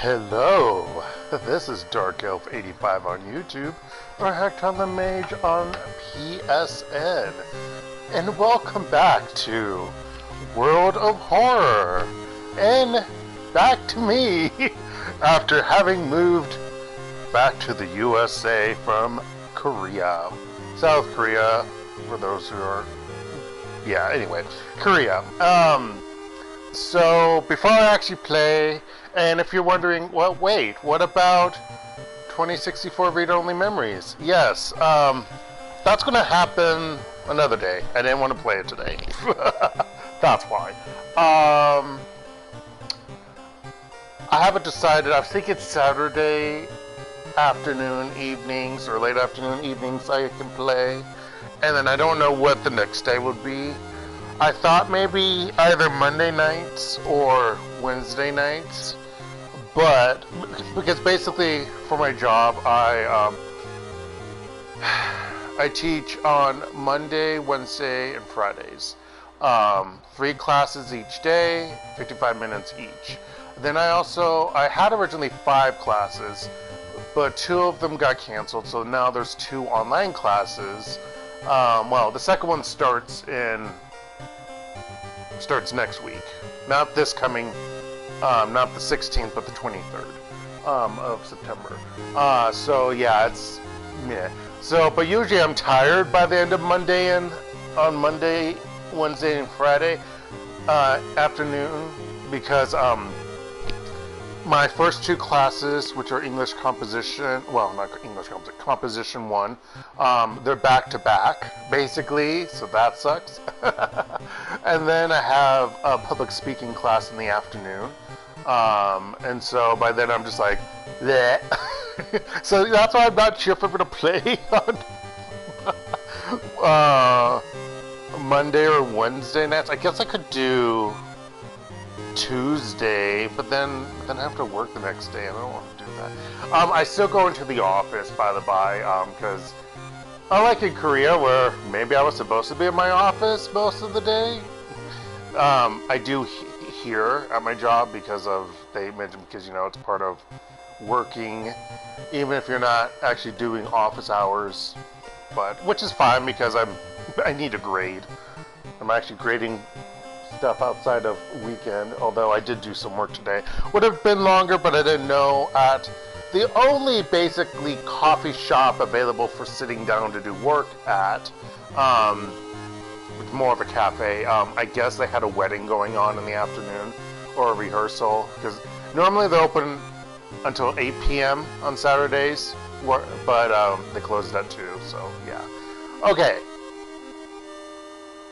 Hello, this is DarkElf85 on YouTube, or HektontheMage's on PSN, and welcome back to World of Horror, and back to me, after having moved back to the USA from Korea, South Korea, for those who are, anyway, Korea. So, before I actually play, and if you're wondering, well, wait, what about 2064 read-only memories? Yes, that's going to happen another day. I didn't want to play it today. That's why. I haven't decided. I think it's Saturday afternoon, evenings, or late afternoon, evenings I can play. And then I don't know what the next day would be. I thought maybe either Monday nights or Wednesday nights, but because basically for my job I teach on Monday, Wednesday, and Fridays. 3 classes each day, 55 minutes each. Then I had originally 5 classes, but 2 of them got canceled, so now there's 2 online classes. Well, the second one starts next week. Not this coming, not the 16th, but the 23rd of September. So yeah, it's meh. So, but usually I'm tired by the end of Monday and on Monday, Wednesday, and Friday afternoon because my first 2 classes, which are English composition, well, not English composition, composition 1, they're back to back, basically, so that sucks. And then I have a public speaking class in the afternoon, and so by then I'm just like, bleh. So that's why I'm not sure if I'm going to play on Monday or Wednesday nights. I guess I could do Tuesday, but then I have to work the next day, and I don't want to do that. I still go into the office, by the by, because unlike in Korea, where maybe I was supposed to be in my office most of the day, I do here at my job because you know, it's part of working, even if you're not actually doing office hours, but which is fine because I need a grade. I'm actually grading stuff outside of weekend, although I did do some work today. Would have been longer, but I didn't know at the only basically coffee shop available for sitting down to do work at, it's more of a cafe. I guess they had a wedding going on in the afternoon, or a rehearsal, because normally they're open until 8 p.m. on Saturdays, but they closed at 2, so yeah. Okay.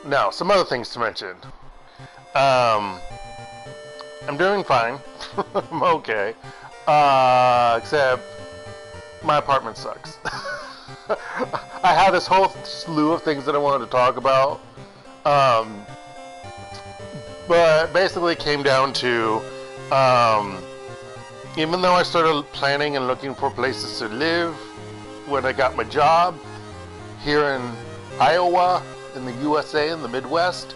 Now, some other things to mention. I'm doing fine. I'm okay. Except my apartment sucks. I had this whole slew of things that I wanted to talk about. But basically it came down to, even though I started planning and looking for places to live when I got my job here in Iowa, in the USA, in the Midwest,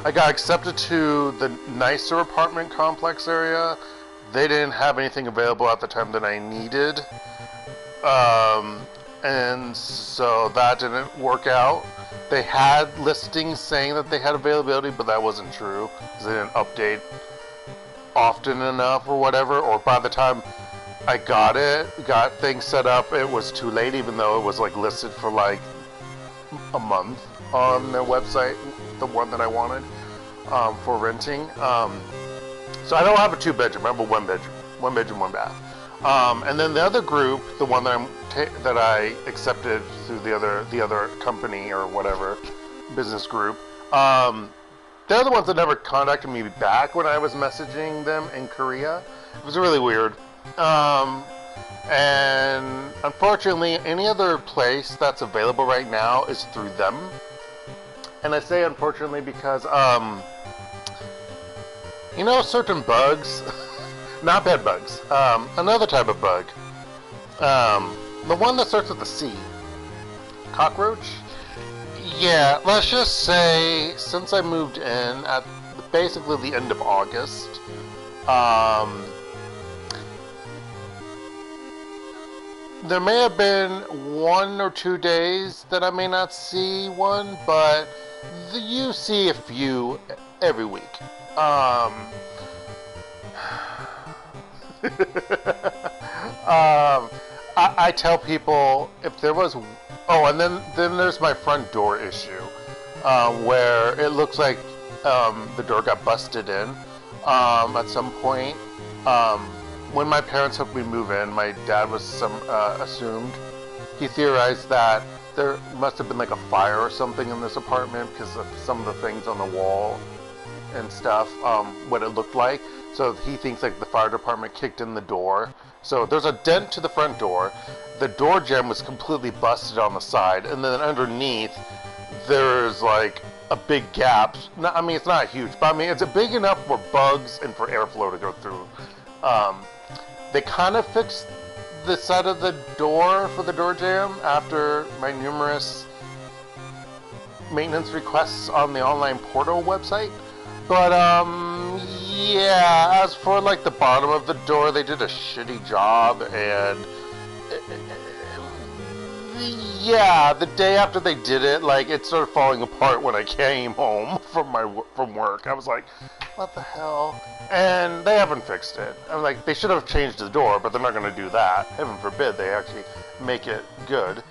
I got accepted to the nicer apartment complex area. They didn't have anything available at the time that I needed. And so that didn't work out. They had listings saying that they had availability, but that wasn't true, because they didn't update often enough or whatever, or by the time I got things set up, it was too late, even though it was like listed for like a month on their website, the one that I wanted for renting. So I don't have a 2-bedroom, I have a 1-bedroom, 1-bedroom, 1 bath. And then the other group, the one that I accepted through the other company or whatever business group, they're the ones that never contacted me back when I was messaging them in Korea. It was really weird. And unfortunately, any other place that's available right now is through them. And I say unfortunately because, you know, certain bugs, not bed bugs, another type of bug, the one that starts with a C, cockroach? Yeah, let's just say, since I moved in at basically the end of August. There may have been 1 or 2 days that I may not see one, but you see a few every week. I tell people if there was, and then there's my front door issue, where it looks like the door got busted in at some point. When my parents helped me move in, my dad was assumed, he theorized that there must have been like a fire or something in this apartment because of some of the things on the wall and stuff, what it looked like. So he thinks like the fire department kicked in the door. So there's a dent to the front door. The door jamb was completely busted on the side, and then underneath there's like a big gap. I mean, it's not huge, but I mean it's big enough for bugs and for airflow to go through. They kind of fixed the side of the door for the door jamb after my numerous maintenance requests on the online portal website. But yeah, as for like the bottom of the door, they did a shitty job, and yeah, the day after they did it, like it started falling apart when I came home from work. I was like, what the hell? And they haven't fixed it. I'm like, they should have changed the door, but they're not going to do that. Heaven forbid they actually make it good.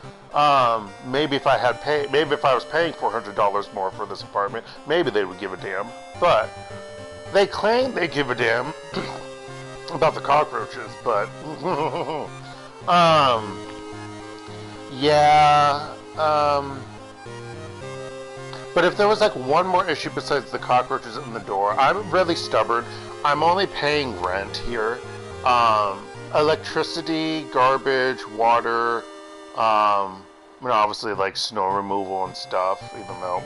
Maybe if I was paying $400 more for this apartment, maybe they would give a damn. But they claim they give a damn about the cockroaches, but yeah. But if there was like one more issue besides the cockroaches in the door, I'm really stubborn. I'm only paying rent here. Electricity, garbage, water, obviously like snow removal and stuff, even though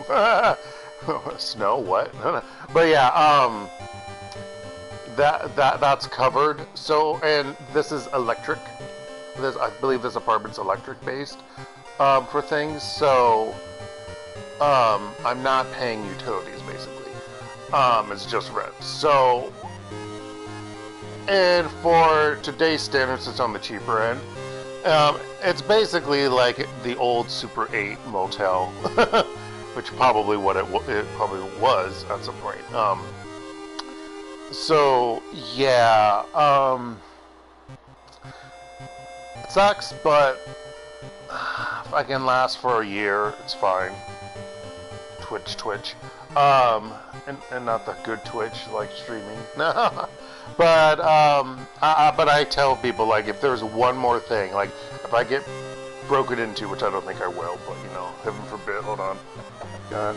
snow, what? But yeah, that's covered. So, and this is electric. I believe this apartment's electric based for things. So, I'm not paying utilities basically. It's just rent. So, and for today's standards, it's on the cheaper end. It's basically like the old Super 8 motel, which probably it probably was at some point. So yeah, it sucks, but if I can last for a year, it's fine. Twitch, and not the good Twitch like streaming. But I tell people, like, if there's one more thing, like if I get broken into, which I don't think I will, but you know, heaven forbid, hold on,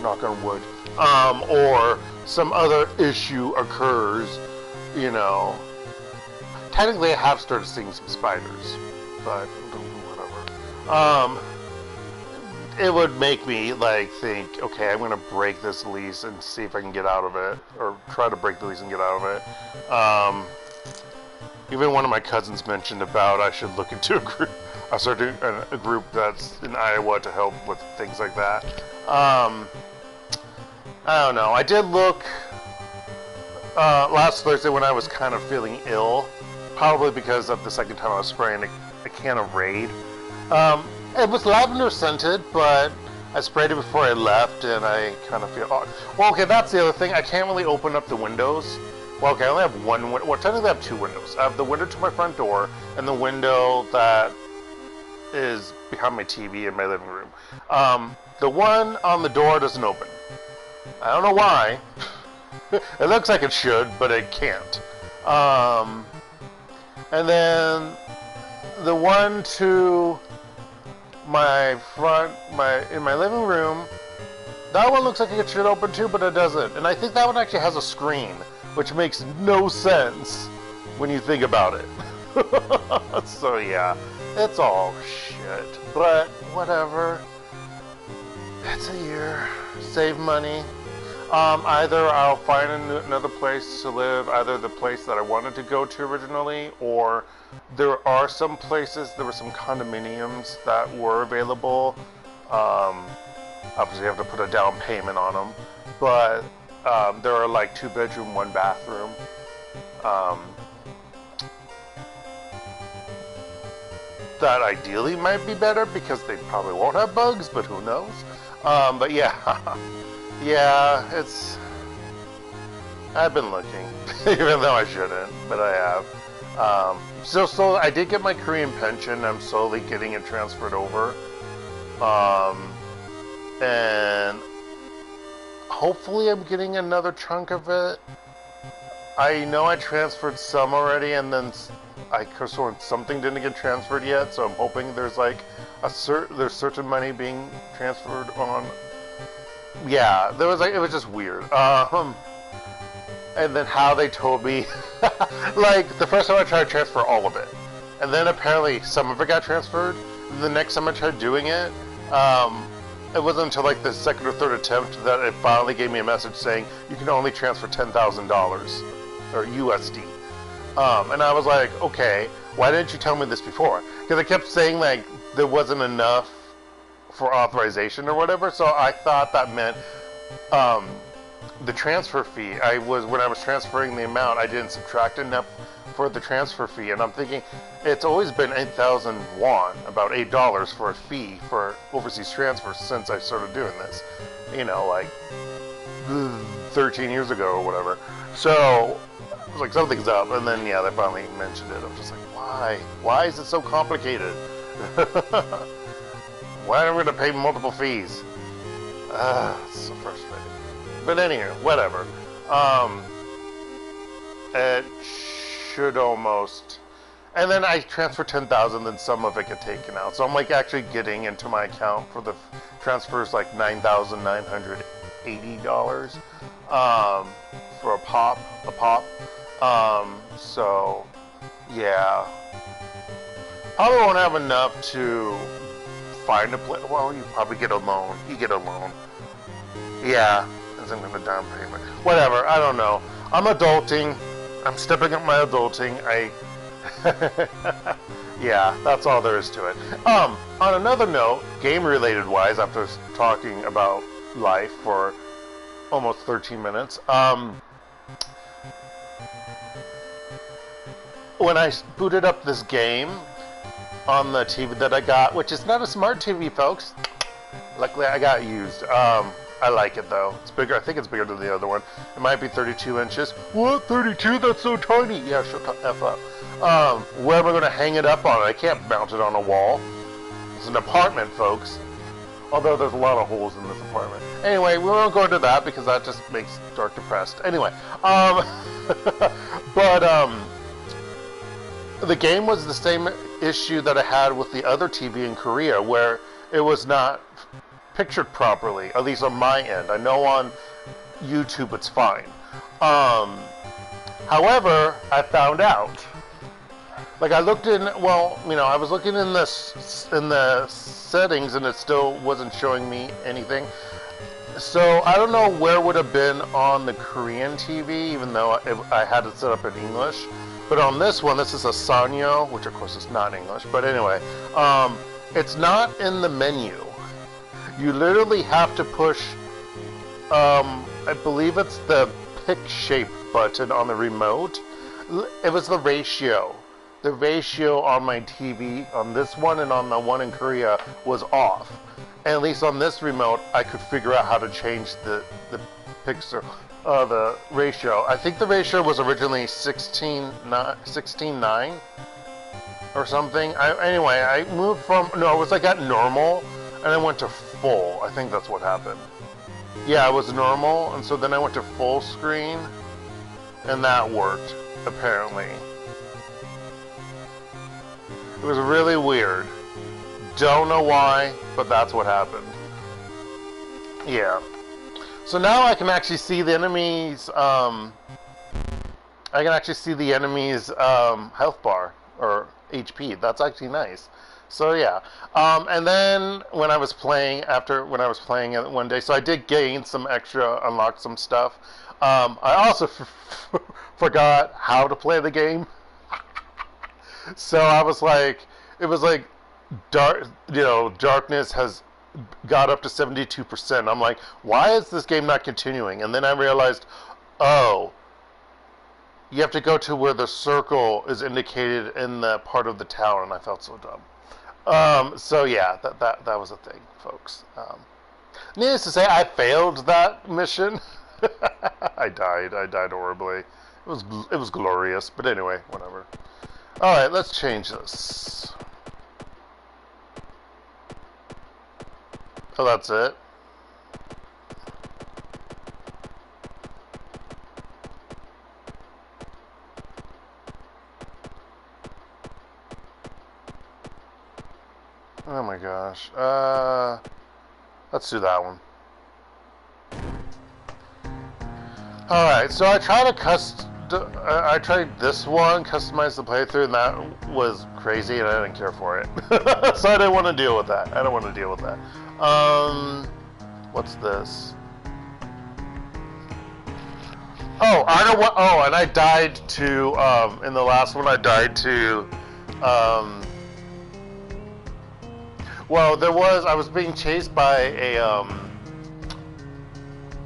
knock on wood, or some other issue occurs, you know, technically I have started seeing some spiders, but whatever. It would make me like think, okay, I'm gonna break this lease and see if I can get out of it, or try to break the lease and get out of it. Even one of my cousins mentioned about I should look into a group. I started a group that's in Iowa to help with things like that. I don't know. I did look last Thursday when I was kind of feeling ill, probably because of the second time I was spraying a can of Raid. It was lavender scented, but I sprayed it before I left, and I kind of feel odd. Well, okay, that's the other thing. I can't really open up the windows. Well, okay, I only have one window. Well, technically I have two windows. I have the window to my front door, and the window that is behind my TV in my living room. The one on the door doesn't open. I don't know why. It looks like it should, but it can't. And then the one to my front, in my living room, that one looks like it should open too, but it doesn't. And I think that one actually has a screen, which makes no sense when you think about it. So yeah, it's all shit, but whatever. It's a year. Save money. Either I'll find another place to live, either the place that I wanted to go to originally, or there are some places, there were some condominiums that were available. Obviously you have to put a down payment on them, but there are like 2-bedroom, 1-bathroom. That ideally might be better because they probably won't have bugs, but who knows? But yeah, yeah, I've been looking, even though I shouldn't, but I have. So I did get my Korean pension. I'm slowly getting it transferred over. And hopefully I'm getting another chunk of it. I know I transferred some already, and then I could have sworn something didn't get transferred yet, so I'm hoping there's like there's certain money being transferred on. Yeah, there was like, it was just weird. And then how they told me, like the first time I tried to transfer all of it, and then apparently some of it got transferred. The next time I tried doing it, it wasn't until like the second or third attempt that it finally gave me a message saying you can only transfer $10,000 or USD. And I was like, okay, why didn't you tell me this before? Because I kept saying like there wasn't enough for authorization or whatever. So I thought that meant the transfer fee. When I was transferring the amount, I didn't subtract enough for the transfer fee, and I'm thinking it's always been 8,000 won, about $8 for a fee for overseas transfers since I started doing this, you know, like 13 years ago or whatever. So I was like, something's up, and then yeah, they finally mentioned it. I'm just like, why is it so complicated? Why am I going to pay multiple fees? It's so frustrating. But anyhow, whatever. It should almost, and then I transfer 10,000, then some of it get taken out. So I'm like actually getting into my account for the transfers like $9,980 for a pop. So yeah, probably won't have enough to find a place. Well, you probably get a loan. You get a loan. Yeah, isn't going to down payment. Whatever. I don't know. I'm adulting. I'm stepping up my adulting. Yeah, that's all there is to it. On another note, game-related wise, after talking about life for almost 13 minutes, when I booted up this game on the TV that I got, which is not a smart TV, folks. Luckily, I got used. I like it though. It's bigger. I think it's bigger than the other one. It might be 32 inches. What? 32? That's so tiny. Yeah, shut the F up. Where am I going to hang it up on? I can't mount it on a wall. It's an apartment, folks. Although there's a lot of holes in this apartment. Anyway, we won't go into that because that just makes Dark depressed. Anyway, the game was the same issue that I had with the other TV in Korea, where it was not pictured properly, at least on my end. I know on YouTube it's fine. However, I found out, like I looked in, well, you know, I was looking in the settings and it still wasn't showing me anything. So I don't know where it would have been on the Korean TV, even though I had it set up in English. But on this one, this is a Sanyo, which of course is not English, but anyway, it's not in the menu. You literally have to push, I believe it's the pick shape button on the remote. It was the ratio. The ratio on my TV, on this one and on the one in Korea, was off. And at least on this remote, I could figure out how to change the pixel, the ratio. I think the ratio was originally 16:9 or something. Anyway, I moved from, no, it was like at normal, and I went to full. I think that's what happened. Yeah, it was normal, and so then I went to full screen, and that worked, apparently. It was really weird. Don't know why, but that's what happened. Yeah. So now I can actually see the enemy's, health bar, or HP. That's actually nice. So yeah, and then when I was playing it one day, so I did gain some extra, unlock some stuff. I also forgot how to play the game. So I was like, it was like darkness has got up to 72%. I'm like, why is this game not continuing? And then I realized, oh, you have to go to where the circle is indicated in the part of the tower, and I felt so dumb. So yeah, that was a thing, folks. Needless to say, I failed that mission. I died horribly. It was glorious, but anyway, whatever. All right, let's change this. Oh, that's it. Oh my gosh. Let's do that one. Alright, so I tried I tried this one, customize the playthrough, and that was crazy, and I didn't care for it. So I didn't want to deal with that. What's this? Oh, I don't want. Oh, and I died to. In the last one, I died to. Well, I was being chased by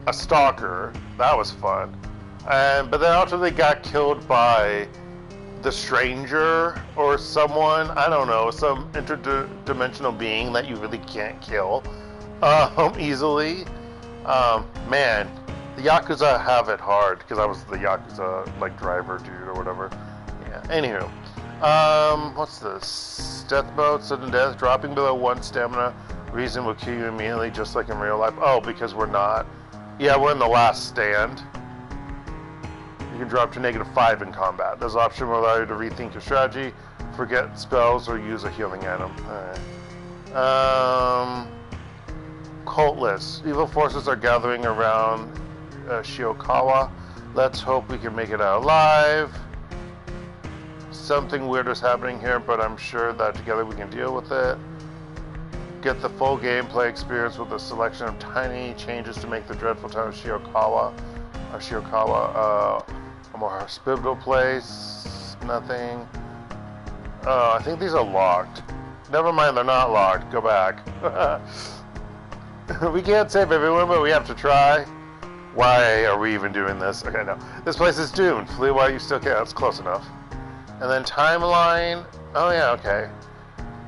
a stalker. That was fun. But then ultimately got killed by the stranger or someone, I don't know, some interdimensional being that you really can't kill easily. Man, the Yakuza have it hard, because I was the Yakuza like driver dude or whatever. Yeah. Anywho, what's this? Death mode, sudden death, dropping below 1 stamina. Reason will kill you immediately, just like in real life. Oh, because we're not. Yeah, we're in the last stand. You can drop to -5 in combat. This option will allow you to rethink your strategy, forget spells, or use a healing item. Alright. Cult list. Evil forces are gathering around Shiokawa. Let's hope we can make it out alive. Something weird is happening here, but I'm sure that together we can deal with it. Get the full gameplay experience with a selection of tiny changes to make the dreadful town of Shiokawa a more hospitable place. Nothing. Oh, I think these are locked. Never mind, they're not locked. Go back. We can't save everyone, but we have to try. Why are we even doing this? Okay, no. This place is doomed. Flee while you still can. That's close enough. And then timeline. Oh yeah, okay.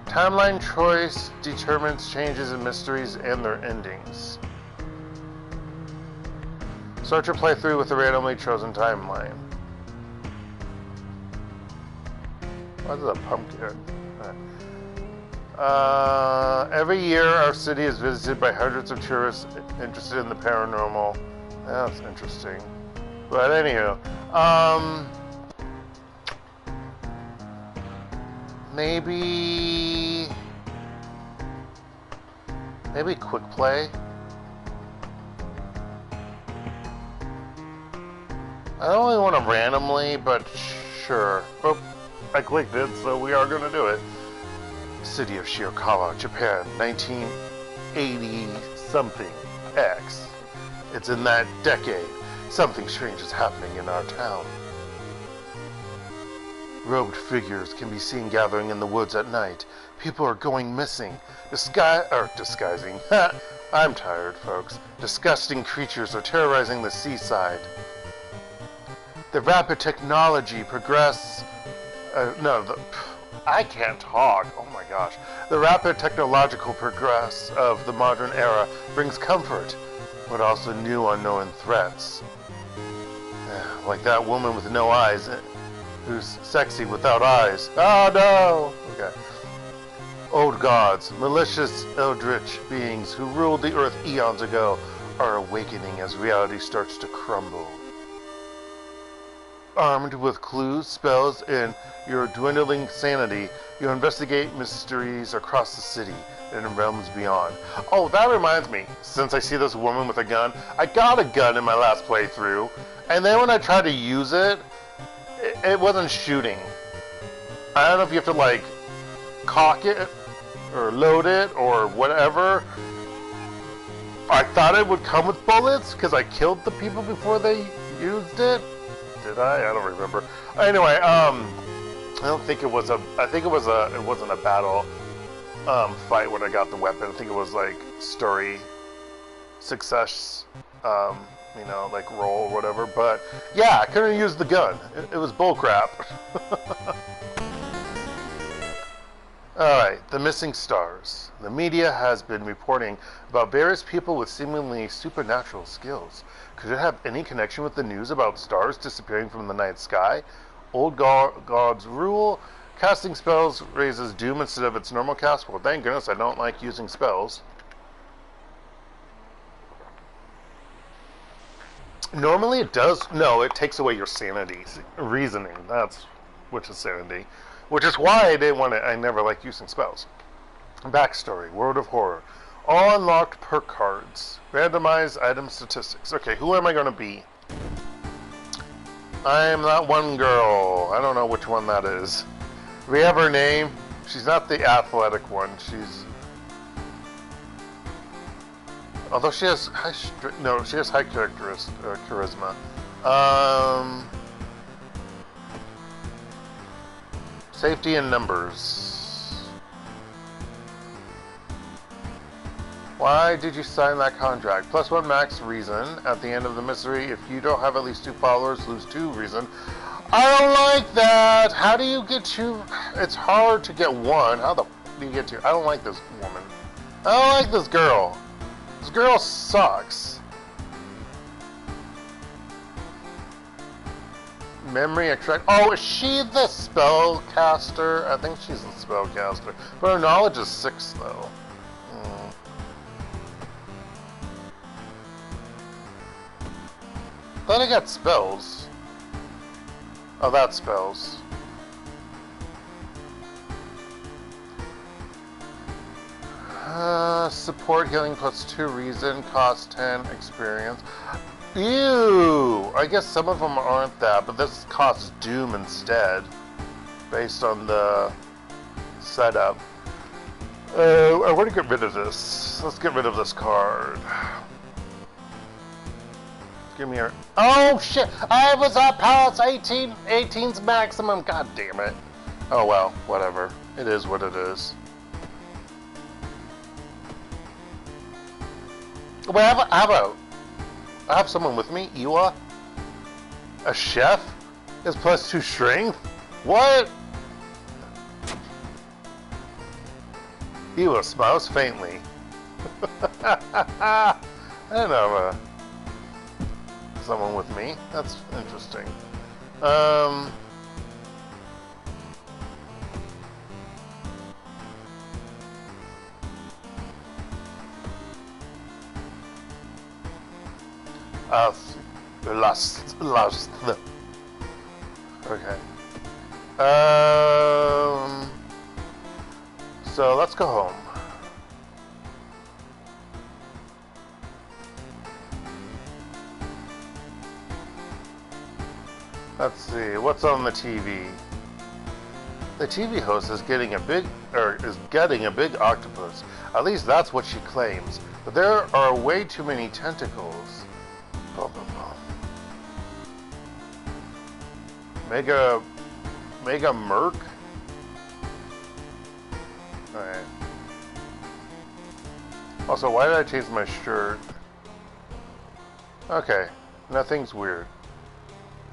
Timeline choice determines changes in mysteries and their endings. Start your playthrough with a randomly chosen timeline. What is a pumpkin? Every year, our city is visited by hundreds of tourists interested in the paranormal. That's interesting. But anywho, maybe quick play. I don't really want to randomly, but sure. Oh, I clicked it, so we are going to do it. City of Shiokawa, Japan, 1980-something X. It's in that decade. Something strange is happening in our town. Robed figures can be seen gathering in the woods at night. People are going missing. Disguising. I'm tired, folks. Disgusting creatures are terrorizing the seaside. The rapid technology progress... I can't talk. Oh my gosh. The rapid technological progress of the modern era brings comfort, but also new unknown threats. Like that woman with no eyes, who's sexy without eyes. Oh no! Okay. Old gods, malicious eldritch beings who ruled the earth eons ago, are awakening as reality starts to crumble. Armed with clues, spells, and your dwindling sanity, you investigate mysteries across the city and in realms beyond. Oh, that reminds me, since I see this woman with a gun, I got a gun in my last playthrough, and then when I tried to use it, it wasn't shooting. I don't know if you have to, like, cock it, or load it, or whatever. I thought it would come with bullets, because I killed the people before they used it. Did I? I don't remember. Anyway, I don't think it was a... I think it wasn't a battle fight when I got the weapon. I think it was like story success, you know, like roll or whatever. But yeah, I couldn't use the gun. It was bullcrap. Alright, the missing stars. The media has been reporting about various people with seemingly supernatural skills. Could it have any connection with the news about stars disappearing from the night sky? Old gods rule. Casting spells raises doom instead of its normal cast. Well, thank goodness I don't like using spells. Normally it does. No, it takes away your sanity. Reasoning. That's which is sanity. Which is why I didn't want to. I never liked using spells. Backstory: World of Horror. All unlocked perk cards. Randomized item statistics. Okay, who am I going to be? I am that one girl. I don't know which one that is. We have her name. She's not the athletic one. She's. Although she has high. No, she has high charisma. Safety in numbers. Why did you sign that contract? +1 max reason. At the end of the mystery, if you don't have at least 2 followers, lose 2 reason. I don't like that. How do you get 2? It's hard to get 1. How the f do you get 2? I don't like this woman. I don't like this girl. This girl sucks. Memory extract. Oh, is she the spellcaster? I think she's the spellcaster. But her knowledge is 6, though. Thought I got spells. Oh, that's spells. Support healing +2 reason, cost 10 experience. Ew! I guess some of them aren't that, but this costs doom instead, based on the setup. I want to get rid of this. Let's get rid of this card. Give me your. Oh shit! I was at past 18's maximum. God damn it! Oh well, whatever. It is what it is. Wait, I have someone with me. Iwa, a chef, is +2 strength. What? Iwa smiles faintly. I don't know. Someone with me. That's interesting. Last. Okay. So let's go home. Let's see, what's on the TV? The TV host is getting a big octopus. At least that's what she claims. But there are way too many tentacles. Bum, bum, bum. Mega Merc? Alright. Also, why did I change my shirt? Okay, nothing's weird.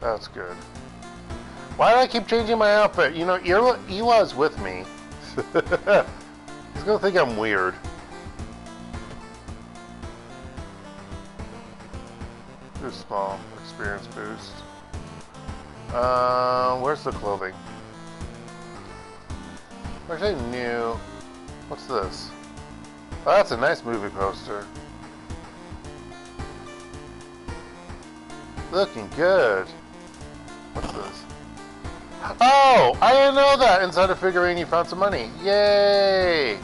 That's good. Why do I keep changing my outfit? You know, Iwa's with me. He's gonna think I'm weird. Too small. Experience boost. Where's the clothing? Actually new. What's this? Oh, that's a nice movie poster. Looking good. What's this? Oh! I didn't know that! Inside a figurine you found some money. Yay!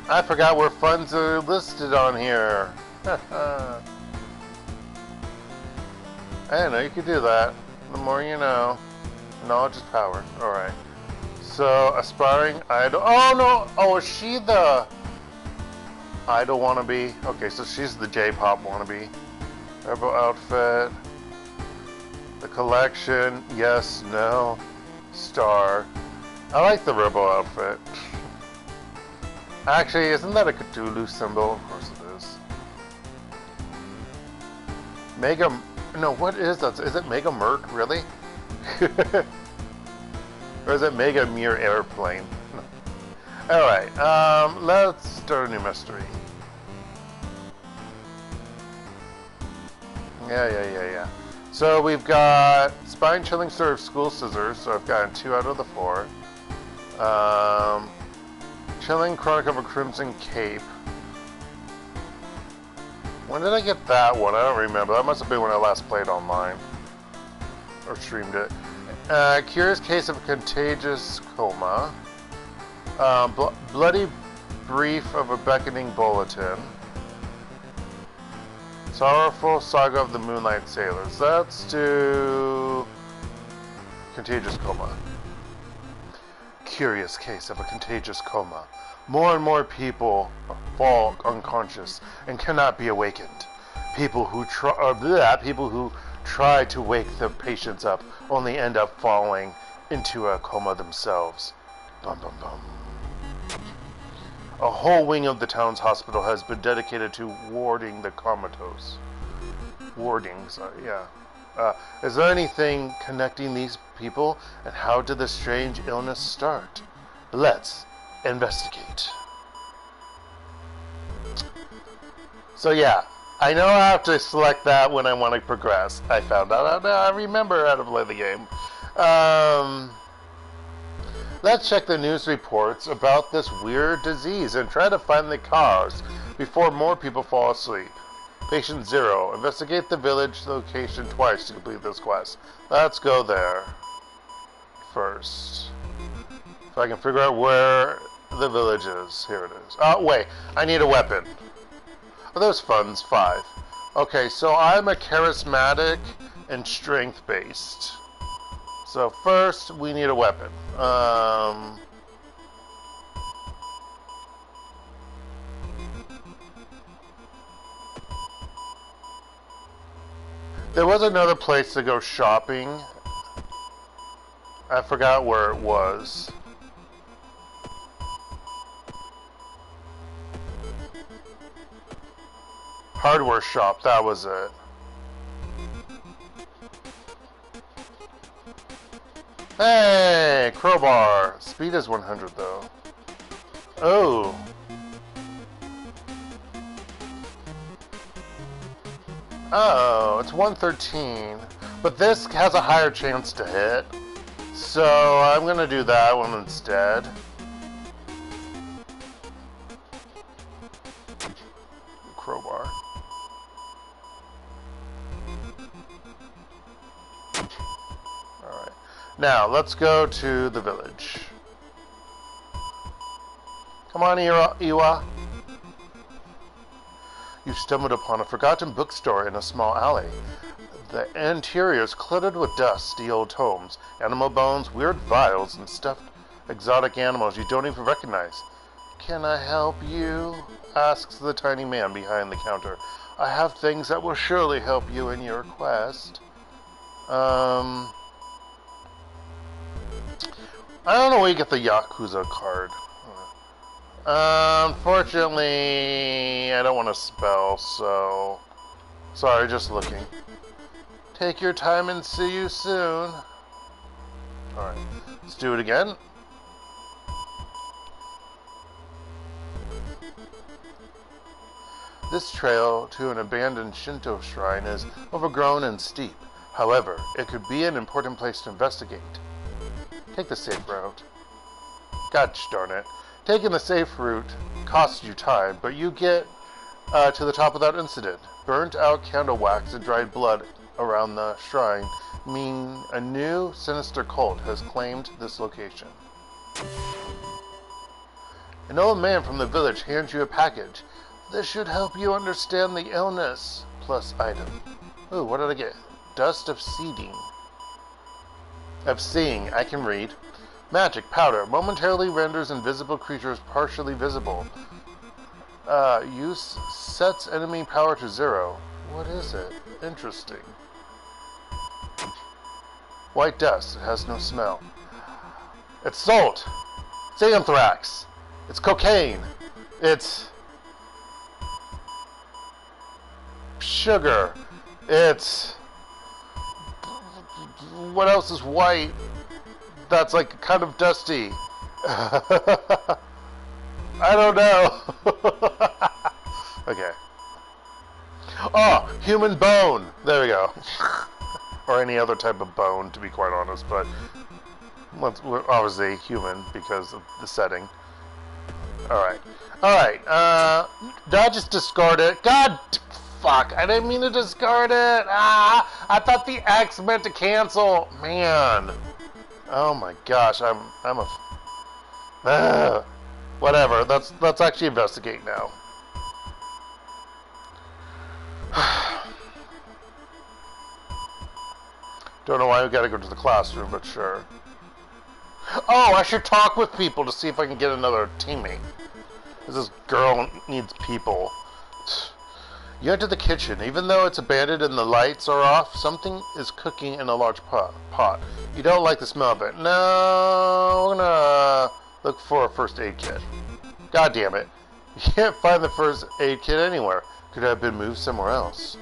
I forgot where funds are listed on here. I didn't know you could do that. The more you know. Knowledge is power. Alright. So, aspiring idol. Oh no! Oh, is she the idol wannabe? Okay, so she's the J-pop wannabe. Rebel outfit. The collection. Yes, no. Star. I like the Robo outfit. Actually, isn't that a Cthulhu symbol? Of course it is. Mega... No, what is that? Is it Mega Merc, really? Or is it Mega Mere Airplane? No. Alright, let's start a new mystery. Yeah. So we've got spine-chilling story of school scissors, so I've gotten 2 out of the 4. Chilling Chronicle of a Crimson Cape. When did I get that one? I don't remember. That must have been when I last played online. Or streamed it. Curious Case of a Contagious Coma. Bloody Brief of a Beckoning Bulletin. Sorrowful Saga of the Moonlight Sailors. Let's do... Contagious Coma. Curious Case of a Contagious Coma. More and more people fall unconscious and cannot be awakened. People who try to wake the patients up only end up falling into a coma themselves. Bum bum bum. A whole wing of the town's hospital has been dedicated to warding the comatose. Is there anything connecting these people, and how did the strange illness start? Let's investigate. So yeah, I know I have to select that when I want to progress. I found out. I remember how to play the game. Let's check the news reports about this weird disease and try to find the cause before more people fall asleep. Patient 0. Investigate the village location twice to complete this quest. Let's go there first. If I can figure out where the village is. Here it is. Oh, wait. I need a weapon. Oh, those funds. 5. Okay, so I'm a charismatic and strength-based. So first, we need a weapon. There was another place to go shopping. I forgot where it was. Hardware shop, that was it. Hey, crowbar. Speed is 100 though. Oh. Oh, it's 113. But this has a higher chance to hit. So I'm gonna do that one instead. Crowbar. Alright. Now, let's go to the village. Come on, Iwa. You've stumbled upon a forgotten bookstore in a small alley. The interior is cluttered with dusty old tomes, animal bones, weird vials, and stuffed exotic animals you don't even recognize. Can I help you? Asks the tiny man behind the counter. I have things that will surely help you in your quest. I don't know where you get the Yakuza card. Unfortunately, I don't want to spell, so... Sorry, just looking. Take your time and see you soon. Alright, let's do it again. This trail to an abandoned Shinto shrine is overgrown and steep. However, it could be an important place to investigate. Take the safe route. Gosh darn it. Taking the safe route costs you time, but you get to the top without incident. Burnt out candle wax and dried blood around the shrine mean a new sinister cult has claimed this location. An old man from the village hands you a package. This should help you understand the illness. Plus item. Ooh, what did I get? Dust of seeding. Of seeing, I can read. Magic powder momentarily renders invisible creatures partially visible. Use sets enemy power to 0. What is it? Interesting. White dust. It has no smell. It's salt. It's anthrax. It's cocaine. It's sugar. It's... What else is white? That's like kind of dusty. I don't know. Okay. Oh, human bone. There we go. Or any other type of bone, to be quite honest, but we're obviously human because of the setting. Alright. Alright. Did I just discard it? God, fuck. I didn't mean to discard it. Ah, I thought the X meant to cancel. Man. Oh my gosh, I'm a... whatever, let's actually investigate now. Don't know why we gotta go to the classroom, but sure. Oh, I should talk with people to see if I can get another teammate. This girl needs people. You enter the kitchen. Even though it's abandoned and the lights are off, something is cooking in a large pot. You don't like the smell of it. No, we're gonna look for a first aid kit. God damn it. You can't find the first aid kit anywhere. Could have been moved somewhere else.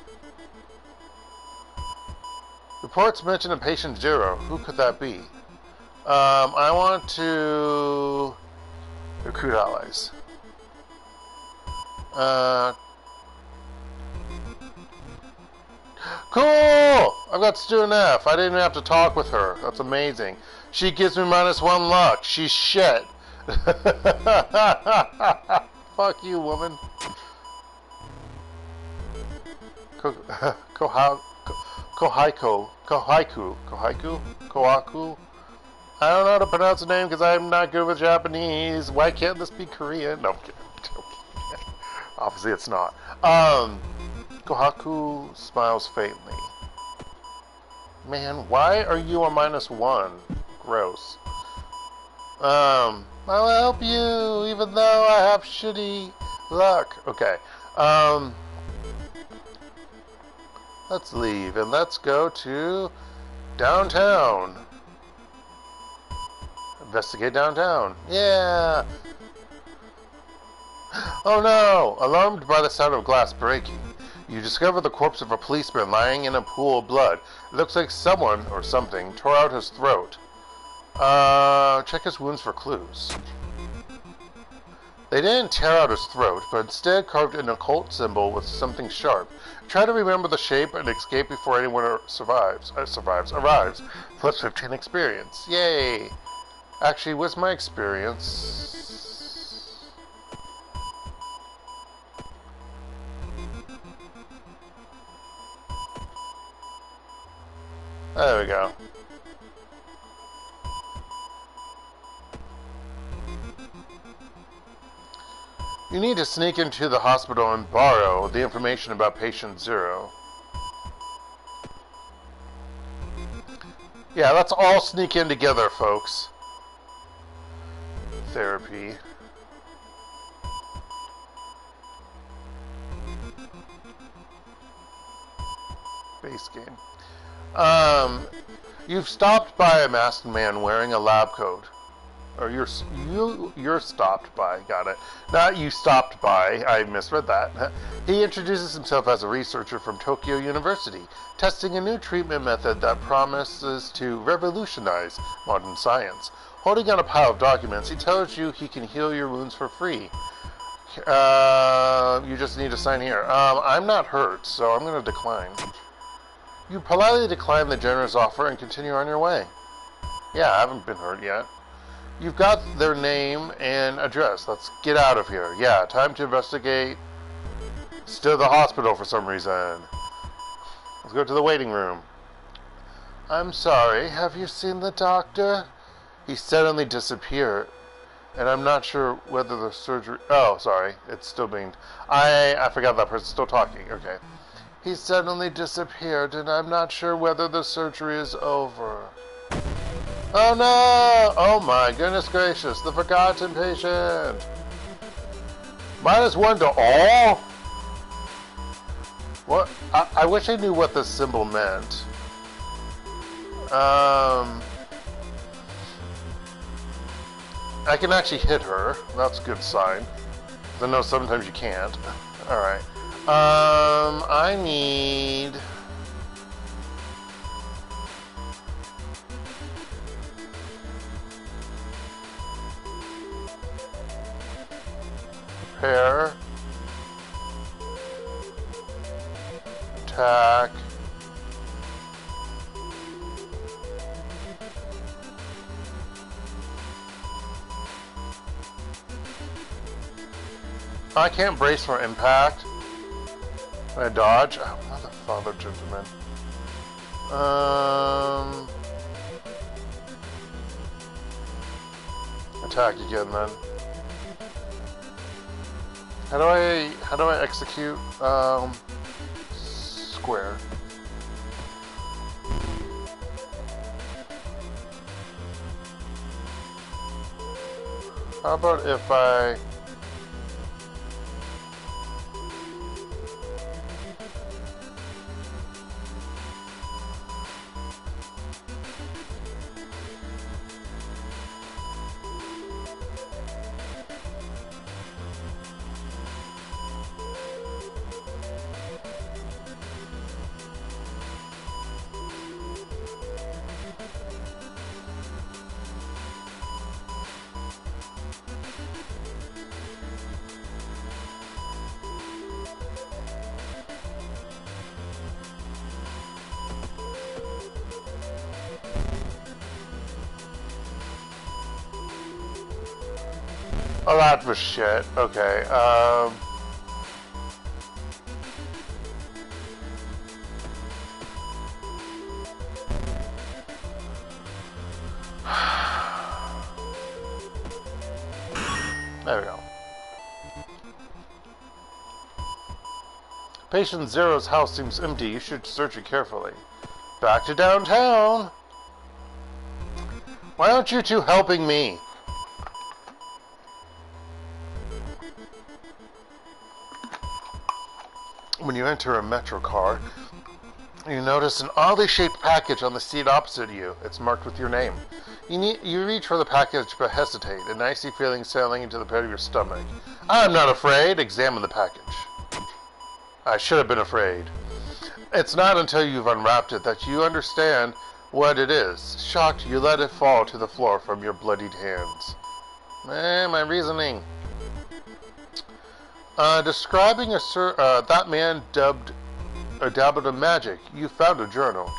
Reports mention a patient 0. Who could that be? I want to recruit allies. Cool! I've got student F. I didn't even have to talk with her. That's amazing. She gives me -1 luck. She's shit. Fuck you, woman. Kohaku. I don't know how to pronounce the name because I'm not good with Japanese. Why can't this be Korean? No, I'm kidding. Obviously it's not. Kohaku smiles faintly. Man, why are you a -1? Gross. I'll help you, even though I have shitty luck. Okay. Let's leave and let's go to downtown. Investigate downtown. Yeah. Oh no! Alarmed by the sound of glass breaking, you discover the corpse of a policeman lying in a pool of blood. It looks like someone, or something, tore out his throat. Check his wounds for clues. They didn't tear out his throat, but instead carved an occult symbol with something sharp. Try to remember the shape and escape before anyone arrives. Plus 15 experience. Yay! Actually, what's my experience? There we go. You need to sneak into the hospital and borrow the information about patient 0. Yeah, let's all sneak in together, folks. Therapy. Base game. You've stopped by a masked man wearing a lab coat. Or you're stopped by, got it. Not you stopped by, I misread that. He introduces himself as a researcher from Tokyo University, testing a new treatment method that promises to revolutionize modern science. Holding on a pile of documents, he tells you he can heal your wounds for free. You just need to sign here. I'm not hurt, so I'm going to decline. You politely decline the generous offer and continue on your way. Yeah, I haven't been hurt yet. You've got their name and address. Let's get out of here. Yeah, time to investigate. Still the hospital for some reason. Let's go to the waiting room. I'm sorry, have you seen the doctor? He suddenly disappeared, and I'm not sure whether the surgery... Oh, sorry, it's still being... I forgot that person's still talking. Okay. He suddenly disappeared, and I'm not sure whether the surgery is over. Oh no! Oh my goodness gracious, the forgotten patient! -1 to all? What? I wish I knew what this symbol meant. I can actually hit her. That's a good sign. I know sometimes you can't. Alright. I need... repair. Attack. I can't brace for impact. Can I dodge? Oh, motherfucker, gentlemen. Attack again then. How do I execute? Square. How about if I... Oh, that was shit. Okay, there we go. Patient Zero's house seems empty. You should search it carefully. Back to downtown. Why aren't you two helping me? When you enter a metro car, you notice an oddly shaped package on the seat opposite you. It's marked with your name. You reach for the package but hesitate, an icy feeling sailing into the pit of your stomach. I'm not afraid. Examine the package. I should have been afraid. It's not until you've unwrapped it that you understand what it is. Shocked, you let it fall to the floor from your bloodied hands. My reasoning. Describing that man dabbled in magic. You found a journal.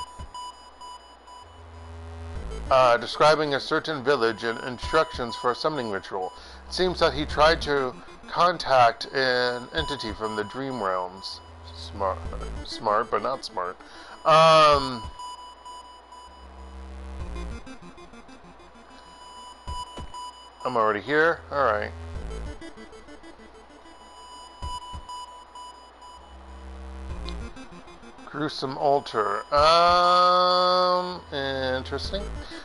Describing a certain village and instructions for a summoning ritual. It seems that he tried to contact an entity from the dream realms. Smart, but not smart. I'm already here. All right. Gruesome altar. Interesting.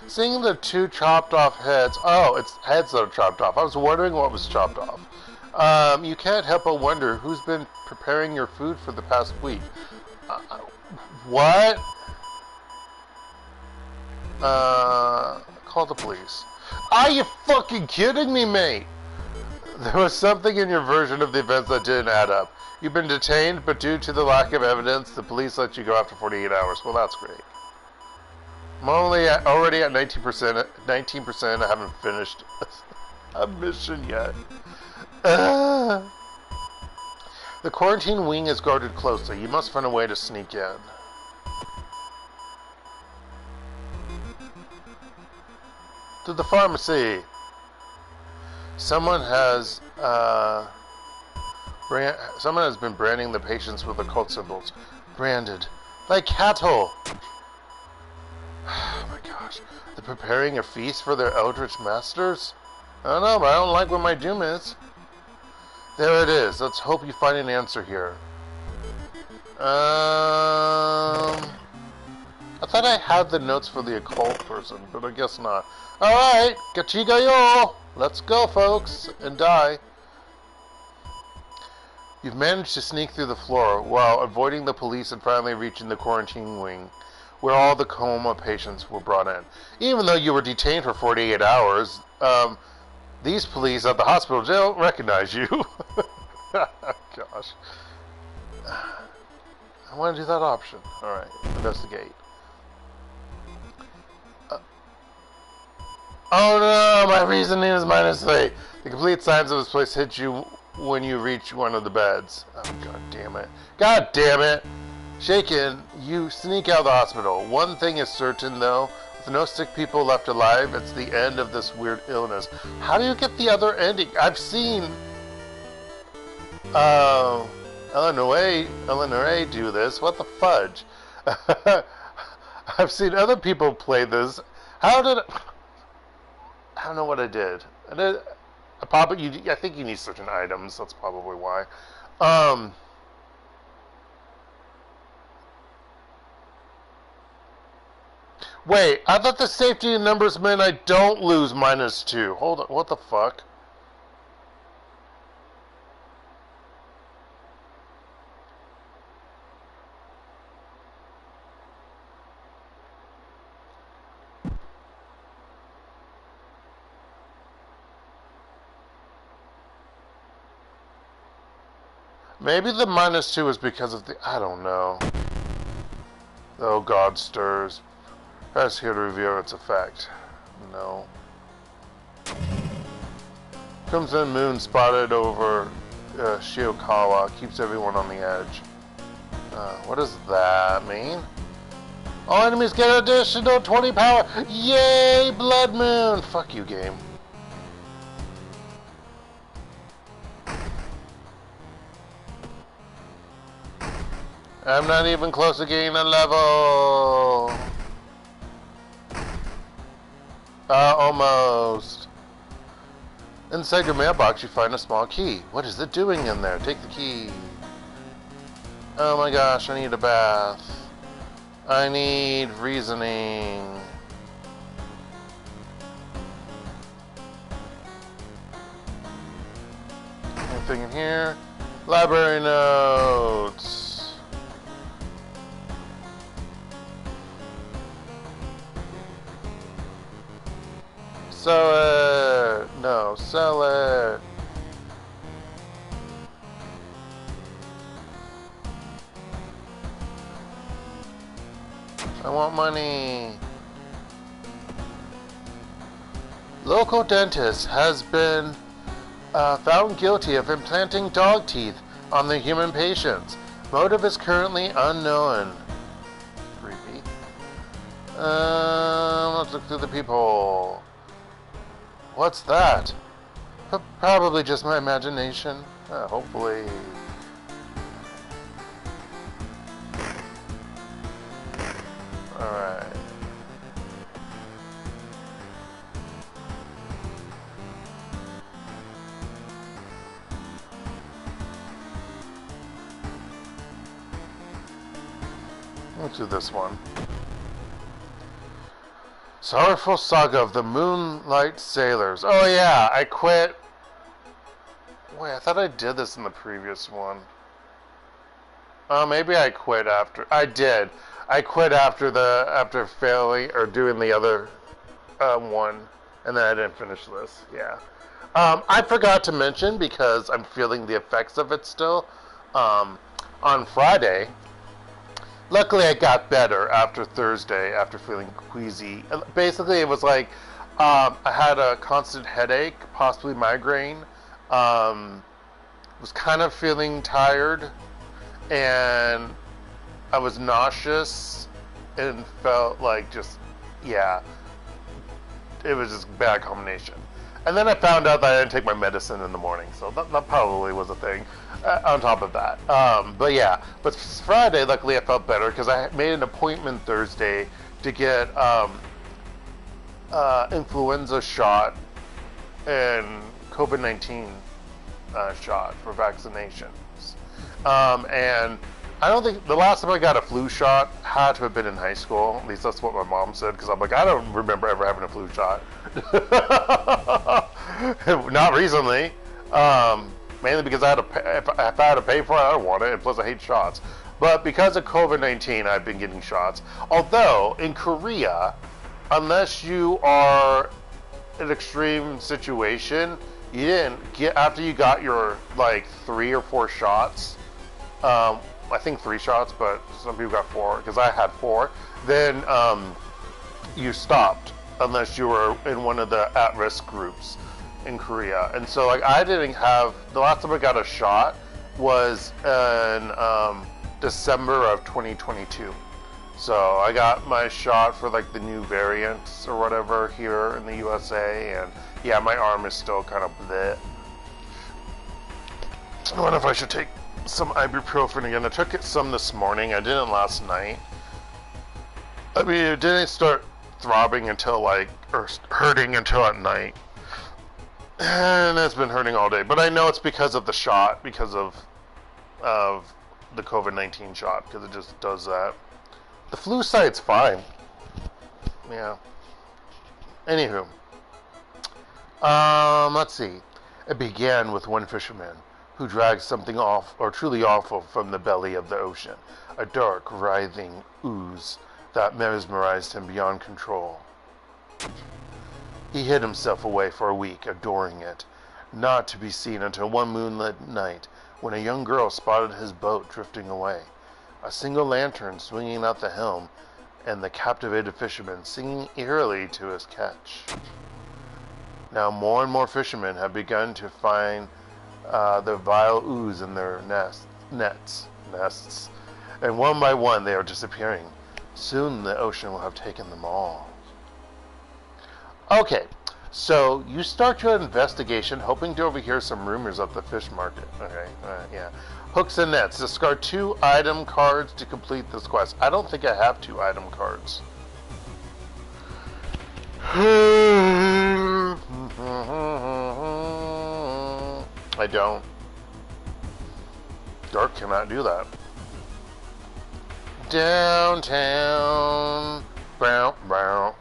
Seeing the two chopped off heads. Oh, it's heads that are chopped off. I was wondering what was chopped off. You can't help but wonder who's been preparing your food for the past week. What? Call the police. Are you fucking kidding me, mate? There was something in your version of the events that didn't add up. You've been detained, but due to the lack of evidence, the police let you go after 48 hours. Well, that's great. I'm already at 19%. 19%. I haven't finished a mission yet. The quarantine wing is guarded closely. You must find a way to sneak in. To the pharmacy. Someone has been branding the patients with occult symbols. Branded. Like cattle! Oh my gosh. They're preparing a feast for their eldritch masters? I don't know, but I don't like what my doom is. There it is. Let's hope you find an answer here. I thought I had the notes for the occult person, but I guess not. Alright, Gachigayo! Let's go, folks, and die. You've managed to sneak through the floor while avoiding the police and finally reaching the quarantine wing, where all the coma patients were brought in. Even though you were detained for 48 hours, These police at the hospital don't recognize you. Gosh. I want to do that option. Alright, investigate. Oh no, my reasoning is -3. The complete signs of this place hit you when you reach one of the beds. Oh, god damn it. God damn it! Shaken, you sneak out of the hospital. One thing is certain, though. With no sick people left alive, it's the end of this weird illness. How do you get the other ending? I've seen... Eleanor do this. What the fudge? I've seen other people play this. How did... I don't know what I did. I think you need certain items. That's probably why. Wait, I thought the safety in numbers meant I don't lose -2. Hold on, what the fuck? Maybe the -2 is because of the... I don't know. Oh, God stirs. Press here to reveal its effect. No. Crimson moon spotted over Shiokawa. Keeps everyone on the edge. What does that mean? All enemies get additional 20 power. Yay, blood moon. Fuck you, game. I'm not even close to getting a level. Almost. Inside your mailbox, you find a small key. What is it doing in there? Take the key. Oh my gosh, I need a bath. I need reasoning. Anything in here? Library notes. Sell it! No, sell it! I want money! Local dentist has been found guilty of implanting dog teeth on the human patients. Motive is currently unknown. Creepy. Let's look through the peephole. What's that? Probably just my imagination. Hopefully. Alright. Let's do this one. Sorrowful Saga of the Moonlight Sailors. Oh yeah, I quit. Wait, I thought I did this in the previous one. Oh, maybe I quit after. I did. I quit after failing or doing the other one, and then I didn't finish this. Yeah. I forgot to mention because I'm feeling the effects of it still. On Friday. Luckily, I got better after Thursday, after feeling queasy. Basically, it was like I had a constant headache, possibly migraine. Was kind of feeling tired, and I was nauseous, and felt like just, yeah, it was just a bad combination. And then I found out that I didn't take my medicine in the morning, so that probably was a thing on top of that. But yeah, but Friday, luckily I felt better because I made an appointment Thursday to get influenza shot and COVID-19 shot for vaccinations. And I don't think the last time I got a flu shot had to have been in high school. At least that's what my mom said, because I'm like, I don't remember ever having a flu shot. Not recently. Mainly because I had to pay, if I had to pay for it, I don't want it, and plus I hate shots. But because of COVID-19, I've been getting shots. Although, in Korea, unless you are an extreme situation, you didn't get, after you got your like 3 or 4 shots, I think 3 shots, but some people got 4 because I had 4. Then you stopped unless you were in one of the at-risk groups in Korea. And so like I didn't have, the last time I got a shot was in December of 2022. So I got my shot for like the new variants or whatever here in the USA, and yeah, my arm is still kind of bleh. I wonder if I should take some ibuprofen again. I took it some this morning. I didn't last night. I mean, it didn't start throbbing until like, or hurting until at night. And it's been hurting all day. But I know it's because of the shot, because of the COVID-19 shot, because it just does that. The flu side's fine. Yeah. Anywho. Let's see. It began with one fisherman who dragged something off, or truly awful, from the belly of the ocean. A dark, writhing ooze that mesmerized him beyond control. He hid himself away for a week, adoring it, not to be seen until one moonlit night when a young girl spotted his boat drifting away. A single lantern swinging out the helm, and the captivated fisherman singing eerily to his catch. Now more and more fishermen have begun to find the vile ooze in their nests, and one by one they are disappearing. Soon the ocean will have taken them all. Okay, so you start your investigation hoping to overhear some rumors of the fish market. Okay, yeah. Hooks and nets. Discard 2 item cards to complete this quest. I don't think I have 2 item cards. I don't. Dark cannot do that. Downtown. Bow, bow.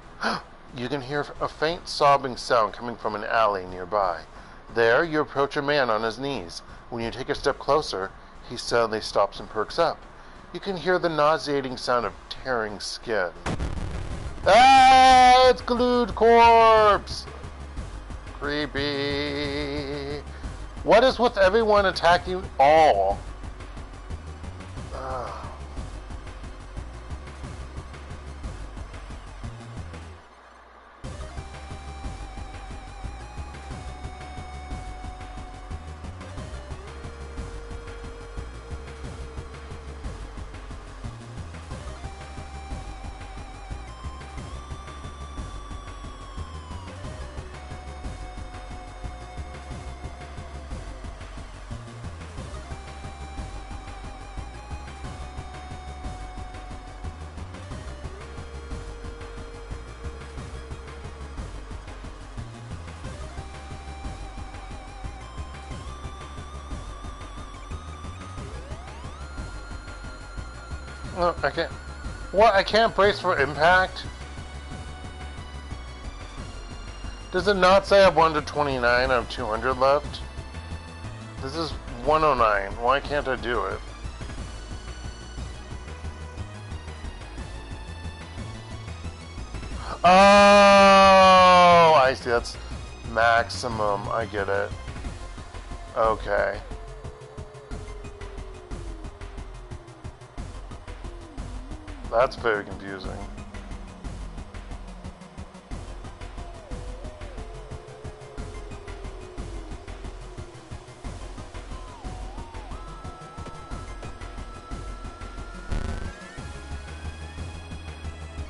You can hear a faint sobbing sound coming from an alley nearby. There, you approach a man on his knees. When you take a step closer, he suddenly stops and perks up. You can hear the nauseating sound of tearing skin. Ah, it's glued corpse! Creepy. What is with everyone attacking all? No, I can't. What? I can't brace for impact? Does it not say I have 1 to 29 out of 200 left? This is 109. Why can't I do it? Oh, I see. That's maximum. I get it. Okay. That's very confusing.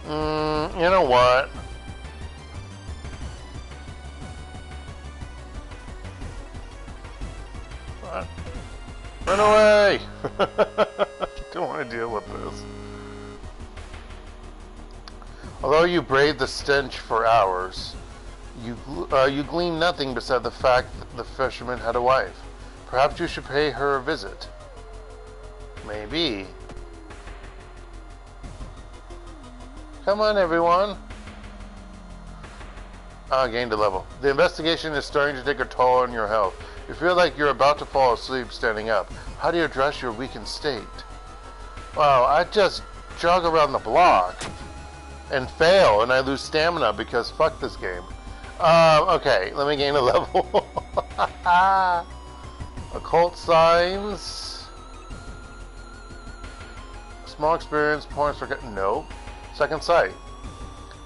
You know what? Run away! Don't want to deal with this. Although you braved the stench for hours, you gleaned nothing beside the fact that the fisherman had a wife. Perhaps you should pay her a visit. Maybe. Come on, everyone. Gained a level. The investigation is starting to take a toll on your health. You feel like you're about to fall asleep standing up. How do you address your weakened state? Well, I just jog around the block and fail, and I lose stamina because fuck this game. Okay, let me gain a level. Occult signs. Small experience points for... Nope. Second sight.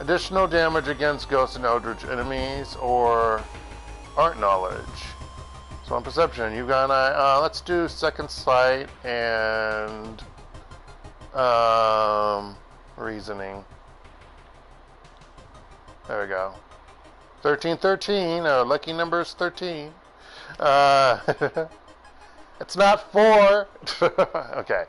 Additional damage against ghosts and eldritch enemies, or art knowledge. So on perception, you've got an eye. Let's do second sight and reasoning. There we go. 1313. Our lucky number is 13. It's not 4. Okay.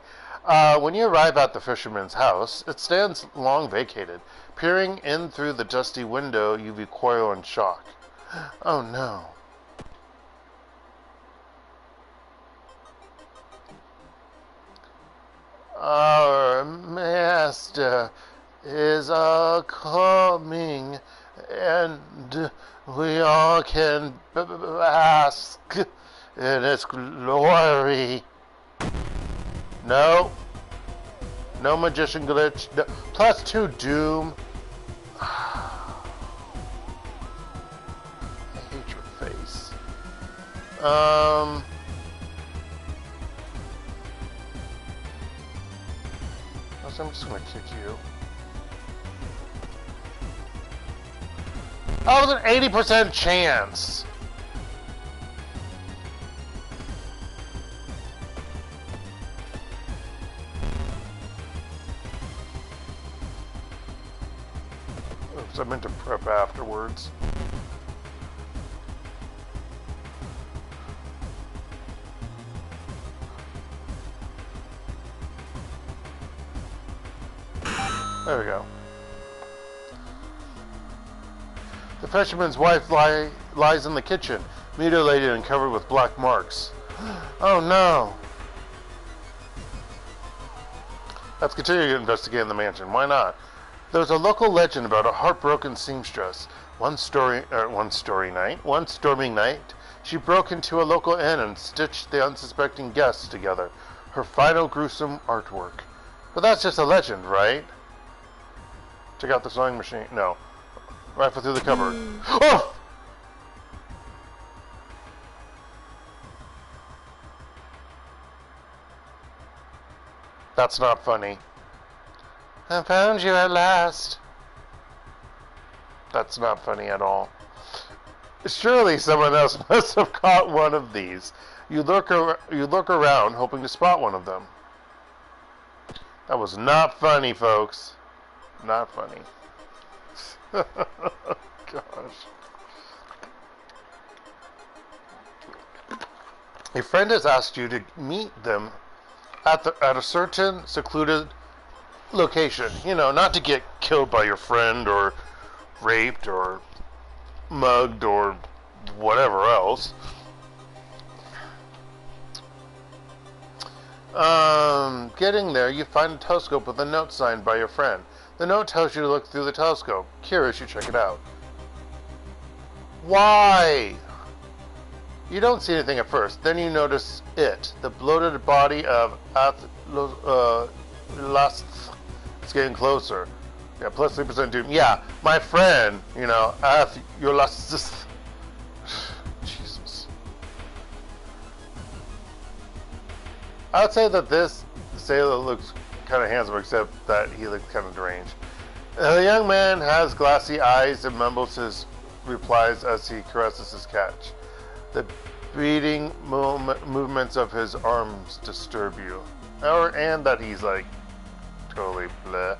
When you arrive at the fisherman's house, it stands long vacated. Peering in through the dusty window, you recoil in shock. Oh no. Our master is coming, and we all can bask in its glory. No. No magician glitch. No. +2 doom. I hate your face. I'm just gonna kick you. Oh, it was an 80% chance. Oops, I meant to prep afterwards. There we go. The fisherman's wife lies in the kitchen, mutilated and covered with black marks. Oh no! Let's continue to investigate the mansion. Why not? There's a local legend about a heartbroken seamstress. One stormy night, she broke into a local inn and stitched the unsuspecting guests together. Her final gruesome artwork. But that's just a legend, right? Check out the sewing machine. No. Rifle through the cupboard. Oh! That's not funny. I found you at last. That's not funny at all. Surely someone else must have caught one of these. You look around hoping to spot one of them. That was not funny, folks. Not funny. Gosh. A friend has asked you to meet them at a certain secluded location. You know, not to get killed by your friend or raped or mugged or whatever else. Getting there, you find a telescope with a note signed by your friend. The note tells you to look through the telescope. Curious, you check it out. Why? You don't see anything at first. Then you notice it. The bloated body of Last. It's getting closer. Yeah, plus 3% doom. Yeah, my friend, you know, your last. Jesus. I would say that this sailor looks kind of handsome, except that he looks kind of deranged. The young man has glassy eyes and mumbles his replies as he caresses his catch. The beating movements of his arms disturb you. And that he's like totally bleh.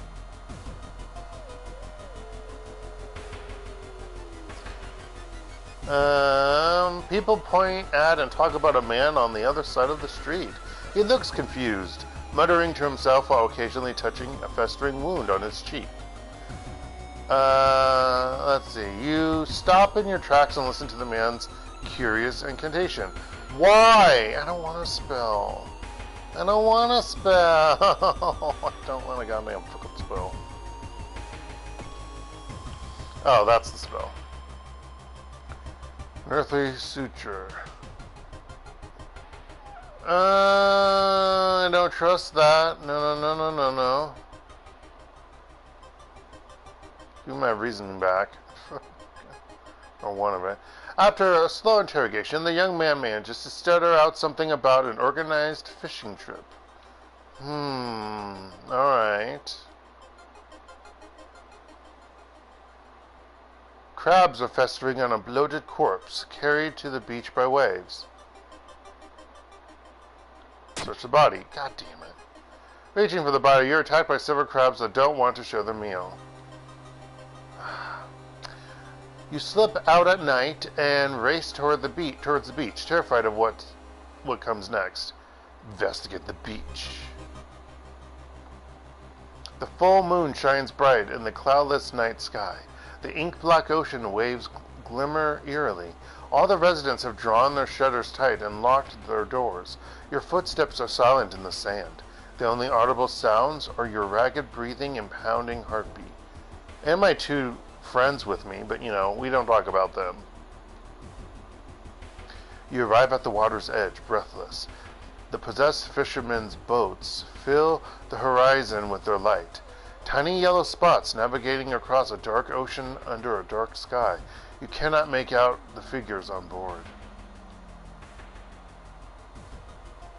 People point at and talk about a man on the other side of the street. He looks confused, muttering to himself while occasionally touching a festering wound on his cheek. Let's see. You stop in your tracks and listen to the man's curious incantation. Why? I don't want to spell. I don't want to spell. I don't want a goddamn fucking spell. Oh, that's the spell. An earthly suture. I don't trust that. No. Give my reasoning back. or one of it. After a slow interrogation, the young man manages to stutter out something about an organized fishing trip. Alright. Crabs are festering on a bloated corpse, carried to the beach by waves. Search the body. God damn it. Reaching for the body, you're attacked by several crabs that don't want to share their meal. You slip out at night and race towards the beach, terrified of what comes next. Investigate the beach. The full moon shines bright in the cloudless night sky. The ink-black ocean waves glimmer eerily. All the residents have drawn their shutters tight and locked their doors. Your footsteps are silent in the sand. The only audible sounds are your ragged breathing and pounding heartbeat. And my two friends with me, but we don't talk about them. You arrive at the water's edge, breathless. The possessed fishermen's boats fill the horizon with their light. Tiny yellow spots navigating across a dark ocean under a dark sky. You cannot make out the figures on board.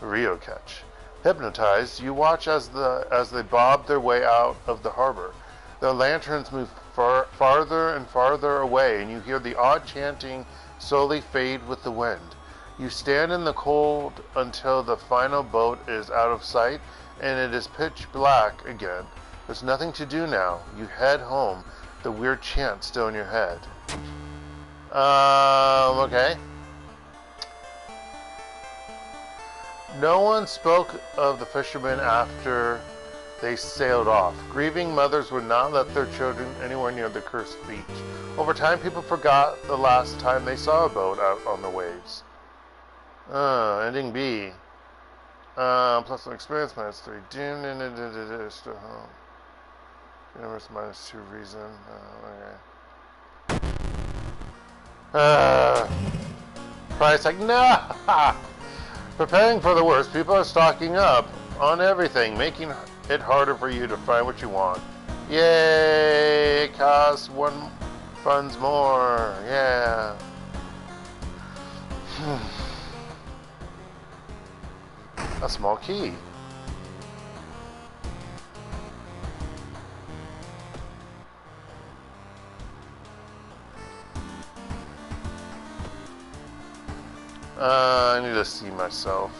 Rio catch. Hypnotized, you watch as they bob their way out of the harbor. Their lanterns move farther and farther away, and you hear the odd chanting slowly fade with the wind. You stand in the cold until the final boat is out of sight, and it is pitch black again. There's nothing to do now. You head home, the weird chant still in your head. Okay. No one spoke of the fishermen after they sailed off. Grieving mothers would not let their children anywhere near the cursed beach. Over time, people forgot the last time they saw a boat out on the waves. Ending B. Plus 1 experience, minus 3. Still home. Universe minus 2 reason. Okay. Price like, no! Preparing for the worst, people are stocking up on everything, making it harder for you to find what you want. Yay! It costs 1 funds more. Yeah. A small key. I need to see myself.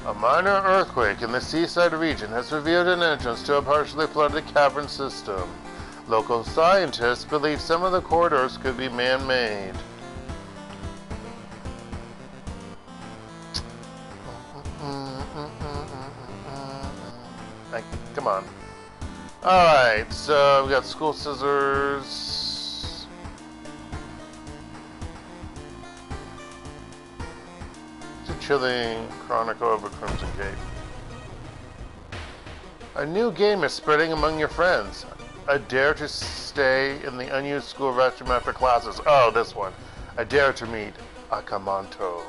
A minor earthquake in the seaside region has revealed an entrance to a partially flooded cavern system. Local scientists believe some of the corridors could be man-made. Come on. Alright, so we got school scissors. It's a chilling chronicle of a Crimson Cape. A new game is spreading among your friends. A dare to stay in the unused school restroom after classes. Oh, this one. A dare to meet Akamanto.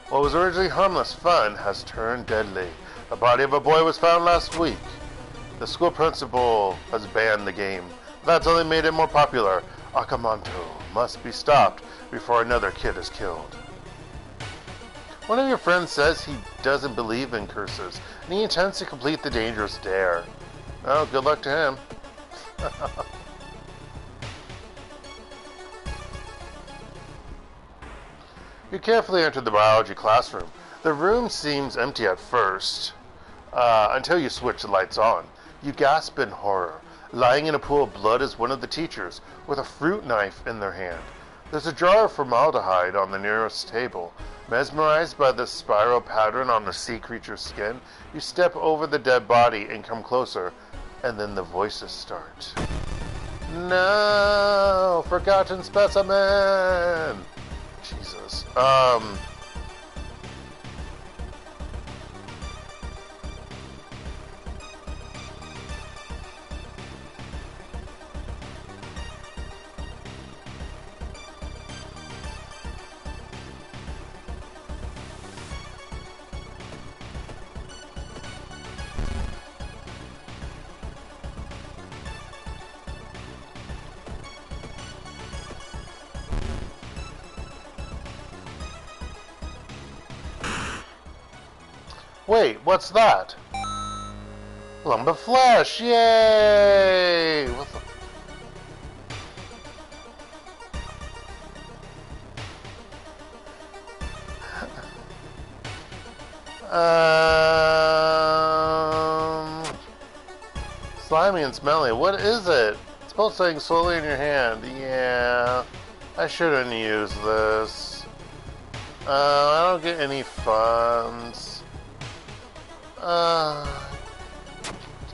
What was originally harmless fun has turned deadly. The body of a boy was found last week. The school principal has banned the game. That's only made it more popular. Akamanto must be stopped before another kid is killed. One of your friends says he doesn't believe in curses, and he intends to complete the dangerous dare. Oh, good luck to him. You carefully enter the biology classroom. The room seems empty at first, until you switch the lights on. You gasp in horror. Lying in a pool of blood is one of the teachers, with a fruit knife in their hand. There's a jar of formaldehyde on the nearest table. Mesmerized by the spiral pattern on the sea creature's skin, you step over the dead body and come closer, and then the voices start. No! Forgotten specimen! Jesus. Wait, what's that? Lump of flesh! Yay! What the... Slimy and smelly. What is it? It's pulsating slowly in your hand. Yeah, I shouldn't use this. I don't get any funds.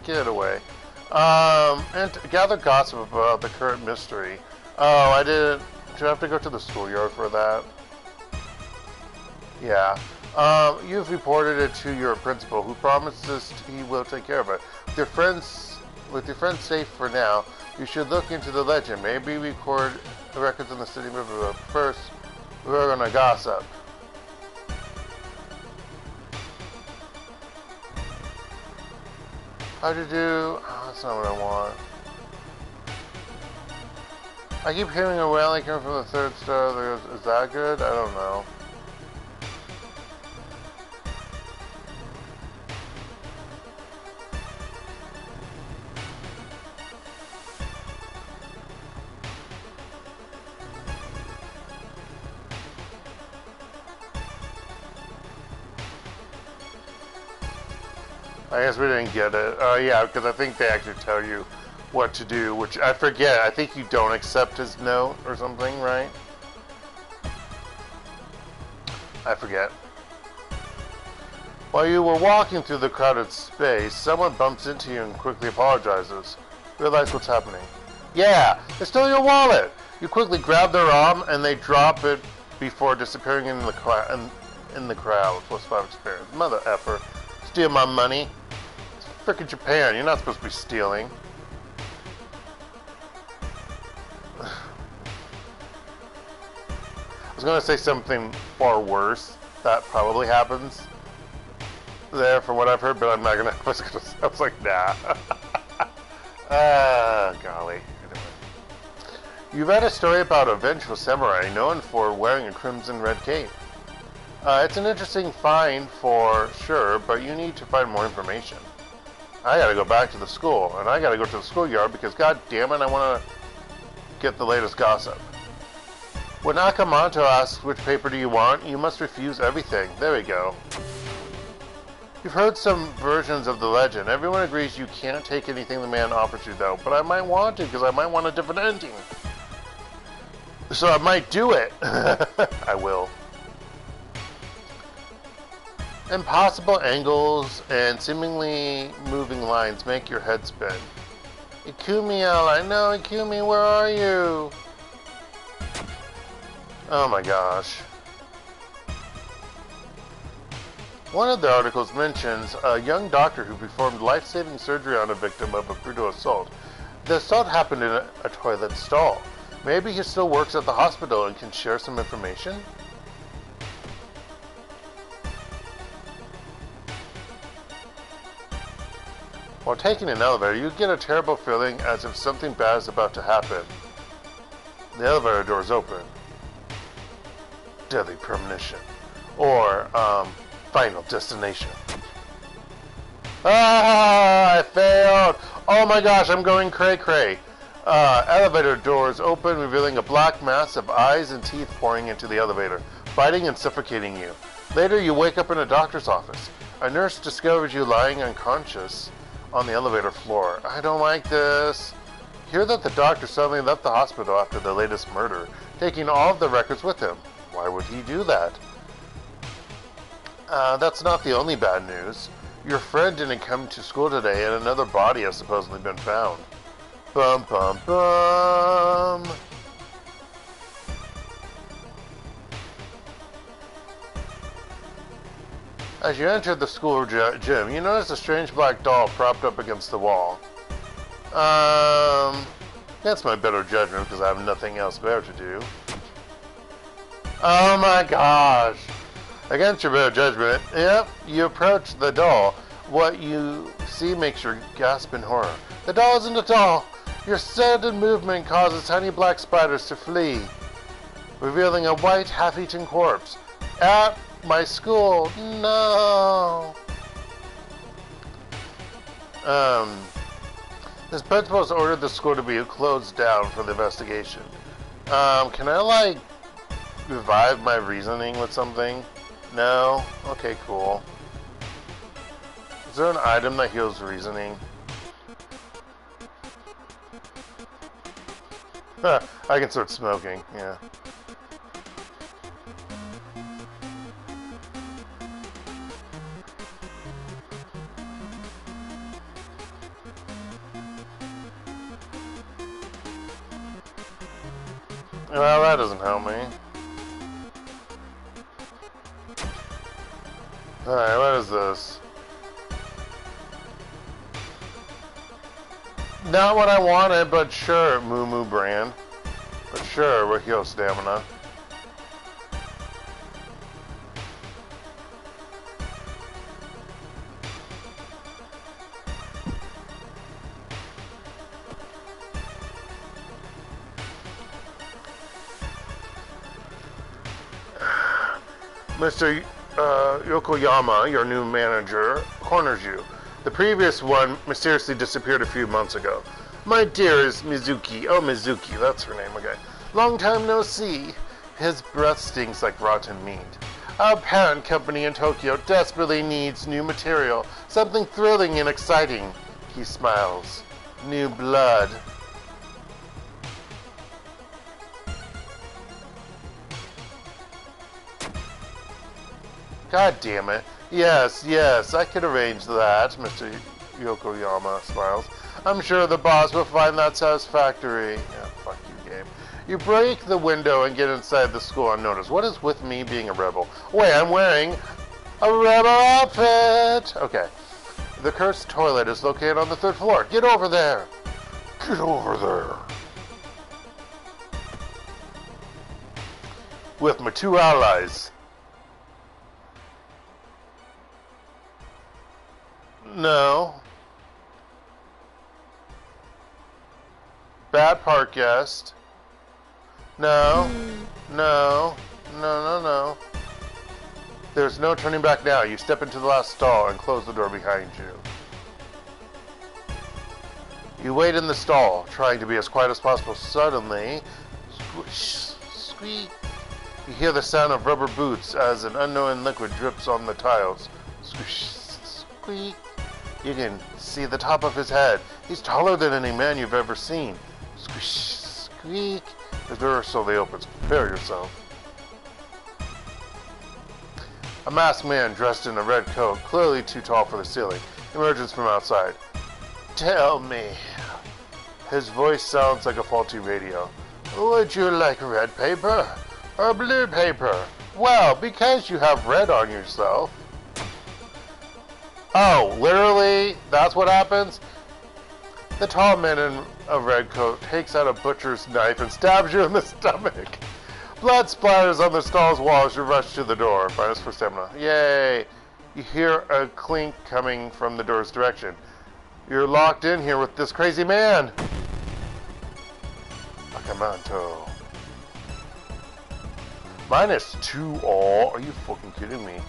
Get it away. And gather gossip about the current mystery. Oh, I didn't. Do I have to go to the schoolyard for that? Yeah. You've reported it to your principal, who promises he will take care of it. With your friends safe for now, you should look into the legend. Maybe record records in the city river. But first, we're gonna gossip. How'd you do? Oh, that's not what I want. I keep hearing a wailing coming from the third star. Is that good? I don't know. I guess we didn't get it. Oh yeah, because I think they actually tell you what to do, which I forget. I think you don't accept his note or something, right? I forget. While you were walking through the crowded space, someone bumps into you and quickly apologizes. Realize what's happening. Yeah, they stole your wallet! You quickly grab their arm and they drop it before disappearing in the crowd. Plus 5 experience. Mother effer. Steal my money. It's frickin' Japan. You're not supposed to be stealing. I was gonna say something far worse. That probably happens there, from what I've heard, but I'm not gonna. I was like, nah. Golly. Anyway. You read a story about a vengeful samurai known for wearing a crimson red cape. It's an interesting find for sure, but you need to find more information. I gotta go back to the school, and I gotta go to the schoolyard because, god damn it, I wanna get the latest gossip. When Nakamoto asks which paper do you want, you must refuse everything. There we go. You've heard some versions of the legend. Everyone agrees you can't take anything the man offers you, though, but I might want to because I might want a different ending. So I might do it. I will. Impossible angles and seemingly moving lines make your head spin. Ikumiel, I know, Ikumi, where are you? Oh my gosh. One of the articles mentions a young doctor who performed life-saving surgery on a victim of a brutal assault. The assault happened in a toilet stall. Maybe he still works at the hospital and can share some information? While taking an elevator, you get a terrible feeling as if something bad is about to happen. The elevator doors open. Deadly premonition. Or, final destination. Ah, I failed! Oh my gosh, I'm going cray-cray. Elevator doors open, revealing a black mass of eyes and teeth pouring into the elevator, biting and suffocating you. Later, you wake up in a doctor's office. A nurse discovers you lying unconscious on the elevator floor. I don't like this. Hear that the doctor suddenly left the hospital after the latest murder, taking all of the records with him. Why would he do that? That's not the only bad news. Your friend didn't come to school today and another body has supposedly been found. Bum bum bum. As you enter the school gym, you notice a strange black doll propped up against the wall. That's my better judgment because I have nothing else better to do. Oh my gosh. Against your better judgment, yep, you approach the doll. What you see makes you gasp in horror. The doll isn't a doll. Your sudden movement causes tiny black spiders to flee, revealing a white, half-eaten corpse. At my school, no. Um, this principal's ordered the school to be closed down for the investigation. Can I, like, revive my reasoning with something? No? Okay, cool. Is there an item that heals reasoning? Huh, I can start smoking, yeah. Well, that doesn't help me. Alright, what is this? Not what I wanted, but sure, Moo Moo brand. But sure, we'll heal stamina. Mr. Yokoyama, your new manager, corners you. The previous one mysteriously disappeared a few months ago. My dearest Mizuki, oh Mizuki, that's her name, okay. Long time no see. His breath stinks like rotten meat. Our parent company in Tokyo desperately needs new material, something thrilling and exciting. He smiles. New blood. God damn it. Yes, I could arrange that, Mr. Yokoyama smiles. I'm sure the boss will find that satisfactory. Yeah, fuck you, game. You break the window and get inside the school unnoticed. What is with me being a rebel? Wait, I'm wearing a rebel outfit! Okay. The cursed toilet is located on the 3rd floor. Get over there! Get over there! With my 2 allies. No. Bad park guest. No. No. No. There's no turning back now. You step into the last stall and close the door behind you. You wait in the stall, trying to be as quiet as possible. Suddenly, squish, squeak. You hear the sound of rubber boots as an unknown liquid drips on the tiles. Squish, squeak. You can see the top of his head. He's taller than any man you've ever seen. Squish, squeak. The door slowly opens. Prepare yourself. A masked man dressed in a red coat, clearly too tall for the ceiling, emerges from outside. Tell me. His voice sounds like a faulty radio. Would you like red paper or blue paper? Well, because you have red on yourself. Oh, literally? That's what happens? The tall man in a red coat takes out a butcher's knife and stabs you in the stomach. Blood splatters on the stall's wall as you rush to the door. Minus for stamina. Yay! You hear a clink coming from the door's direction. You're locked in here with this crazy man. Akamanto. -2 all? Are you fucking kidding me?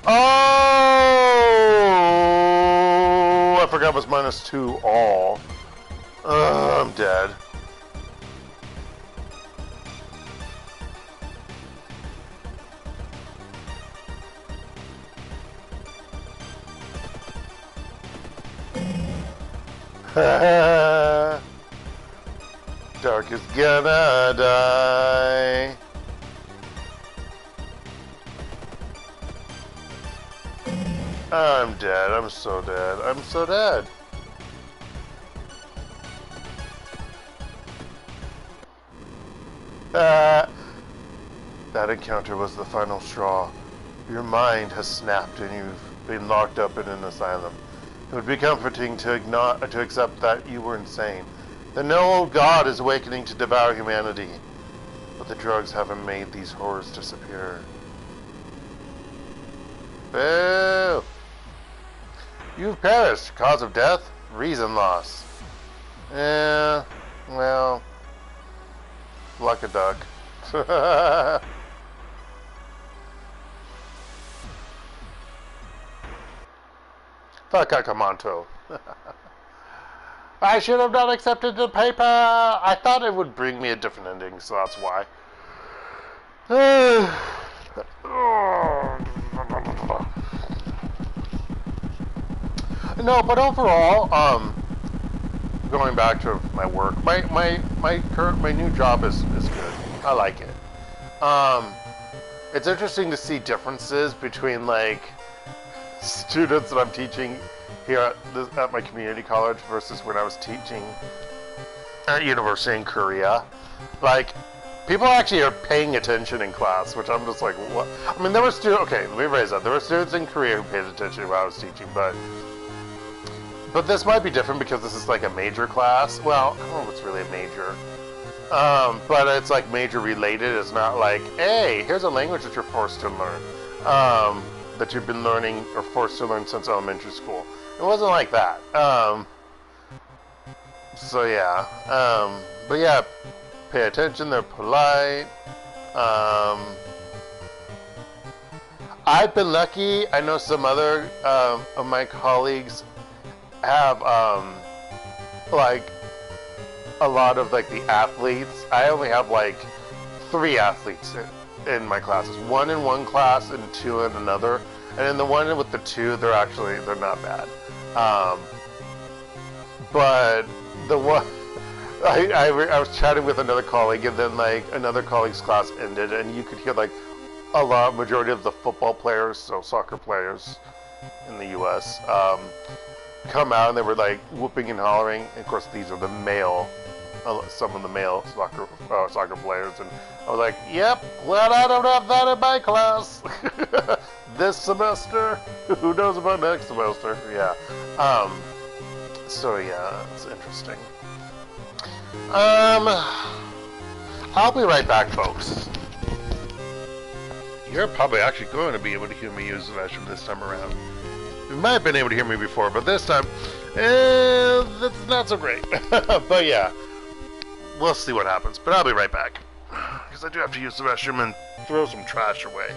Oh! I forgot it was -2 all. I'm dead. Dark is gonna die. I'm dead. I'm so dead. I'm so dead. That encounter was the final straw. Your mind has snapped and you've been locked up in an asylum. It would be comforting to accept that you were insane. The no god is awakening to devour humanity. But the drugs haven't made these horrors disappear. Boo! You've perished. Cause of death? Reason loss. Well, like a duck. Fuck Akamanto. I should have not accepted the paper. I thought it would bring me a different ending, so that's why. No, but overall, going back to my work, my new job is good. I like it. It's interesting to see differences between like students that I'm teaching here at my community college versus when I was teaching at university in Korea. Like, people actually are paying attention in class, which I'm just like, what? I mean, there were students. Okay, let me raise that. There were students in Korea who paid attention while I was teaching, but this might be different because this is like a major class. Well, I don't know if it's really a major. But it's like major related. It's not like, hey, here's a language that you're forced to learn. That you've been learning or forced to learn since elementary school. It wasn't like that. So yeah. But yeah, pay attention, they're polite. I've been lucky. I know some other of my colleagues have like a lot of like the athletes. I only have like 3 athletes in my classes. 1 in one class and 2 in another. And in the one with the 2, they're not bad. But the one, I was chatting with another colleague, and then like another colleague's class ended, and you could hear like majority of the football players, so soccer players in the U.S. Come out, and they were like whooping and hollering. And of course, these are the male, some of the male soccer players, and I was like, "Yep, glad I don't have that in my class this semester. Who knows about next semester?" Yeah. So yeah, it's interesting. I'll be right back, folks. You're probably actually going to be able to hear me use the restroom this time around. You might have been able to hear me before, but this time, that's not so great. But yeah, we'll see what happens. But I'll be right back, because I do have to use the restroom and throw some trash away.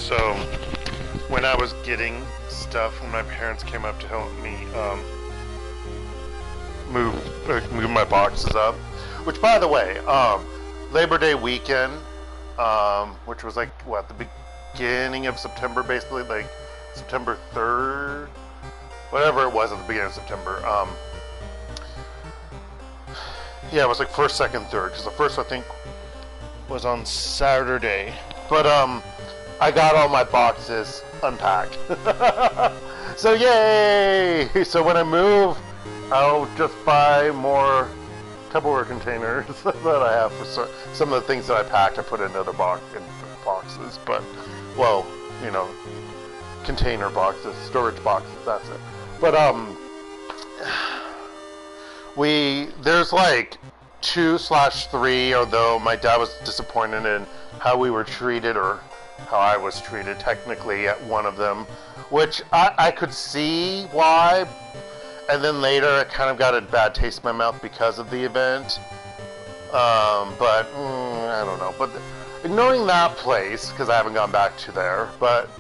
So when I was getting stuff, when my parents came up to help me move my boxes up, which by the way, Labor Day weekend, which was like what, the beginning of September, basically like September 3rd, whatever it was at the beginning of September. Yeah, it was like 1st, 2nd, 3rd, because the first I think was on Saturday. But I got all my boxes unpacked. So yay! So when I move, I'll just buy more Tupperware containers that I have for some of the things that I packed. I put in other boxes, but well, you know, container boxes, storage boxes. That's it. But there's like 2/3, although my dad was disappointed in how we were treated, or how I was treated technically at one of them, which I could see why, and then later I kind of got a bad taste in my mouth because of the event, but I don't know. But ignoring that place, because I haven't gone back to there, but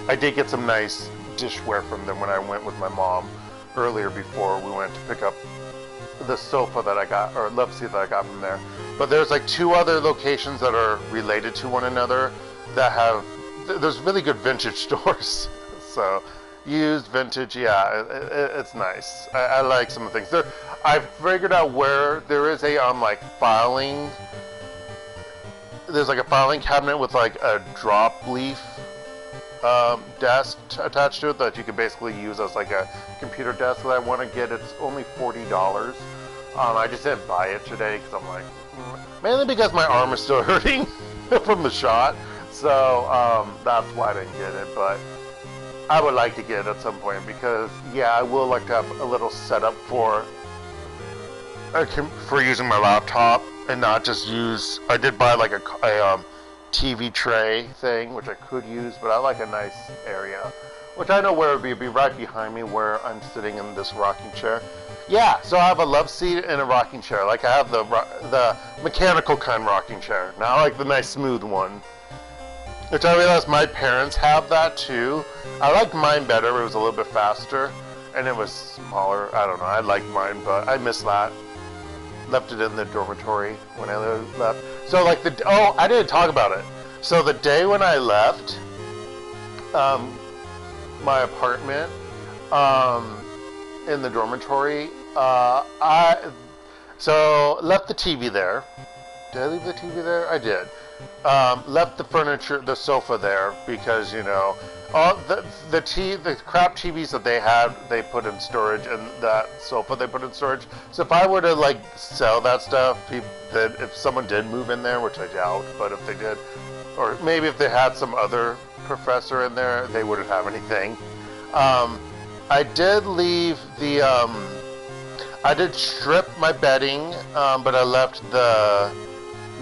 I did get some nice dishware from them when I went with my mom earlier before we went to pick up the sofa that I got, or love seat that I got from there. But there's like 2 other locations that are related to one another that have, there's really good vintage stores. So used, vintage, yeah, it's nice. I like some of the things there. I've figured out where there is a like filing, there's like a filing cabinet with like a drop leaf desk attached to it that you can basically use as like a computer desk that I want to get. It's only $40. I just didn't buy it today because I'm like, mainly because my arm is still hurting from the shot. So that's why I didn't get it. But I would like to get it at some point because, yeah, I will like to have a little setup for using my laptop and not just use. I did buy like a TV tray thing, which I could use, but I like a nice area, which I know where it would be. It'd be right behind me where I'm sitting in this rocking chair. Yeah, so I have a love seat and a rocking chair. Like I have the mechanical kind rocking chair, not like the nice smooth one, which I realized my parents have that too. I liked mine better. It was a little bit faster and it was smaller. I don't know. I liked mine, but I missed that. Left it in the dormitory when I left. So like I didn't talk about it. So the day when I left my apartment in the dormitory, I left the TV there. Did I leave the TV there? I did. Left the furniture, the sofa there because, you know, all the crap TVs that they had, they put in storage, and that sofa they put in storage. So if I were to like sell that stuff, if someone did move in there, which I doubt, but if they did, or maybe if they had some other professor in there, they wouldn't have anything. I did leave the, I did strip my bedding, but I left the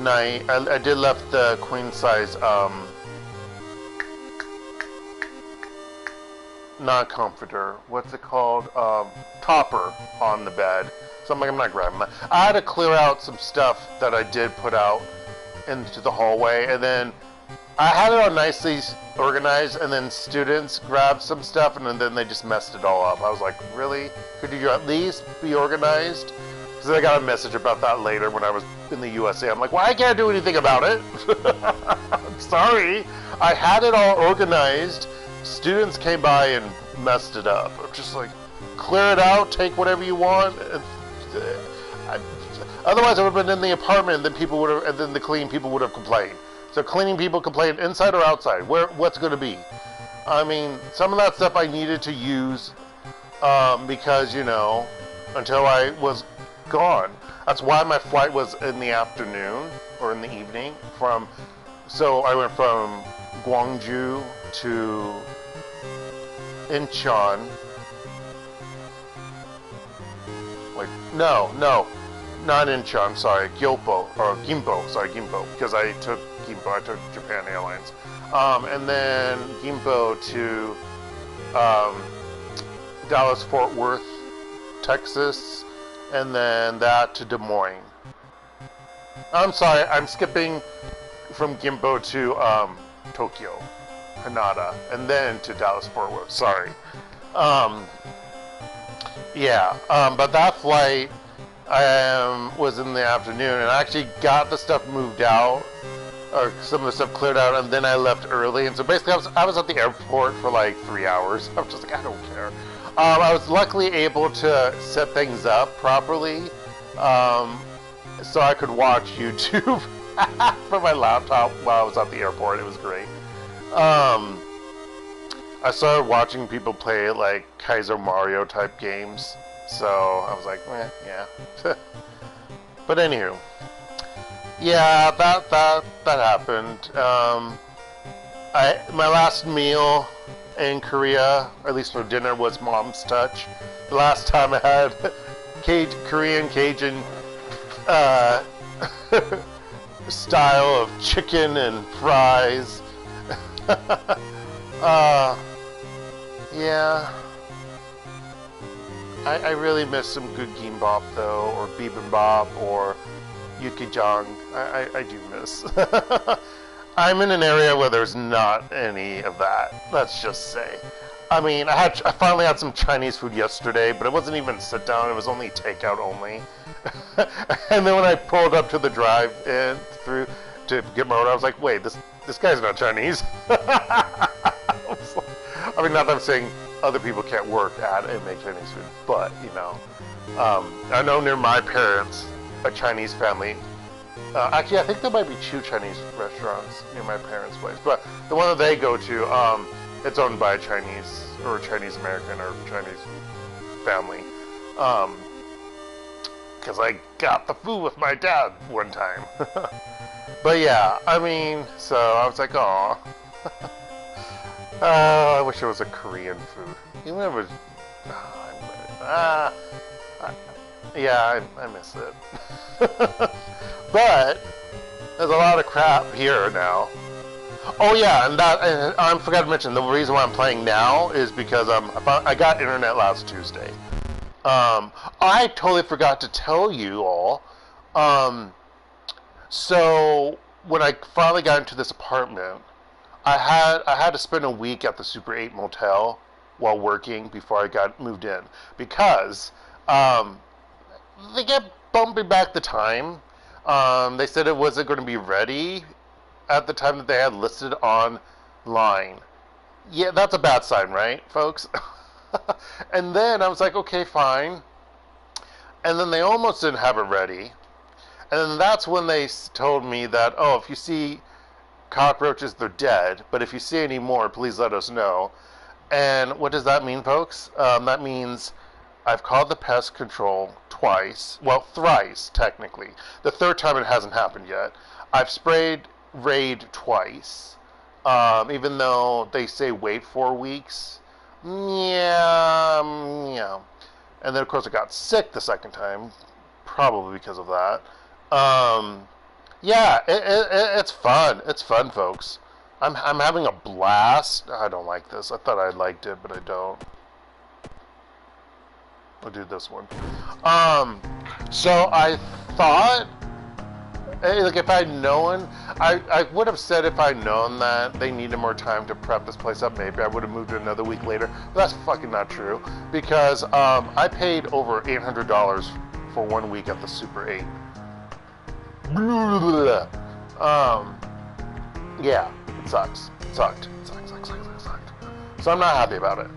I did left the queen size, not comforter, what's it called, topper on the bed. So I'm like, I'm not grabbing that. I had to clear out some stuff that I did put out into the hallway, and then I had it all nicely organized, and then students grabbed some stuff, and then they just messed it all up. I was like, really? Could you at least be organized? Because I got a message about that later when I was in the USA. I'm like, well, I can't do anything about it. I'm sorry. I had it all organized. Students came by and messed it up. I'm just like, clear it out, take whatever you want. Otherwise, I would have been in the apartment, and then and then the cleaning people would have complained. So cleaning people complain inside or outside. What's going to be? I mean, some of that stuff I needed to use because, you know, until I was gone. That's why my flight was in the afternoon or in the evening. So I went from Gwangju to Incheon. Wait, no, not Incheon. Sorry, Gimpo. Because I took Gimpo. I took Japan Airlines, and then Gimpo to Dallas Fort Worth, Texas, and then that to Des Moines. I'm sorry, I'm skipping from Gimpo to Tokyo. Hanada, and then to Dallas-Fort Worth. Sorry. But that flight was in the afternoon, and I actually got the stuff moved out, or some of the stuff cleared out, and then I left early. And so basically, I was at the airport for like 3 hours. I was just like, I don't care. I was luckily able to set things up properly, so I could watch YouTube from my laptop while I was at the airport. It was great. I started watching people play like Kaiser Mario type games, so I was like, yeah. But anywho, yeah, that happened. My last meal in Korea, or at least for dinner, was Mom's Touch. The last time I had Korean Cajun style of chicken and fries. Yeah. I really miss some good gimbap though, or bibimbap, or yukijang. I do miss. I'm in an area where there's not any of that, let's just say. I mean, I finally had some Chinese food yesterday, but it wasn't even sit down, it was only takeout only. And then when I pulled up to the drive-in through to get my order, I was like, wait, this guy's not Chinese. I mean, not that I'm saying other people can't work at and make Chinese food, but, you know, I know near my parents, a Chinese family, actually, I think there might be 2 Chinese restaurants near my parents' place, but the one that they go to, it's owned by a Chinese, or Chinese American, or Chinese family, because I got the food with my dad one time. But yeah, I mean, so I was like, aw. I wish it was a Korean food. Even if it was... I miss it. But there's a lot of crap here now. Oh yeah, and I forgot to mention, the reason why I'm playing now is because I got internet last Tuesday. I totally forgot to tell you all. So when I finally got into this apartment, I had to spend a week at the Super 8 motel while working before I got moved in, because they kept bumping back the time. They said it wasn't going to be ready at the time that they had listed online. Yeah, that's a bad sign, right, folks? And then I was like, okay, fine. And then they almost didn't have it ready. And then that's when they told me that, oh, if you see cockroaches, they're dead. But if you see any more, please let us know. And what does that mean, folks? That means I've called the pest control twice. Well, thrice, technically. The third time it hasn't happened yet. I've sprayed Raid twice. Even though they say wait 4 weeks. Yeah. And then, of course, I got sick the second time. Probably because of that. Yeah, it's fun. It's fun, folks. I'm having a blast. I don't like this. I thought I liked it, but I don't. I'll do this one. So I thought, like, if I'd known, I would have said if I'd known that they needed more time to prep this place up, maybe I would have moved it another week later. But that's fucking not true, because I paid over $800 for 1 week at the Super 8. Yeah, it sucks. It sucked. So I'm not happy about it.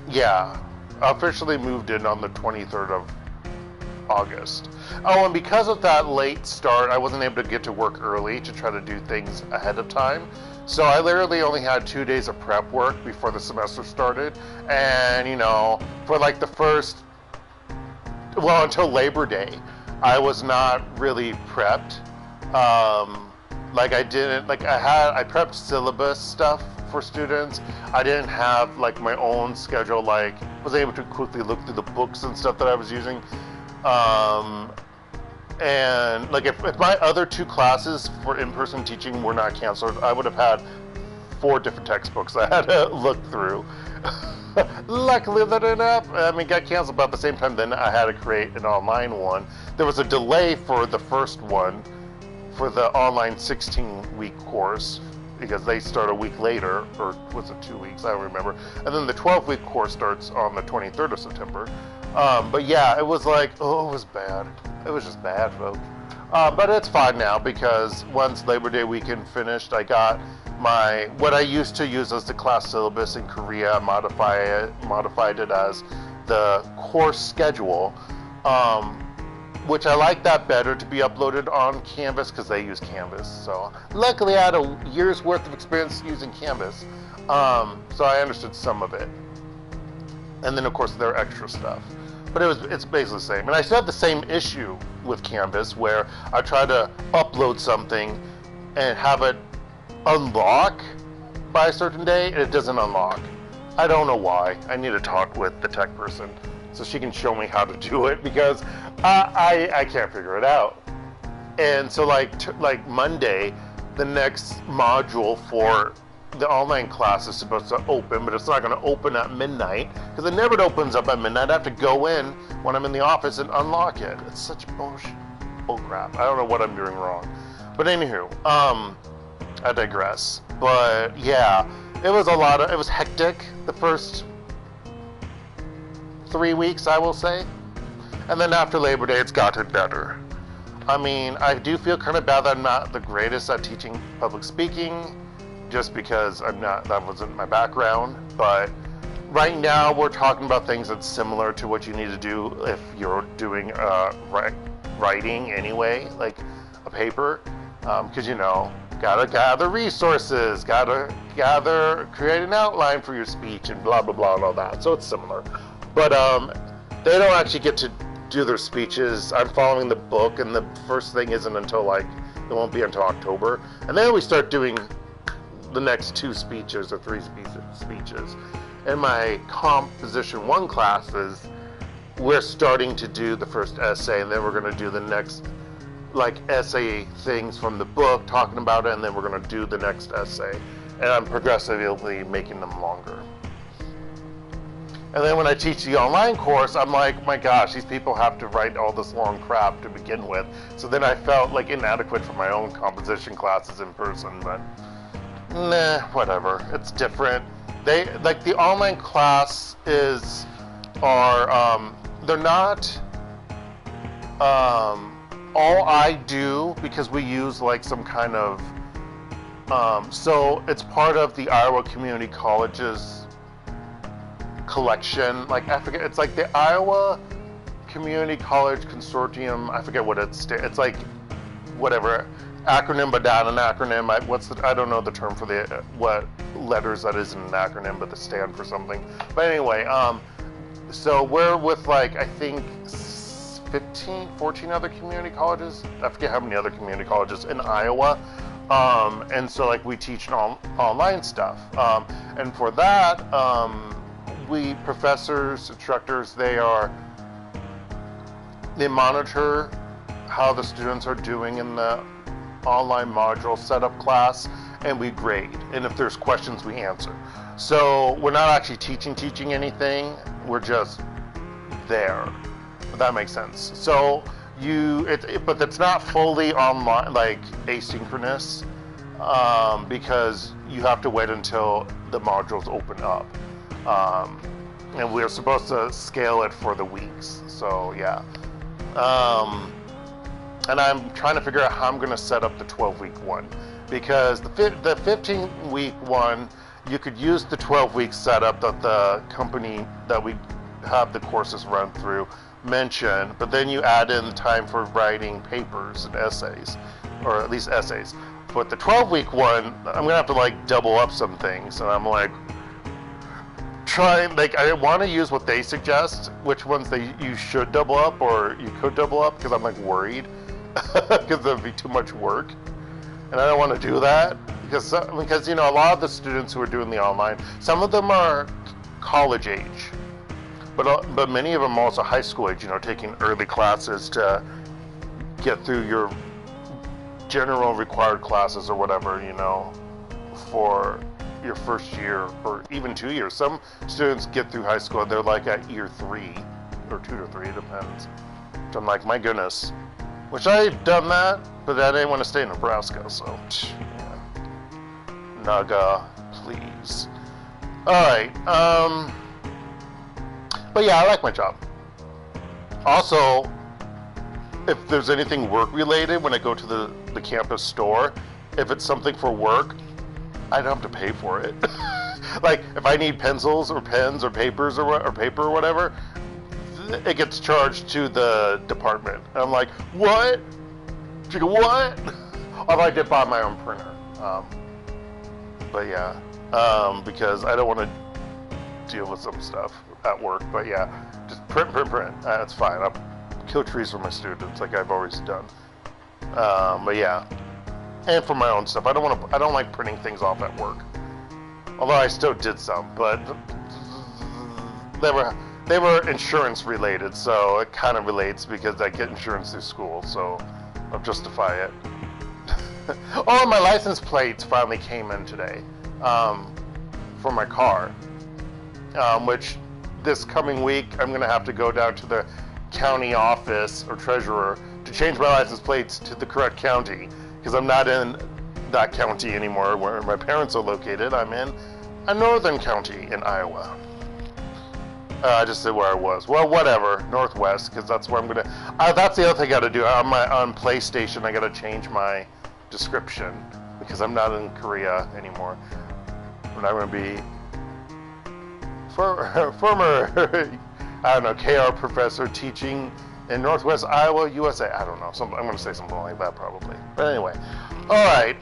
Yeah, I officially moved in on the 23rd of August. Oh, and because of that late start, I wasn't able to get to work early to try to do things ahead of time. So I literally only had 2 days of prep work before the semester started. And, you know, for like the first, well, until Labor Day, I was not really prepped. Like I prepped syllabus stuff for students. I didn't have like my own schedule, like was able to quickly look through the books and stuff that I was using. And like if my other 2 classes for in-person teaching were not canceled, I would have had 4 different textbooks I had to look through. Luckily that didn't happen. I mean, got canceled about the same time. Then I had to create an online one. There was a delay for the first one for the online 16-week course, because they start a week later, or was it 2 weeks? I don't remember. And then the 12-week course starts on the 23rd of September. But yeah, it was like, oh, it was bad. It was just bad, folks. But it's fine now, because once Labor Day weekend finished, I got what I used to use as the class syllabus in Korea, modified it as the course schedule, which I like that better to be uploaded on Canvas, because they use Canvas. So luckily I had a year's worth of experience using Canvas, so I understood some of it. And then of course there are extra stuff. But it's basically the same. And I still have the same issue with Canvas, where I try to upload something and have it unlock by a certain day, and it doesn't unlock. I don't know why. I need to talk with the tech person so she can show me how to do it, because I can't figure it out. And so like Monday, the next module for the online class is supposed to open, but it's not going to open at midnight, because it never opens up at midnight. I have to go in when I'm in the office and unlock it. It's such bullshit. Oh crap. I don't know what I'm doing wrong. But anywho, I digress. But yeah, it was hectic the first 3 weeks, I will say. And then after Labor Day, it's gotten better. I mean, I do feel kind of bad that I'm not the greatest at teaching public speaking, just because that wasn't my background. But right now, we're talking about things that's similar to what you need to do if you're doing writing anyway, like a paper, because gotta gather resources, gotta create an outline for your speech, and blah blah blah and all that. So it's similar, but they don't actually get to do their speeches. I'm following the book, and the first thing isn't until it won't be until October, and then we start doing the next 2 speeches or 3 speeches. In my Composition 1 classes, we're starting to do the first essay, and then we're going to do the next essay things from the book, talking about it, and then we're going to do the next essay. And I'm progressively making them longer. And then when I teach the online course, I'm like, my gosh, these people have to write all this long crap to begin with. So then I felt inadequate for my own composition classes in person, but nah, whatever. It's different. The online class they're not all I do, because we use some kind of so it's part of the Iowa Community College's collection. I forget, it's the Iowa Community College Consortium. I forget what it's whatever acronym, but not an acronym. I don't know the term for what letters that is in an acronym, but they stand for something. But anyway, so we're with I think 14 other community colleges. I forget how many other community colleges in Iowa. And so we teach online stuff. And for that, we professors, instructors, they monitor how the students are doing in the online module setup class, and we grade. And if there's questions, we answer. So we're not actually teaching anything. We're just there. If that makes sense. So but it's not fully online, asynchronous, because you have to wait until the modules open up. And we're supposed to scale it for the weeks. So yeah. And I'm trying to figure out how I'm going to set up the 12-week one, because the 15-week one, you could use the 12-week setup that the company that we have the courses run through mention, but then you add in time for writing papers and essays, or at least essays. But the 12-week one, I'm going to have to double up some things, and I'm I want to use what they suggest, which ones you should double up or you could double up, because I'm worried because it'd be too much work, and I don't want to do that, because a lot of the students who are doing the online, some of them are college age, but many of them are also high school age, taking early classes to get through your general required classes or whatever, for your first year or even 2 years. Some students get through high school, they're at year 3 or 2 to 3, it depends. So I'm my goodness. Which I've done that, but I didn't want to stay in Nebraska, so yeah. Naga, please. Alright, but yeah, I like my job. Also, if there's anything work related when I go to the campus store, if it's something for work, I don't have to pay for it. Like, if I need pencils or pens or papers or paper or whatever, it gets charged to the department. And I'm like, what? What? Although I did buy my own printer. But yeah, because I don't want to deal with some stuff at work. But yeah, just print. That's fine. I'll kill trees for my students, like I've always done. But yeah, and for my own stuff. I don't like printing things off at work. Although I still did some, but they were insurance related, so it kind of relates because I get insurance through school, so I'll justify it. Oh, my license plates finally came in today for my car, which this coming week I'm going to have to go down to the county office or treasurer to change my license plates to the correct county, because I'm not in that county anymore where my parents are located. I'm in a northern county in Iowa. I just said where I was. Well, whatever, Northwest, because that's where I'm gonna. That's the other thing I got to do on PlayStation. I got to change my description because I'm not in Korea anymore. But I'm gonna be former I don't know, KR professor teaching in Northwest Iowa, USA. I don't know. I'm gonna say something like that probably. But anyway, all right.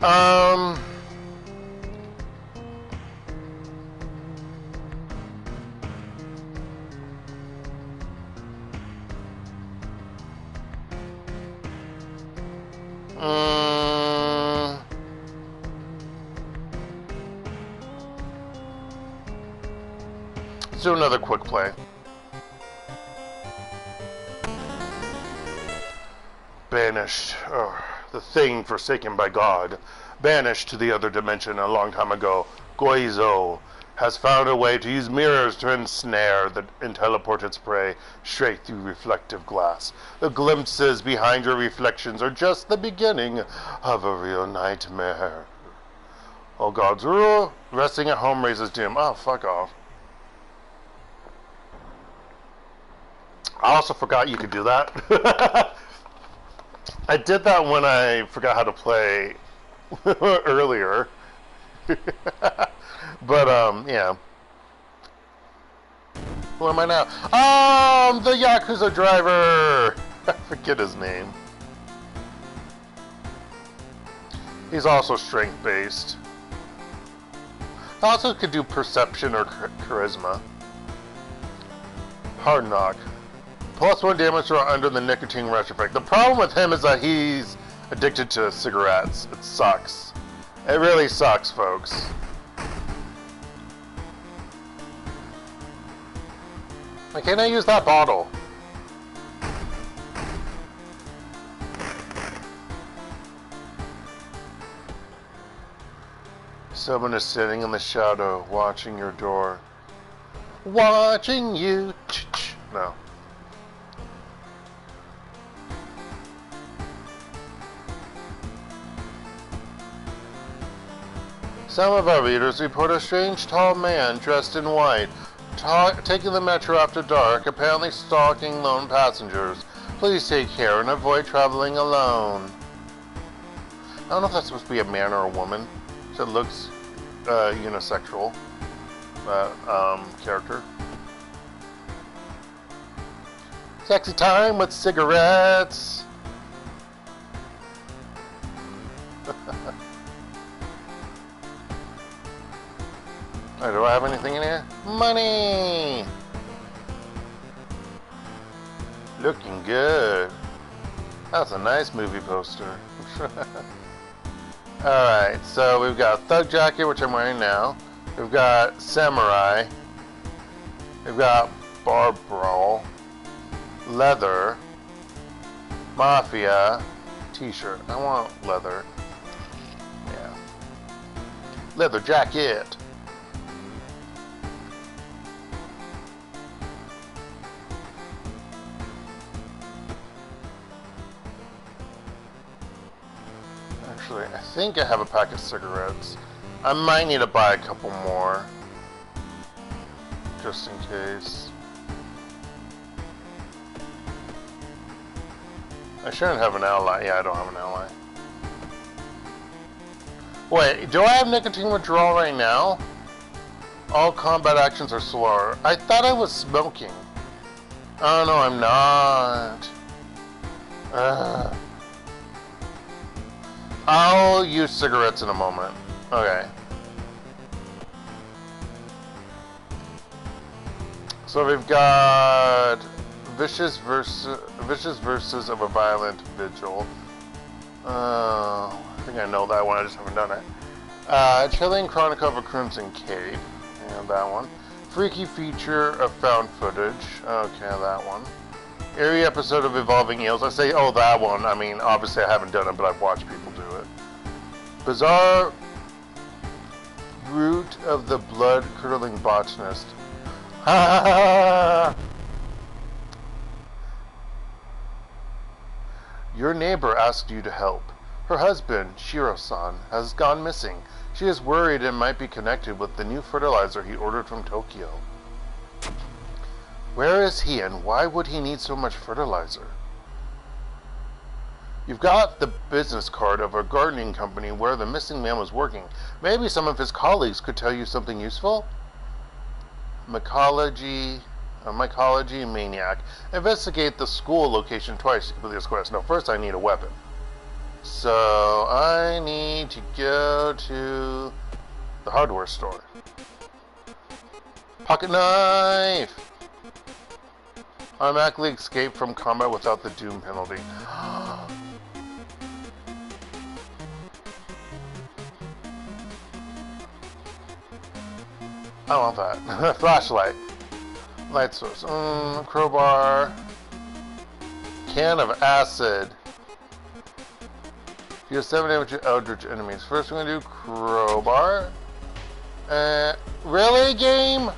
Let's do another quick play. Banished, the thing forsaken by God, banished to the other dimension a long time ago, Goizo has found a way to use mirrors to ensnare and teleport its prey straight through reflective glass. The glimpses behind your reflections are just the beginning of a real nightmare. Oh, God's rule, resting at home raises doom. Oh, fuck off. I also forgot you could do that. I did that when I forgot how to play earlier. But, yeah. Who am I now? The Yakuza driver! I forget his name. He's also strength-based. I also could do perception or charisma. Hard knock. +1 damage to under the nicotine rush effect. The problem with him is that he's addicted to cigarettes. It sucks. It really sucks, folks. Why can't I use that bottle? Someone is sitting in the shadow, watching your door. Watching you. No. Some of our readers report a strange tall man dressed in white, taking the metro after dark, apparently stalking lone passengers. Please take care and avoid traveling alone. I don't know if that's supposed to be a man or a woman. So it looks unisexual, character. Sexy time with cigarettes. Right, do I have anything in here? Money! Looking good. That's a nice movie poster. Alright, so we've got Thug Jacket, which I'm wearing now. We've got Samurai. We've got Bar Brawl. Leather. Mafia. T-shirt. I want leather. Yeah. Leather jacket. Actually, I think I have a pack of cigarettes. I might need to buy a couple more. Just in case. I shouldn't have an ally. Yeah, I don't have an ally. Wait, do I have nicotine withdrawal right now? All combat actions are slower. I thought I was smoking. Oh no, I'm not. I'll use cigarettes in a moment. Okay. So we've got vicious verses of a violent vigil. I think I know that one. I just haven't done it. Chilling Chronicle of a Crimson Cape. And that one. Freaky feature of found footage. Okay, that one. Eerie episode of Evolving Eels. I say, oh, that one. I mean, obviously I haven't done it, but I've watched people do it. Bizarre root of the blood-curdling botanist. Your neighbor asked you to help. Her husband, Shiro-san, has gone missing. She is worried it might be connected with the new fertilizer he ordered from Tokyo. Where is he, and why would he need so much fertilizer? You've got the business card of a gardening company where the missing man was working. Maybe some of his colleagues could tell you something useful? Mycology maniac. Investigate the school location twice to complete this quest. No, first I need a weapon. So I need to go to the hardware store. Pocket knife! Automatically escape from combat without the doom penalty. I want that. Flashlight. Light source. Crowbar. Can of acid. You have 7 damage to Eldritch enemies. First we're going to do crowbar. Really, game?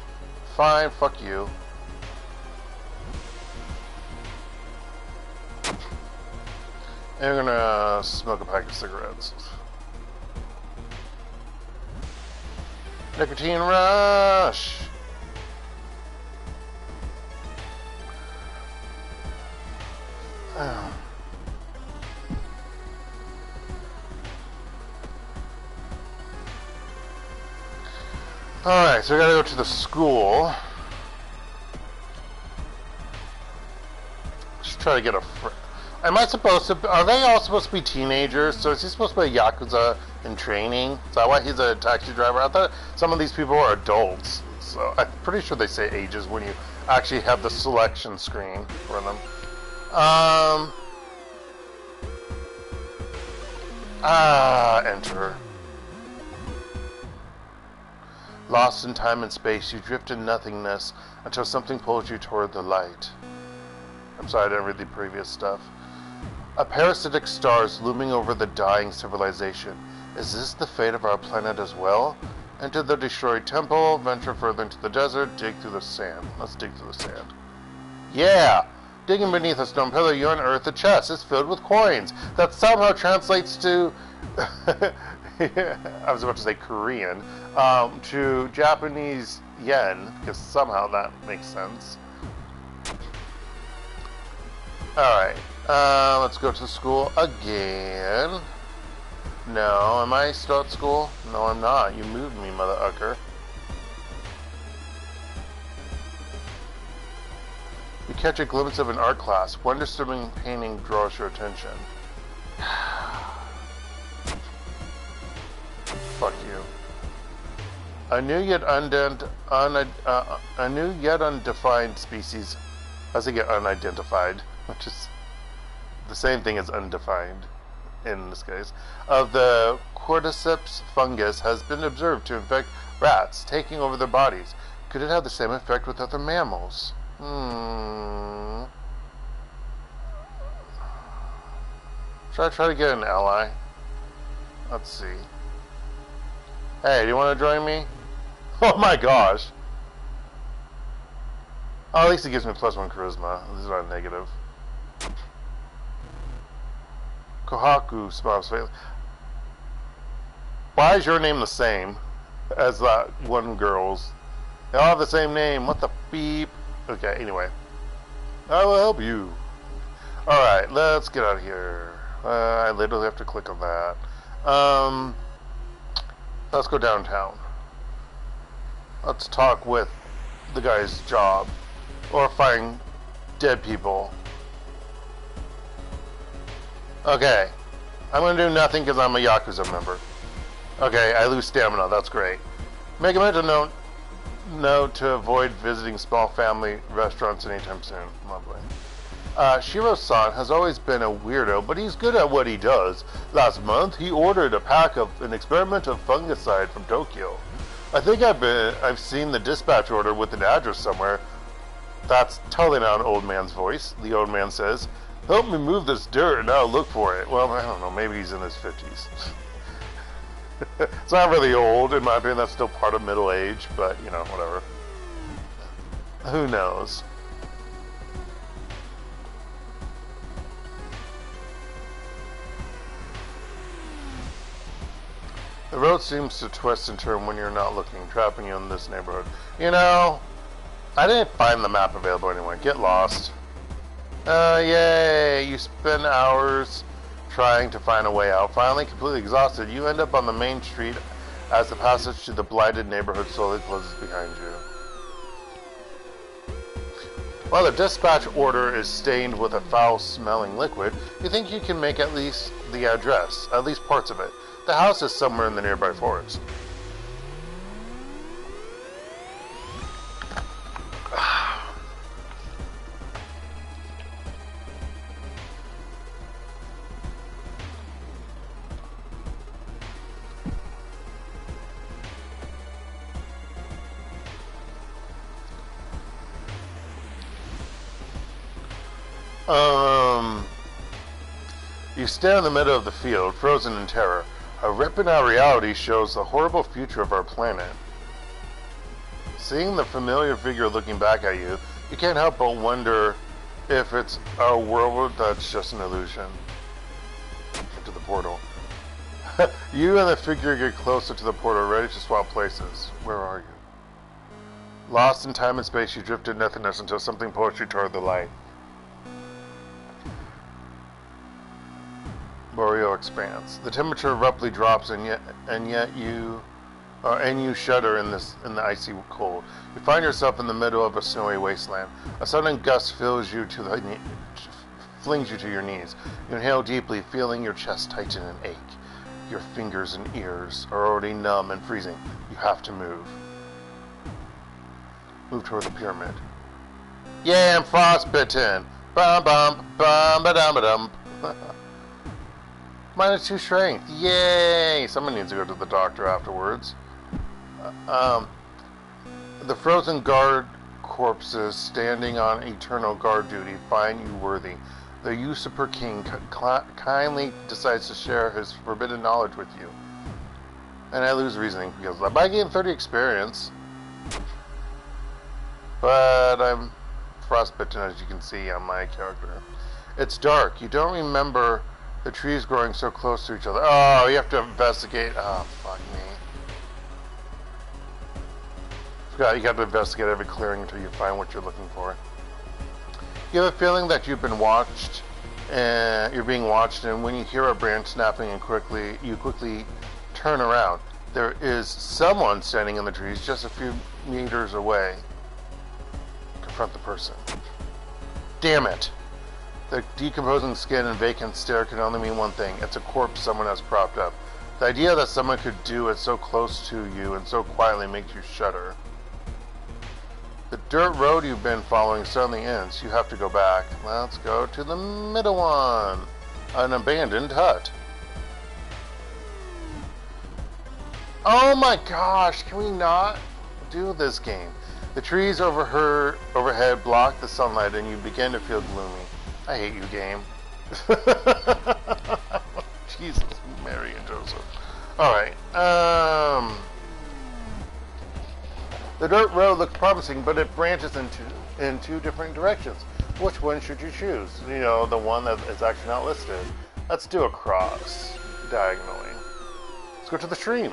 Fine, fuck you. And we're gonna smoke a pack of cigarettes. Nicotine rush! Alright, so we gotta go to the school. Just try to get a am I supposed to, are they all supposed to be teenagers? So is he supposed to be a Yakuza in training? Is that why he's a taxi driver? I thought some of these people are adults. So I'm pretty sure they say ages when you actually have the selection screen for them. Enter. Lost in time and space, you drift in nothingness until something pulls you toward the light. I'm sorry, I didn't read the previous stuff. A parasitic star is looming over the dying civilization. Is this the fate of our planet as well? Enter the destroyed temple, venture further into the desert, dig through the sand. Let's dig through the sand. Yeah! Digging beneath a stone pillar, you unearth a chest. It's filled with coins. That somehow translates to... I was about to say Korean. To Japanese yen, because somehow that makes sense. Alright, let's go to school again. No, am I still at school? No, I'm not. You moved me, mother ucker. You catch a glimpse of an art class. One disturbing painting draws your attention. Fuck you. A new yet undefined species. How's it get unidentified? Which is the same thing as undefined in this case. Of the cordyceps fungus has been observed to infect rats, taking over their bodies. Could it have the same effect with other mammals? Should I try to get an ally? Let's see. Hey, do you want to join me? Oh my gosh! Oh, at least it gives me +1 charisma. This is not negative. Kohaku smiles faintly. Why is your name the same as that one girl's? They all have the same name. What the beep? Okay, anyway. I will help you. Alright, let's get out of here. I literally have to click on that. Let's go downtown. Let's talk with the guy's job. Or find dead people. Okay. I'm going to do nothing because I'm a Yakuza member. Okay, I lose stamina. That's great. Make a mental note to avoid visiting small family restaurants anytime soon. Lovely. Shiro-san has always been a weirdo, but he's good at what he does. Last month, he ordered a pack of an experimental fungicide from Tokyo. I think I've seen the dispatch order with an address somewhere. That's totally not an old man's voice. The old man says, "Help me move this dirt and I'll look for it." Well, I don't know. Maybe he's in his 50s. It's not really old, in my opinion. That's still part of middle age, but, you know, whatever. Who knows? The road seems to twist and turn when you're not looking, trapping you in this neighborhood. You know, I didn't find the map available anyway. Get lost. Yay! You spend hours trying to find a way out. Finally, completely exhausted, you end up on the main street as the passage to the blighted neighborhood slowly closes behind you. While the dispatch order is stained with a foul-smelling liquid, you think you can make at least the address, at least parts of it. The house is somewhere in the nearby forest. You stand in the middle of the field, frozen in terror. A rip in our reality shows the horrible future of our planet. Seeing the familiar figure looking back at you, you can't help but wonder if it's a world that's just an illusion. Get to the portal. You and the figure get closer to the portal, ready to swap places. Where are you? Lost in time and space, you drift in nothingness until something pulls you toward the light. Boreal expanse. The temperature abruptly drops, and yet you shudder in the icy cold. You find yourself in the middle of a snowy wasteland. A sudden gust flings you to your knees. You inhale deeply, feeling your chest tighten and ache. Your fingers and ears are already numb and freezing. You have to move. Move toward the pyramid. Yay, I'm frostbitten! Bum bum bum ba dum ba dum. -2 strength. Yay! Someone needs to go to the doctor afterwards. The frozen guard corpses standing on eternal guard duty find you worthy. The usurper king kindly decides to share his forbidden knowledge with you. And I lose reasoning because I gain 30 experience. But I'm frostbitten, as you can see on my character. It's dark. You don't remember the trees growing so close to each other. Oh, you have to investigate. Oh, fuck me. Forgot you got to investigate every clearing until you find what you're looking for. You have a feeling that you've been watched, and you're being watched, and when you hear a branch snapping and you quickly turn around. There is someone standing in the trees just a few meters away. Confront the person. Damn it! The decomposing skin and vacant stare can only mean one thing. It's a corpse someone has propped up. The idea that someone could do it so close to you and so quietly makes you shudder. The dirt road you've been following suddenly ends. You have to go back. Let's go to the middle one. An abandoned hut. Oh my gosh, can we not do this game? The trees overhead block the sunlight and you begin to feel gloomy. I hate you, game. Jesus, Mary and Joseph. Alright, the dirt road looks promising, but it branches in two different directions. Which one should you choose? You know, the one that is actually not listed. Let's do a cross, diagonally. Let's go to the stream.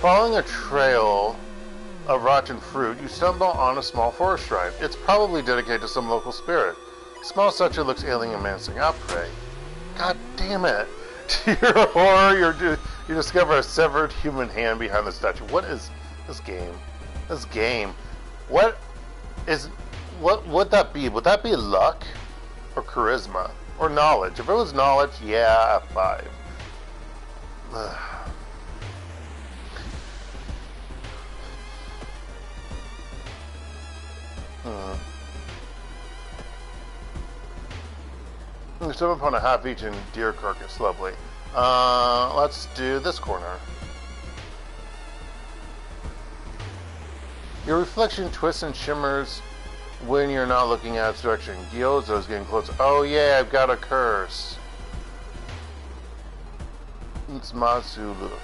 Following a trail of rotten fruit, you stumble on a small forest shrine. It's probably dedicated to some local spirit. The small statue looks alien and menacing. I'll pray. God damn it. To your horror, you discover a severed human hand behind the statue. What is this game? This game. What would that be? Would that be luck? Or charisma? Or knowledge? If it was knowledge, yeah, F5. Stumble upon a half-eaten deer carcass. Lovely. Let's do this corner. Your reflection twists and shimmers when you're not looking at its direction. Gyozo's getting close. Oh yeah, I've got a curse. It's Mazu look.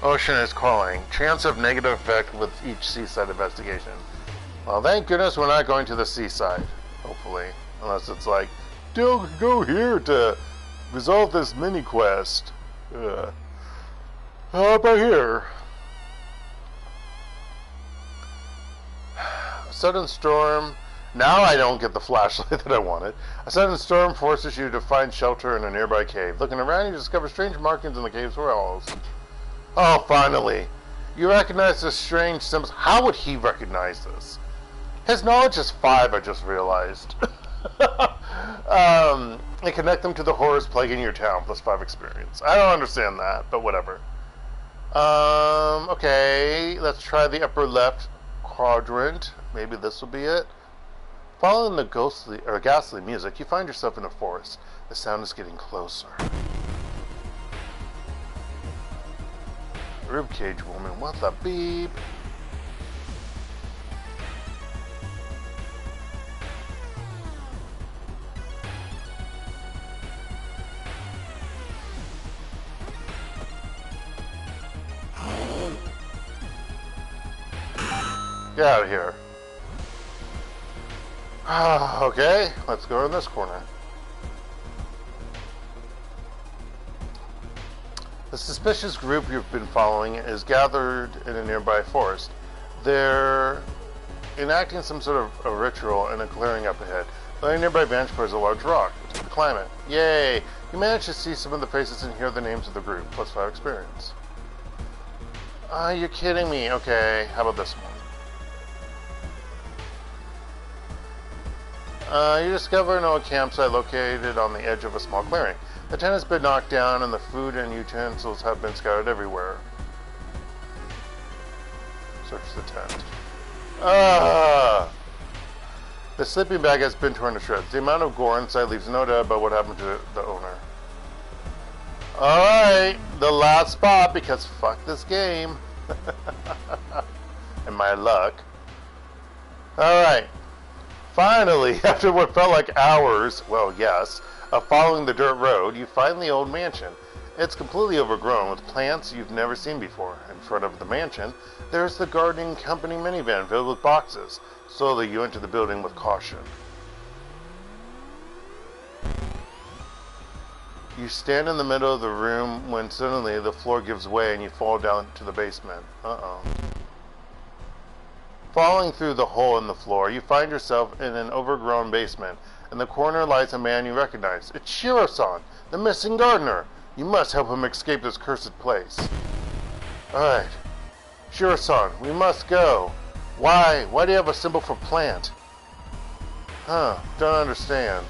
Ocean is calling. Chance of negative effect with each seaside investigation. Well, thank goodness we're not going to the seaside. Hopefully. Unless it's like, don't go here to resolve this mini quest. How about here? A sudden storm. Now I don't get the flashlight that I wanted. A sudden storm forces you to find shelter in a nearby cave. Looking around, you discover strange markings in the cave's walls. Oh, finally. You recognize this strange symbols. How would he recognize this? His knowledge is 5, I just realized. And connect them to the horrors plaguing your town, plus 5 experience. I don't understand that, but whatever. Okay, let's try the upper left quadrant. Maybe this will be it. Following the ghostly or ghastly music, you find yourself in a forest. The sound is getting closer. Ribcage woman, what the beep? Get out of here. Okay, let's go in this corner. The suspicious group you've been following is gathered in a nearby forest. They're enacting some sort of a ritual in a clearing up ahead. The nearby bench is a large rock. Climb it. Yay! You manage to see some of the faces and hear the names of the group, plus 5 experience. You're kidding me. Okay, how about this one? You discover an old campsite located on the edge of a small clearing. The tent has been knocked down and the food and utensils have been scattered everywhere. Search the tent. The sleeping bag has been torn to shreds. The amount of gore inside leaves no doubt about what happened to the owner. Alright, the last spot, because fuck this game. And my luck. Alright. Finally, after what felt like hours, well, yes, of following the dirt road, you find the old mansion. It's completely overgrown with plants you've never seen before. In front of the mansion, there's the gardening company minivan filled with boxes. Slowly, you enter the building with caution. You stand in the middle of the room when suddenly the floor gives way and you fall down to the basement. Uh-oh. Falling through the hole in the floor, you find yourself in an overgrown basement. In the corner lies a man you recognize. It's Shiro-san, the missing gardener. You must help him escape this cursed place. Alright. Shiro-san, we must go. Why? Why do you have a symbol for plant? Huh, don't understand.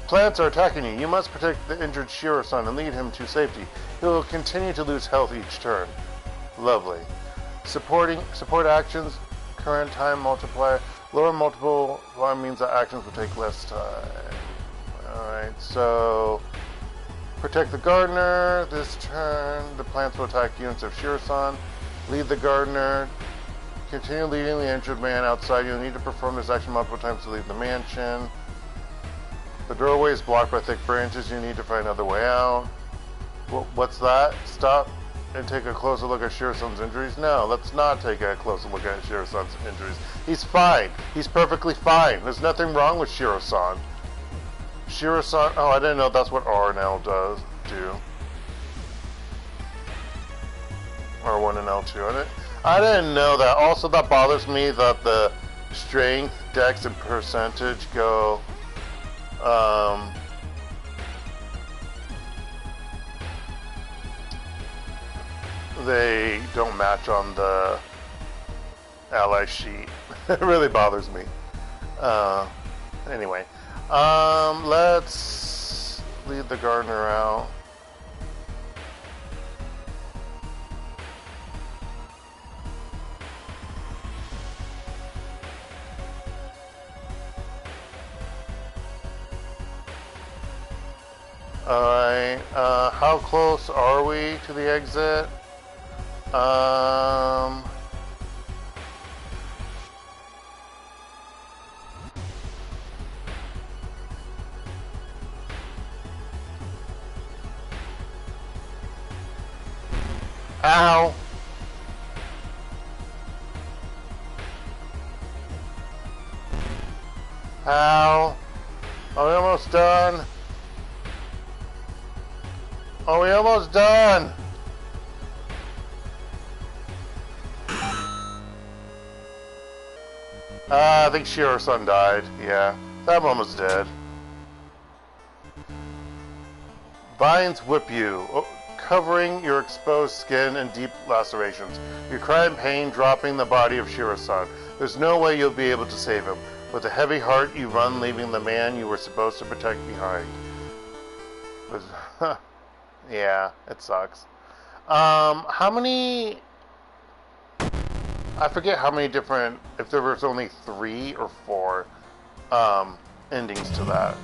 Plants are attacking you. You must protect the injured Shiro-san and lead him to safety. He will continue to lose health each turn. Lovely. Support actions, current time multiplier. Lower multiple means that actions will take less time. Alright, so protect the gardener. This turn, the plants will attack units of Shiro-san. Lead the gardener. Continue leading the injured man outside. You'll need to perform this action multiple times to leave the mansion. The doorway is blocked by thick branches. You need to find another way out. What's that? Stop and take a closer look at Shiro-san's injuries? No, let's not take a closer look at Shiro-san's injuries. He's fine. He's perfectly fine. There's nothing wrong with Shiro-san. Shiro-san. Oh, I didn't know that's what R and L does do. R1 and L2. I didn't know that. Also, that bothers me that the strength, dex, and percentage go. They don't match on the ally sheet. It really bothers me. Anyway, let's leave the gardener out. Alright, how close are we to the exit? Ow! Ow! Are we almost done? Are we almost done? I think Shiro-san died. Yeah, that one was dead. Vines whip you, covering your exposed skin in deep lacerations. You cry in pain, dropping the body of Shiro-san. There's no way you'll be able to save him. With a heavy heart, you run, leaving the man you were supposed to protect behind. Yeah, it sucks. How many... I forget how many different... If there was only 3 or 4 endings to that.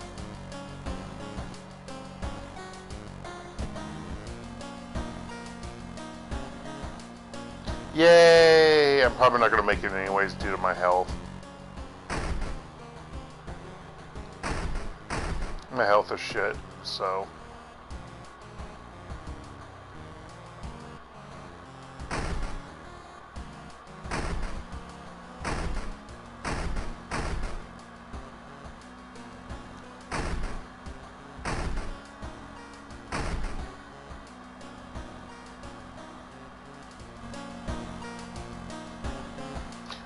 Yay! I'm probably not going to make it anyways due to my health. My health is shit, so...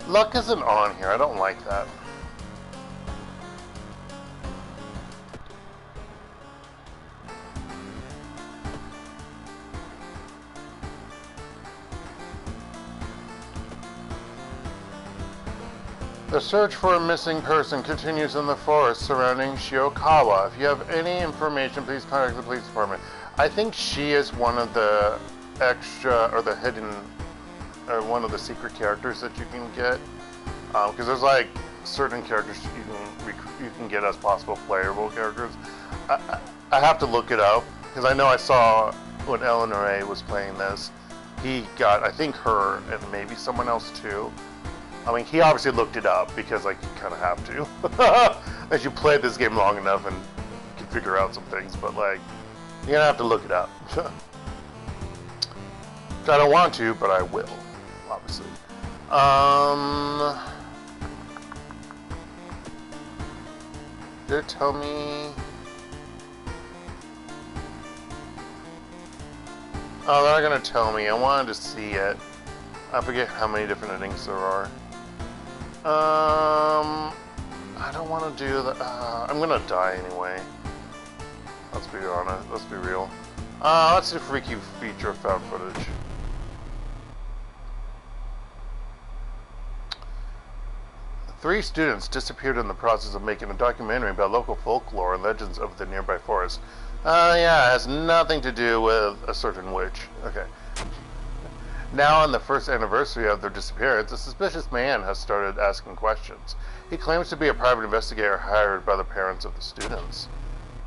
Luck isn't on here. I don't like that. The search for a missing person continues in the forest surrounding Shiokawa. If you have any information, please contact the police department. I think she is one of the extra, or the hidden, or one of the secret characters that you can get. Because there's like certain characters you can get as possible playable characters. I have to look it up, because I know I saw when Eleanor A was playing this, he got, I think, her and maybe someone else too. I mean, he obviously looked it up because, like, you kind of have to. As you play this game long enough and can figure out some things, but, like, you're gonna have to look it up. Which I don't want to, but I will, obviously. Did it tell me? Oh, they're not gonna tell me. I wanted to see it. I forget how many different endings there are. I don't want to do that. I'm gonna die anyway. Let's be honest. Let's be real. Let's do freaky feature found footage. Three students disappeared in the process of making a documentary about local folklore and legends of the nearby forest. Yeah, it has nothing to do with a certain witch. Okay. Now, on the first anniversary of their disappearance, a suspicious man has started asking questions. He claims to be a private investigator hired by the parents of the students.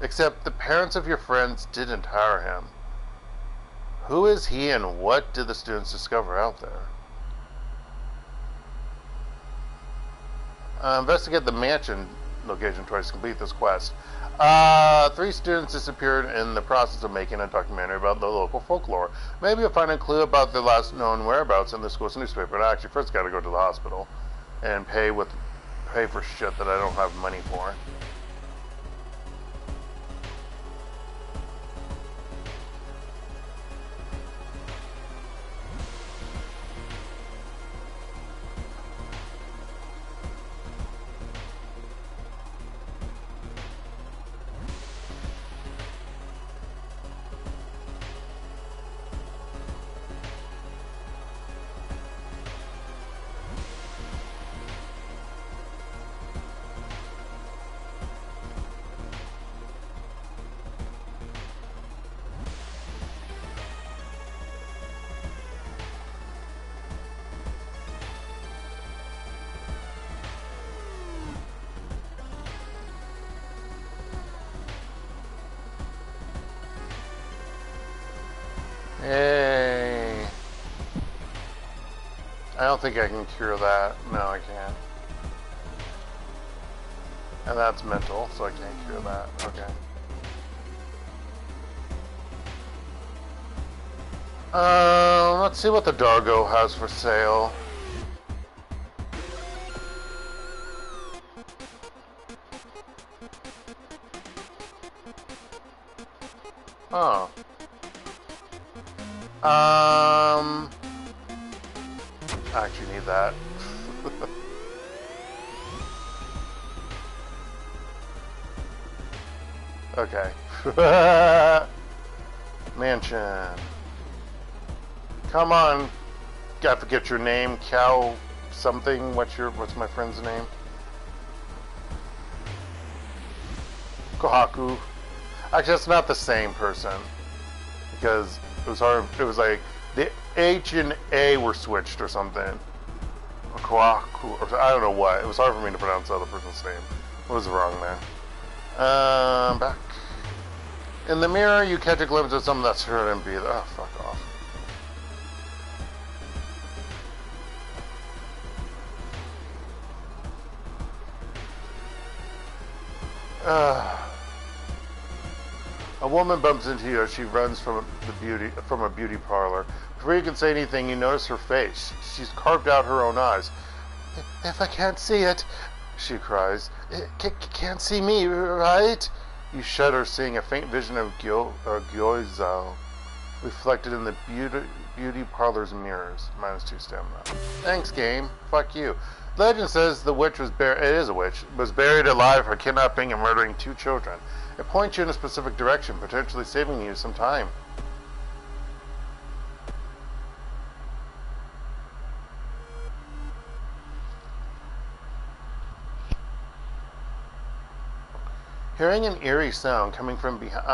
Except the parents of your friends didn't hire him. Who is he and what did the students discover out there? Investigate the mansion location twice to complete this quest. 3 students disappeared in the process of making a documentary about the local folklore. Maybe you'll find a clue about their last known whereabouts in the school's newspaper. But I actually first got to go to the hospital and pay for shit that I don't have money for. I don't think I can cure that. No, I can't. And that's mental, so I can't cure that. Okay. Let's see what the Dargo has for sale. Oh. I actually need that. Okay. Mansion. Come on. I forget your name. Cow something. What's my friend's name? Kohaku. Actually, that's not the same person. Because it was hard. It was like the H and A were switched or something. Or Kohaku. Or I don't know what. It was hard for me to pronounce the other person's name. What was wrong there? Back. In the mirror, you catch a glimpse of something that's shouldn't be there. Oh, fuck off. A woman bumps into you as she runs from a beauty parlor. Before you can say anything, you notice her face. She's carved out her own eyes. If I can't see it, she cries. Can't see me, right? You shudder, seeing a faint vision of Gyoizao reflected in the beauty parlor's mirrors. -2 stamina. Thanks, game. Fuck you. Legend says the witch was buried. It is a witch. Was buried alive for kidnapping and murdering 2 children. It points you in a specific direction, potentially saving you some time. Hearing an eerie sound coming from behind.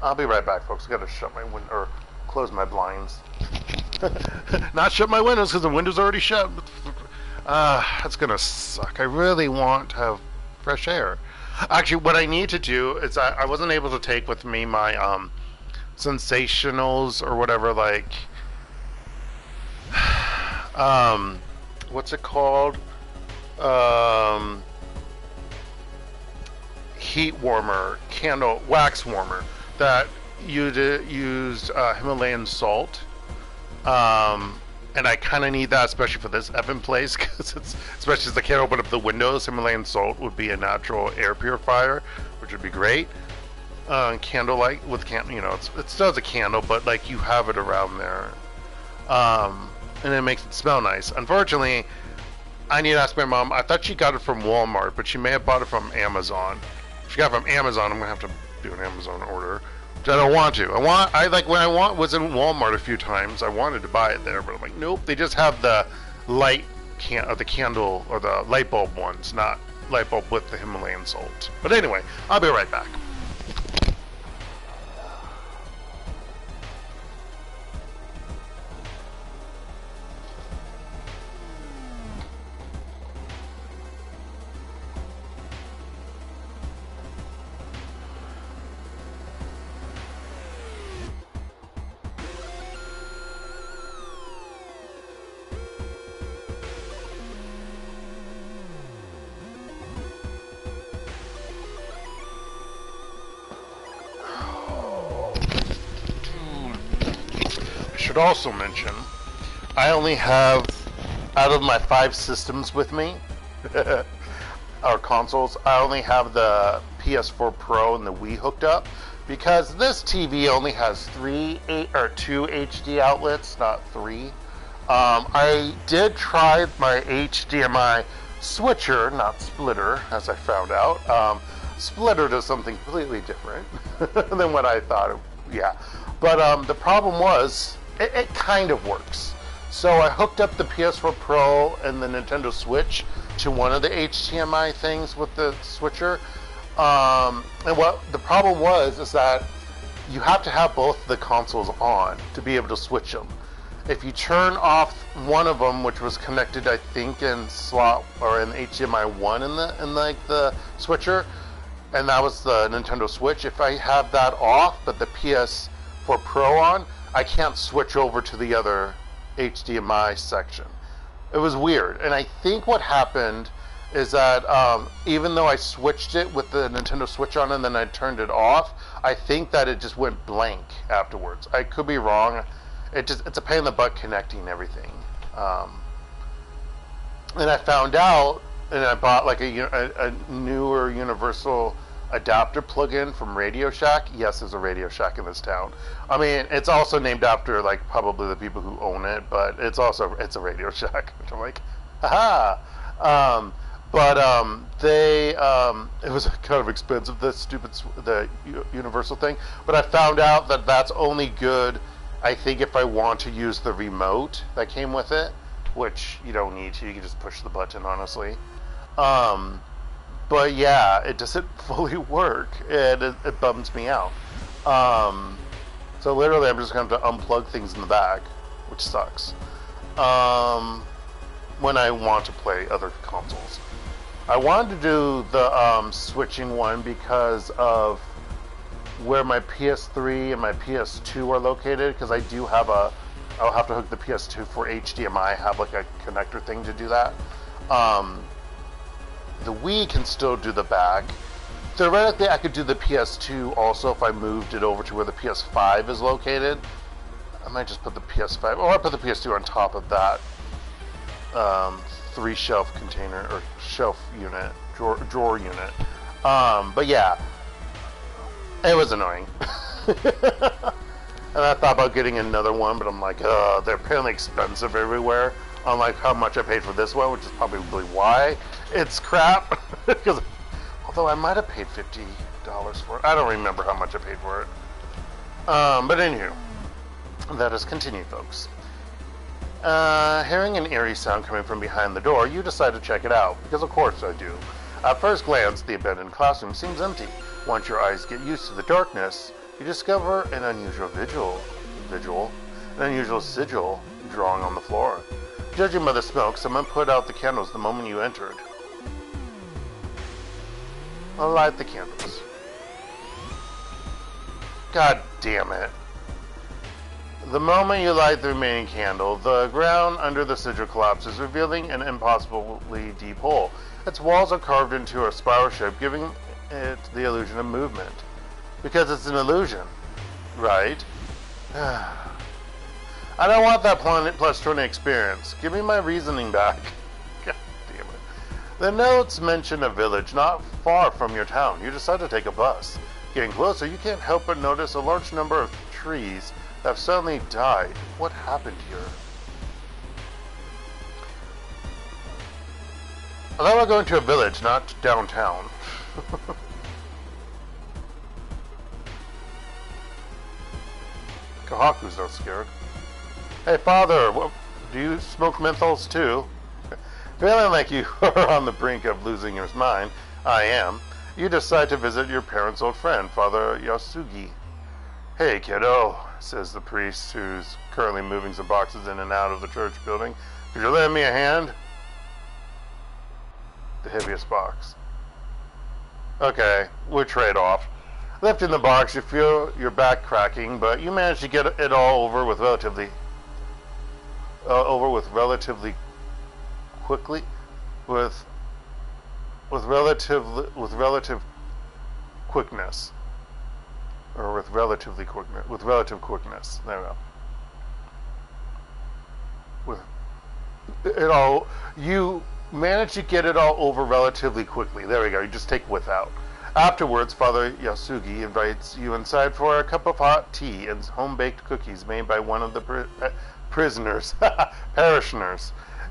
I'll be right back, folks. I gotta shut my window or close my blinds. Not shut my windows because the window's already shut. That's gonna suck. I really want to have fresh air. Actually, what I need to do is I wasn't able to take with me my sensationals or whatever, like what's it called? Heat warmer, candle, wax warmer that used Himalayan salt. And I kind of need that, especially for this effing place, because especially as I can't open up the windows. Himalayan salt would be a natural air purifier, which would be great. Candlelight with it still has a candle, but like you have it around there, and it makes it smell nice. Unfortunately, I need to ask my mom. I thought she got it from Walmart, but she may have bought it from Amazon. If she got it from Amazon, I'm gonna have to do an Amazon order. Which I don't want to. Was in Walmart a few times. I wanted to buy it there, but I'm like, nope. They just have the the candle or the light bulb ones, not light bulb with the Himalayan salt. But anyway, I'll be right back. Should also mention, I only have, out of my 5 systems with me, or consoles, I only have the PS4 Pro and the Wii hooked up, because this TV only has 2 HD outlets, not 3. I did try my HDMI switcher, not splitter, as I found out. Splitter does something completely different than what I thought. Yeah, but the problem was, it kind of works. So I hooked up the PS4 Pro and the Nintendo Switch to one of the HDMI things with the switcher. And what the problem was is that you have to have both the consoles on to be able to switch them. If you turn off one of them, which was connected, I think, in slot or in HDMI 1 in the switcher, and that was the Nintendo Switch. If I have that off, but the PS4 Pro on, I can't switch over to the other HDMI section. It was weird. And I think what happened is that even though I switched it with the Nintendo Switch on and then I turned it off, I think that it just went blank afterwards. I could be wrong. It's a pain in the butt connecting everything. And I found out, and I bought like a newer universal adapter plug-in from Radio Shack. Yes, there's a Radio Shack in this town. I mean, it's also named after like probably the people who own it, but it's a Radio Shack. Which I'm like, haha. It was kind of expensive, the universal thing. But I found out that that's only good, I think, if I want to use the remote that came with it, which you don't need to. You can just push the button, honestly. But yeah, it doesn't fully work, and it bums me out. So literally, I'm just going to have to unplug things in the back, which sucks. When I want to play other consoles. I wanted to do the switching one because of where my PS3 and my PS2 are located, because I'll have to hook the PS2 for HDMI, have like a connector thing to do that. The Wii can still do the back. Theoretically, I could do the PS2 also if I moved it over to where the PS5 is located. I might just put the PS5, or I put the PS2 on top of that 3-shelf container, or shelf unit, drawer unit. But yeah, it was annoying. And I thought about getting another one, but I'm like, they're apparently expensive everywhere. Unlike how much I paid for this one, which is probably why it's crap. Because although I might have paid $50 for it, I don't remember how much I paid for it. But anywho, let us continue, folks. Hearing an eerie sound coming from behind the door, you decide to check it out, because of course I do. At first glance, the abandoned classroom seems empty. Once your eyes get used to the darkness, you discover an unusual sigil drawing on the floor. Judging by the smoke, someone put out the candles the moment you entered. I'll light the candles. God damn it. The moment you light the remaining candle, the ground under the sigil collapses, revealing an impossibly deep hole. Its walls are carved into a spiral shape, giving it the illusion of movement. Because it's an illusion, right? I don't want that Planet Plus 20 experience. Give me my reasoning back. God damn it. The notes mention a village not far from your town. You decide to take a bus. Getting closer, you can't help but notice a large number of trees that have suddenly died. What happened here? I thought we were going to a village, not downtown. Kahaku's not scared. Hey, Father, do you smoke menthols too? Feeling like you are on the brink of losing your mind, I am. You decide to visit your parents' old friend, Father Yasugi. Hey, kiddo, says the priest, who's currently moving some boxes in and out of the church building. Could you lend me a hand? The heaviest box. Okay, we'll trade off. Lifting the box, you feel your back cracking, but you manage to get it all over with relatively quickly, with relative quickness, or with relative quickness. There we go. With it all, you manage to get it all over relatively quickly. There we go. You just take without. Afterwards, Father Yasugi invites you inside for a cup of hot tea and home-baked cookies made by one of the parishioners.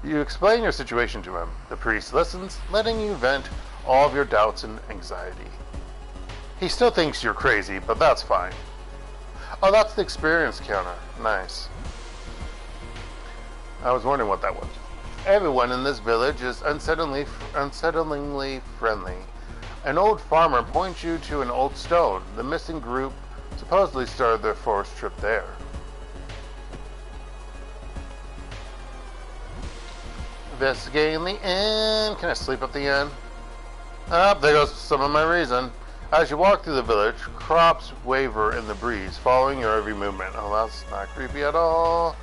You explain your situation to him. The priest listens, letting you vent all of your doubts and anxiety. He still thinks you're crazy, but that's fine. Oh, that's the experience counter. Nice. I was wondering what that was. Everyone in this village is unsettlingly friendly. An old farmer points you to an old stone. The missing group supposedly started their forest trip there. Investigating the end. Can I sleep at the end? Ah, there goes some of my reason. As you walk through the village, crops waver in the breeze, following your every movement. Oh, that's not creepy at all.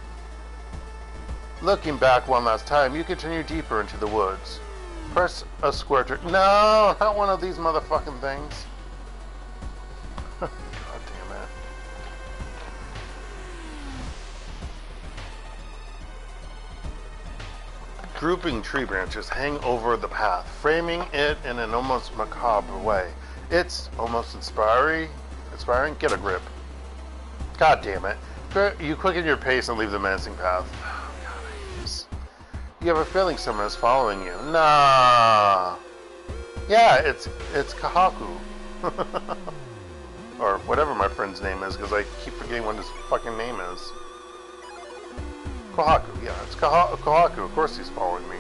Looking back one last time, you continue deeper into the woods. Press a square to... No, not one of these motherfucking things. God damn it. Drooping tree branches hang over the path, framing it in an almost macabre way. It's almost inspiring. Get a grip. God damn it. You quicken your pace and leave the menacing path. Oh, God, I hate this. You have a feeling someone is following you. Nah. Yeah, it's Kahaku. Or whatever my friend's name is, because I keep forgetting what his fucking name is. Kohaku, yeah, it's Kohaku. Of course he's following me.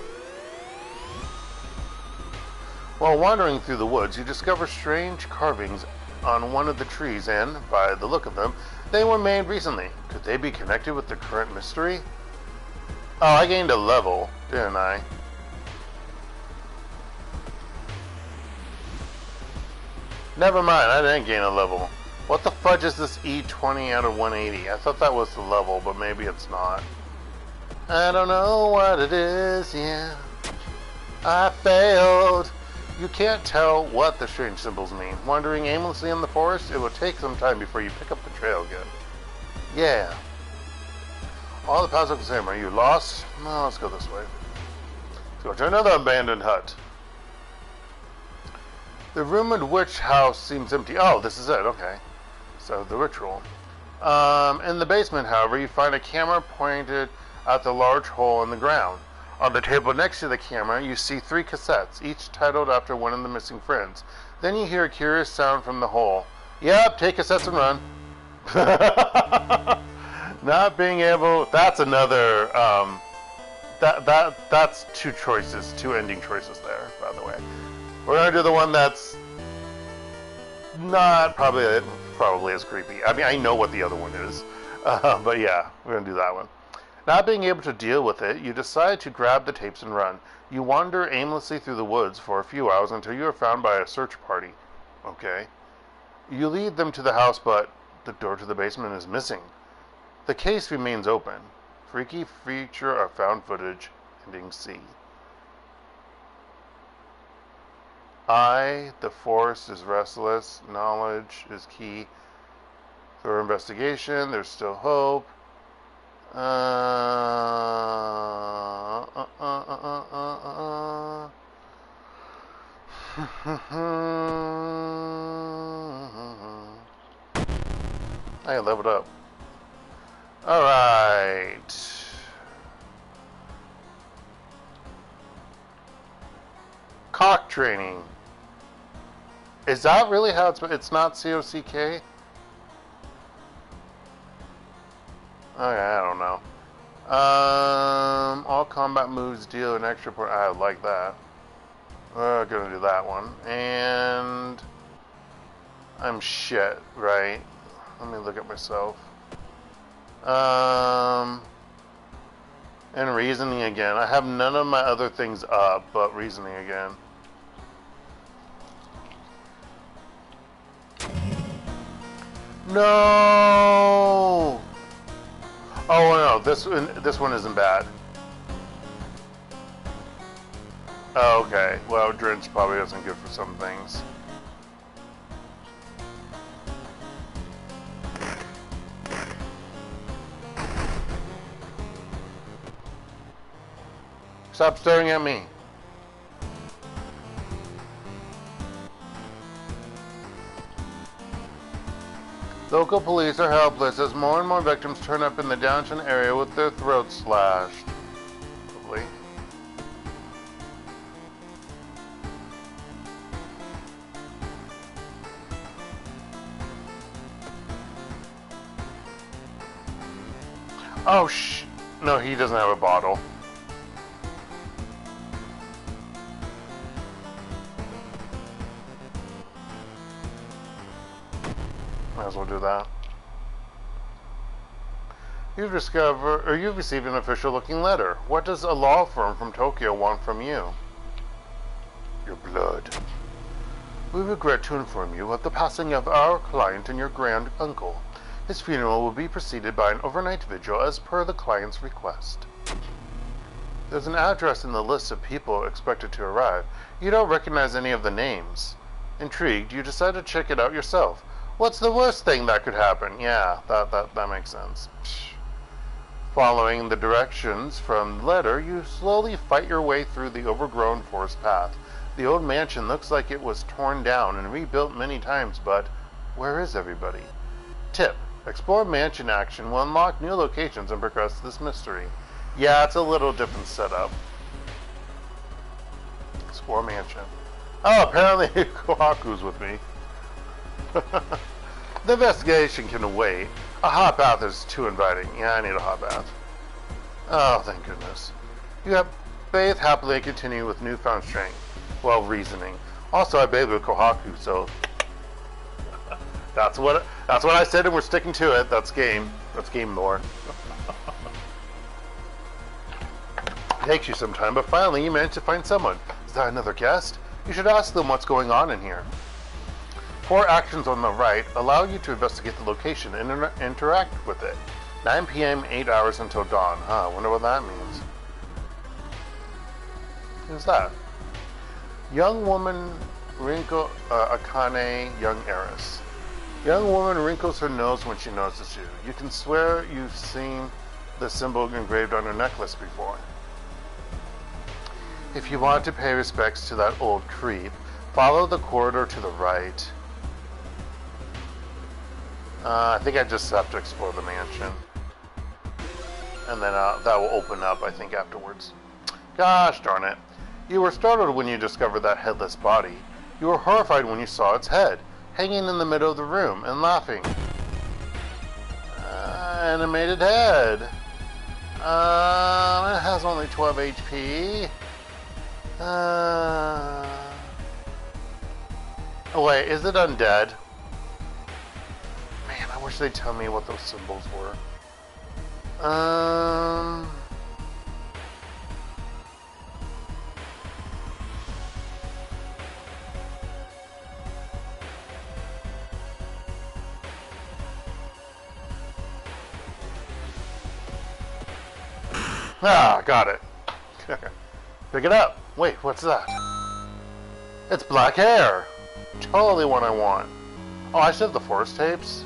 While wandering through the woods, you discover strange carvings on one of the trees, and, by the look of them, they were made recently. Could they be connected with the current mystery? Oh, I gained a level, didn't I? Never mind, I didn't gain a level. What the fudge is this E20 out of 180? I thought that was the level, but maybe it's not. I don't know what it is, yeah. I failed. You can't tell what the strange symbols mean. Wandering aimlessly in the forest, it will take some time before you pick up the trail again. Yeah. All the paths look the same. Are you lost? No, let's go this way. Let's go to another abandoned hut. The rumored witch house seems empty. Oh, this is it. Okay. So, the ritual. In the basement, however, you find a camera pointed at the large hole in the ground. On the table next to the camera, you see 3 cassettes, each titled after one of the missing friends. Then you hear a curious sound from the hole. Yep, take cassettes and run. Not being able... That's another... That's 2 choices, 2 ending choices there, by the way. We're going to do the one that's not probably as creepy. I mean, I know what the other one is. But yeah, we're going to do that one. Not being able to deal with it, you decide to grab the tapes and run. You wander aimlessly through the woods for a few hours until you are found by a search party. Okay. You lead them to the house, but the door to the basement is missing. The case remains open. Freaky feature of found footage, ending C. The forest is restless. Knowledge is key. Thorough investigation. There's still hope. I leveled up. Alright. Cock training. Is that really how it's not COCK? Okay, I don't know. All combat moves deal an extra point. I like that. We're gonna do that one. And I'm shit, right? Let me look at myself. And reasoning again. I have none of my other things up, but reasoning again. No! Oh no, this one isn't bad. Oh, okay, well, Drench probably isn't good for some things. Stop staring at me. Local police are helpless as more and more victims turn up in the downtown area with their throats slashed. Lovely. Oh, no, he doesn't have a bottle. Might as well do that. You've received an official-looking letter. What does a law firm from Tokyo want from you? Your blood. We regret to inform you of the passing of our client and your grand uncle. His funeral will be preceded by an overnight vigil as per the client's request. There's an address in the list of people expected to arrive. You don't recognize any of the names. Intrigued, you decide to check it out yourself. What's the worst thing that could happen? Yeah, that makes sense. Psh. Following the directions from the letter, you slowly fight your way through the overgrown forest path. The old mansion looks like it was torn down and rebuilt many times, but where is everybody? Tip: explore mansion action will unlock new locations and progress this mystery. Yeah, it's a little different setup. Explore mansion. Oh, apparently Kohaku's with me. The investigation can wait. A hot bath is too inviting. Yeah, I need a hot bath. Oh, thank goodness. You have bathed happily and continue with newfound strength while reasoning. Also, I bathed with Kohaku, so that's what I said, and we're sticking to it. That's game. That's game lore. It takes you some time, but finally you manage to find someone. Is that another guest? You should ask them what's going on in here. 4 actions on the right allow you to investigate the location and interact with it. 9 p.m., 8 hours until dawn. Huh, I wonder what that means. Who's that? Young woman wrinkle Akane, young heiress. Young woman wrinkles her nose when she notices you. You can swear you've seen the symbol engraved on her necklace before. If you want to pay respects to that old creep, follow the corridor to the right. I think I just have to explore the mansion. And then that will open up, I think, afterwards. Gosh darn it. You were startled when you discovered that headless body. You were horrified when you saw its head, hanging in the middle of the room and laughing. Animated head. It has only 12 HP. Oh wait, is it undead? Man, I wish they'd tell me what those symbols were. Got it. Pick it up. Wait, what's that? It's black hair. Totally what I want. Oh, I should have the forest tapes.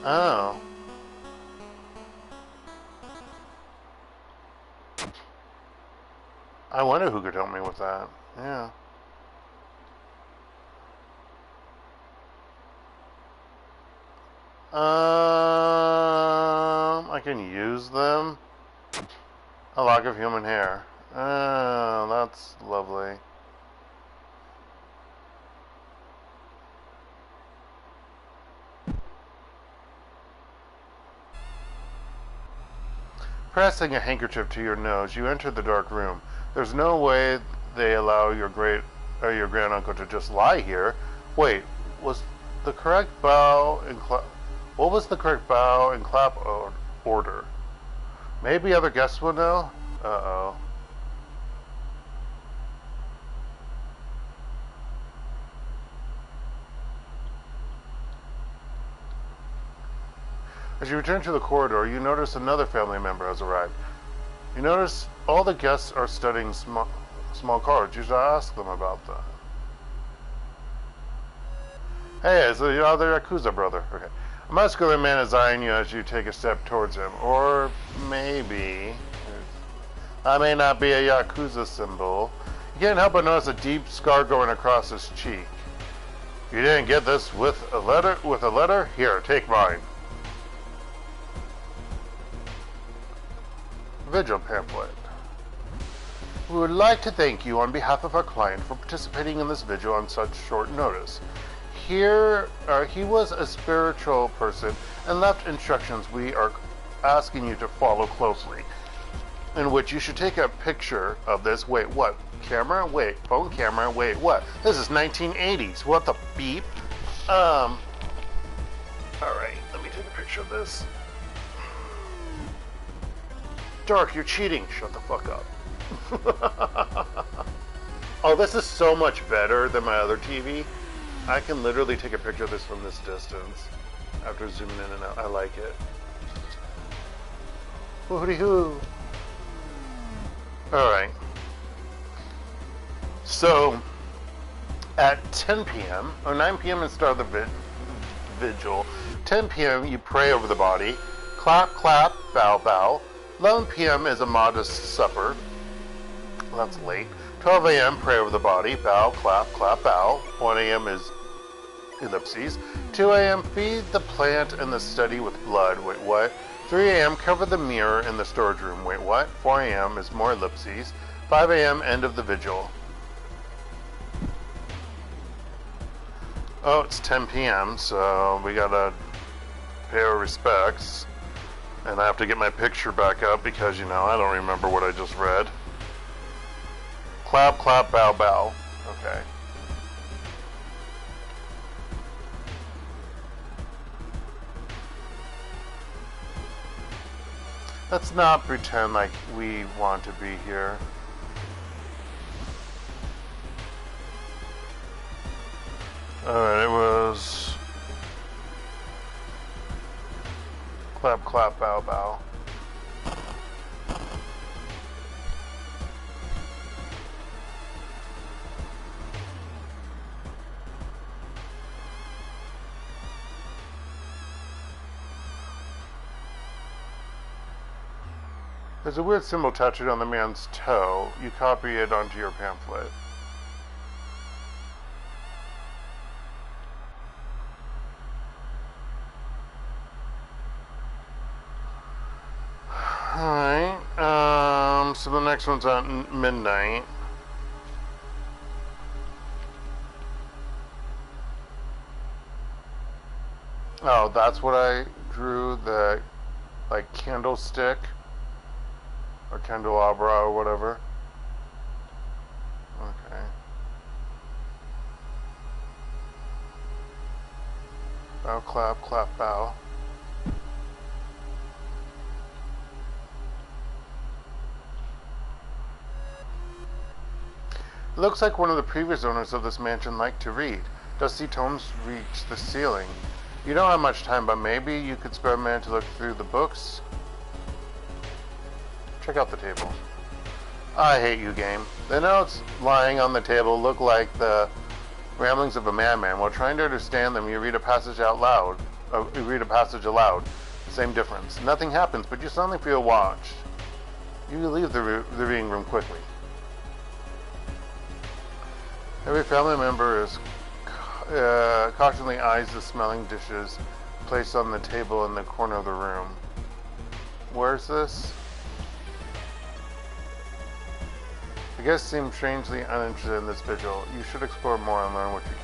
Oh. I wonder who could help me with that. Yeah. I can use them. A lock of human hair. Oh, that's lovely. Pressing a handkerchief to your nose, you enter the dark room. There's no way they allow your granduncle to just lie here. Wait, was the correct bow and clap? What was the correct bow and clap order? Maybe other guests will know. Uh-oh. As you return to the corridor, you notice another family member has arrived. You notice all the guests are studying small cards. You should ask them about that. Hey, it's the other Yakuza brother. Okay. A muscular man is eyeing you as you take a step towards him. Or maybe... that may not be a Yakuza symbol. You can't help but notice a deep scar going across his cheek. You didn't get this with a letter? Here, take mine. Vigil pamphlet. We would like to thank you on behalf of our client for participating in this vigil on such short notice. He was a spiritual person and left instructions we are asking you to follow closely, in which you should take a picture of this. Wait, what? Camera? Wait, phone camera? Wait, what? This is 1980s. What the beep? Alright, let me take a picture of this. Dark, you're cheating. Shut the fuck up. Oh, this is so much better than my other TV. I can literally take a picture of this from this distance after zooming in and out. I like it. Hooty hoo. Alright. So, at 10 p.m., or 9 p.m. and start the vigil. 10 p.m. you pray over the body. Clap, clap, bow, bow. 11 p.m. is a modest supper. Well, that's late. 12 a.m. pray over the body. Bow, clap, clap, bow. 1 a.m. is ellipses. 2 a.m. feed the plant in the study with blood. Wait, what? 3 a.m. cover the mirror in the storage room. Wait, what? 4 a.m. is more ellipses. 5 a.m. end of the vigil. Oh, it's 10 p.m., so we gotta pay our respects. And I have to get my picture back up because, you know, I don't remember what I just read. Clap, clap, bow, bow. Okay. Let's not pretend like we want to be here. Alright, it was clap, clap, bow, bow. There's a weird symbol tattooed on the man's toe. You copy it onto your pamphlet. Alright, so the next one's at midnight. Oh, that's what I drew, the, like, candlestick, or candelabra, or whatever. Okay. Bow, clap, clap, bow. It looks like one of the previous owners of this mansion liked to read. Dusty tomes reach the ceiling. You don't have much time, but maybe you could spare a minute to look through the books? Check out the table. I hate you, game. The notes lying on the table look like the ramblings of a madman. While trying to understand them, you read a passage out loud. You read a passage aloud. Same difference. Nothing happens, but you suddenly feel watched. You leave the reading room quickly. Every family member is cautiously eyes the smelling dishes placed on the table in the corner of the room. Where's this? The guests seem strangely uninterested in this vigil. You should explore more and learn what you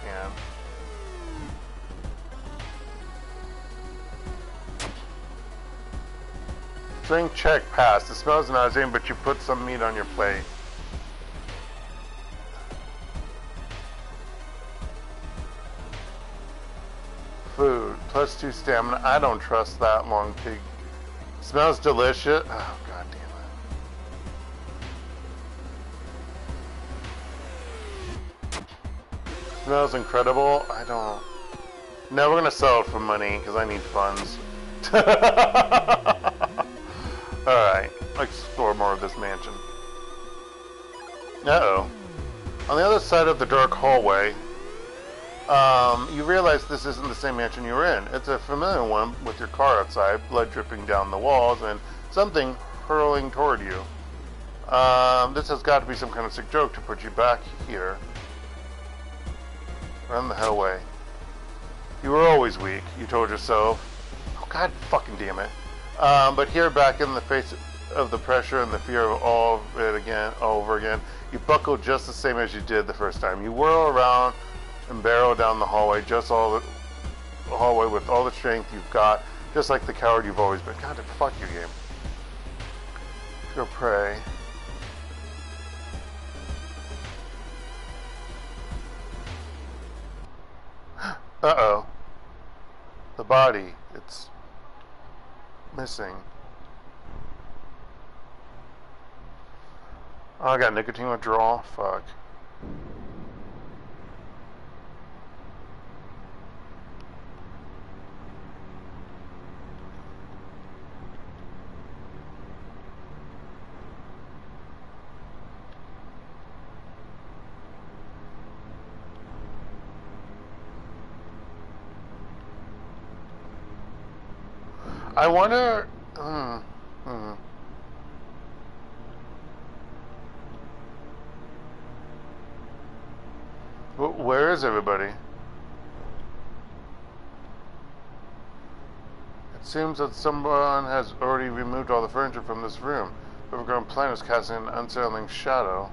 can. Drink check passed. It smells nauseating, but you put some meat on your plate. Food, +2 stamina. I don't trust that long pig. Smells delicious. Oh, god damn it. Smells incredible. I don't. No, we're gonna sell it for money because I need funds. Alright, let's explore more of this mansion. Uh-oh. On the other side of the dark hallway, you realize this isn't the same mansion you were in. It's a familiar one with your car outside, blood dripping down the walls, and something hurling toward you. This has got to be some kind of sick joke to put you back here. Run the hell away. You were always weak, you told yourself. Oh, god fucking damn it. But here, back in the face of the pressure and the fear of all over again, you buckle just the same as you did the first time. You whirl around and barrel down the hallway, with all the strength you've got, just like the coward you've always been. God, fuck you, game. Go pray. Uh-oh. The body. It's missing. Oh, I got nicotine withdrawal. Fuck. I wonder... Where is everybody? It seems that someone has already removed all the furniture from this room. The overgrown plant is casting an unsettling shadow.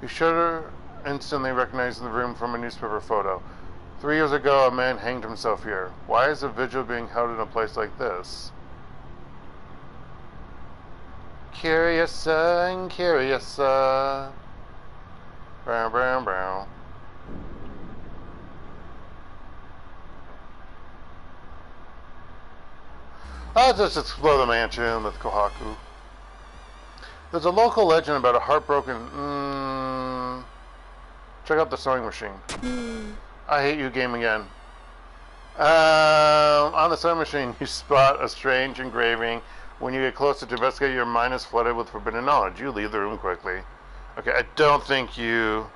You shudder, instantly recognizing the room from a newspaper photo. 3 years ago, a man hanged himself here. Why is a vigil being held in a place like this? Curiouser and curiouser. Brown, brown, brown. Let's just explore the mansion with Kohaku. There's a local legend about a heartbroken... Check out the sewing machine. I hate you game again. On the sewing machine, you spot a strange engraving. When you get closer to investigate, your mind is flooded with forbidden knowledge. You leave the room quickly. Okay, I don't think you...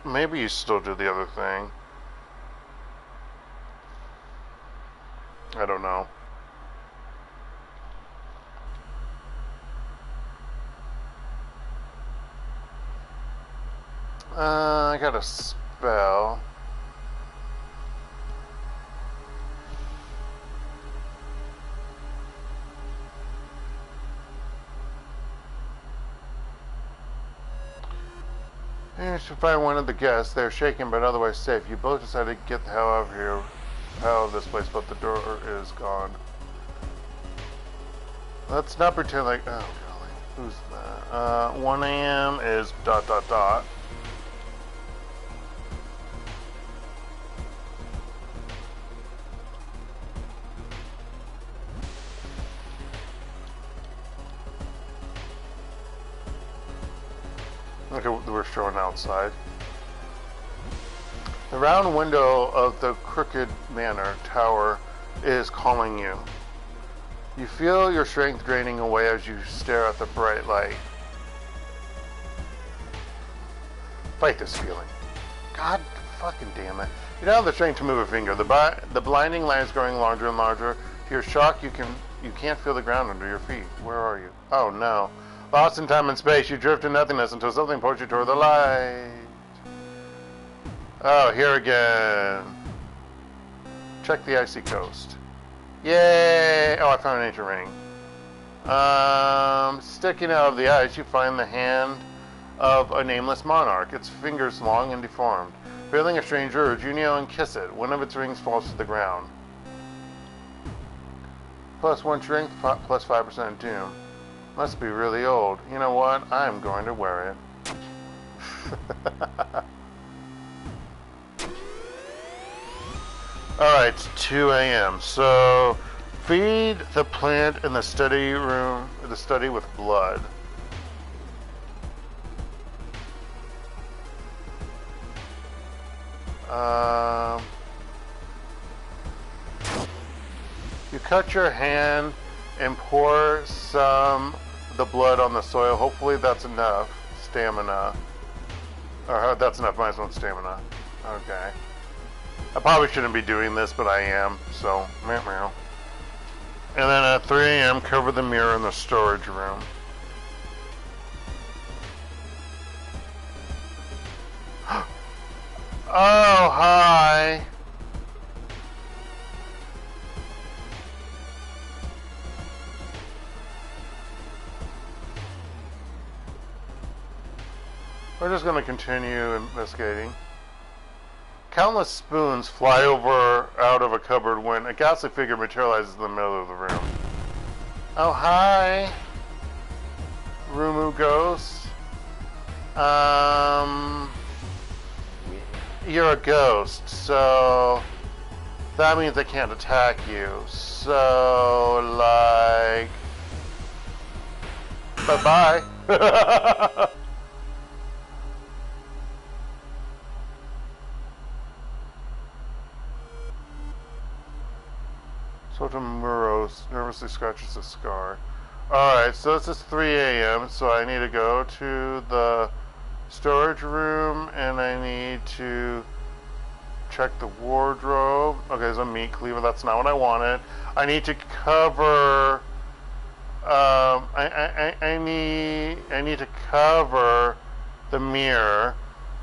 maybe you still do the other thing. I don't know. I got a spell. You should find one of the guests. They're shaken but otherwise safe. You both decided to get the hell out of here. Out of this place, but the door is gone. Let's not pretend like... Oh, golly. Who's that? 1 a.m. is ... Okay, we're showing outside. The round window of the crooked manor tower is calling you. You feel your strength draining away as you stare at the bright light. Fight this feeling. God fucking damn it. You don't have the strength to move a finger. The blinding light is growing larger and larger. To your shock, you can't feel the ground under your feet. Where are you? Oh no. Lost in time and space, you drift to nothingness until something pulls you toward the light. Oh, here again. Check the icy coast. Yay! Oh, I found an ancient ring. Sticking out of the ice, you find the hand of a nameless monarch. Its fingers long and deformed. Feeling a strange urge, you kneel and kiss it. One of its rings falls to the ground. +1 strength, plus 5% doom. Must be really old. You know what? I'm going to wear it. Alright, it's 2 a.m. So, feed the plant in the study room, the study with blood. You cut your hand and pour the blood on the soil. Hopefully that's enough stamina. Or that's enough -1 stamina. Okay. I probably shouldn't be doing this, but I am, so meow. And then at 3 a.m., cover the mirror in the storage room. Oh, hi! We're just going to continue investigating. Countless spoons fly out of a cupboard when a ghastly figure materializes in the middle of the room. Oh, hi! Rumu Ghost. You're a ghost, so that means I can't attack you. So, like... Bye-bye. Sotomuros nervously scratches a scar. Alright, so this is 3 a.m., so I need to go to the storage room and I need to check the wardrobe. Okay, there's a meat cleaver. That's not what I wanted. I need to cover. I need to cover the mirror.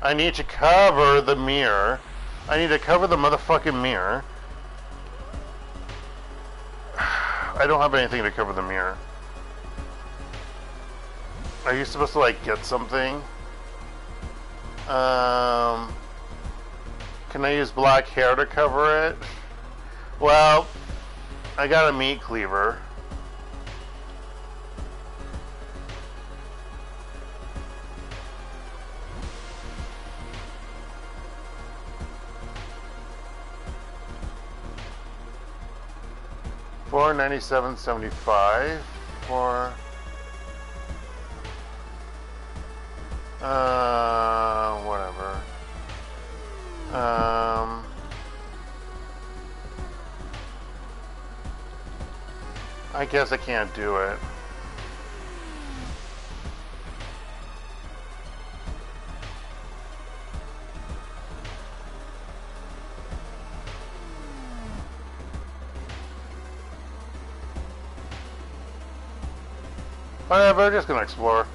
I need to cover the mirror. I need to cover the motherfucking mirror. I don't have anything to cover the mirror. Are you supposed to like get something? Can I use black hair to cover it? Well, I got a meat cleaver. $497.75 for whatever. I guess I can't do it. Whatever, we're just gonna explore.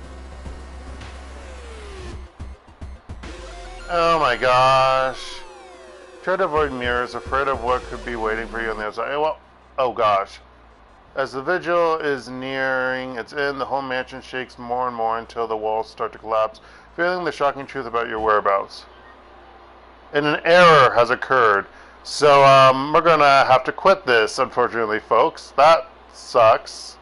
Oh my gosh. Try to avoid mirrors, afraid of what could be waiting for you on the other side. Well, oh gosh. As the vigil is nearing its end, the whole mansion shakes more and more until the walls start to collapse, revealing the shocking truth about your whereabouts. And an error has occurred. So, we're gonna have to quit this, unfortunately, folks. That sucks.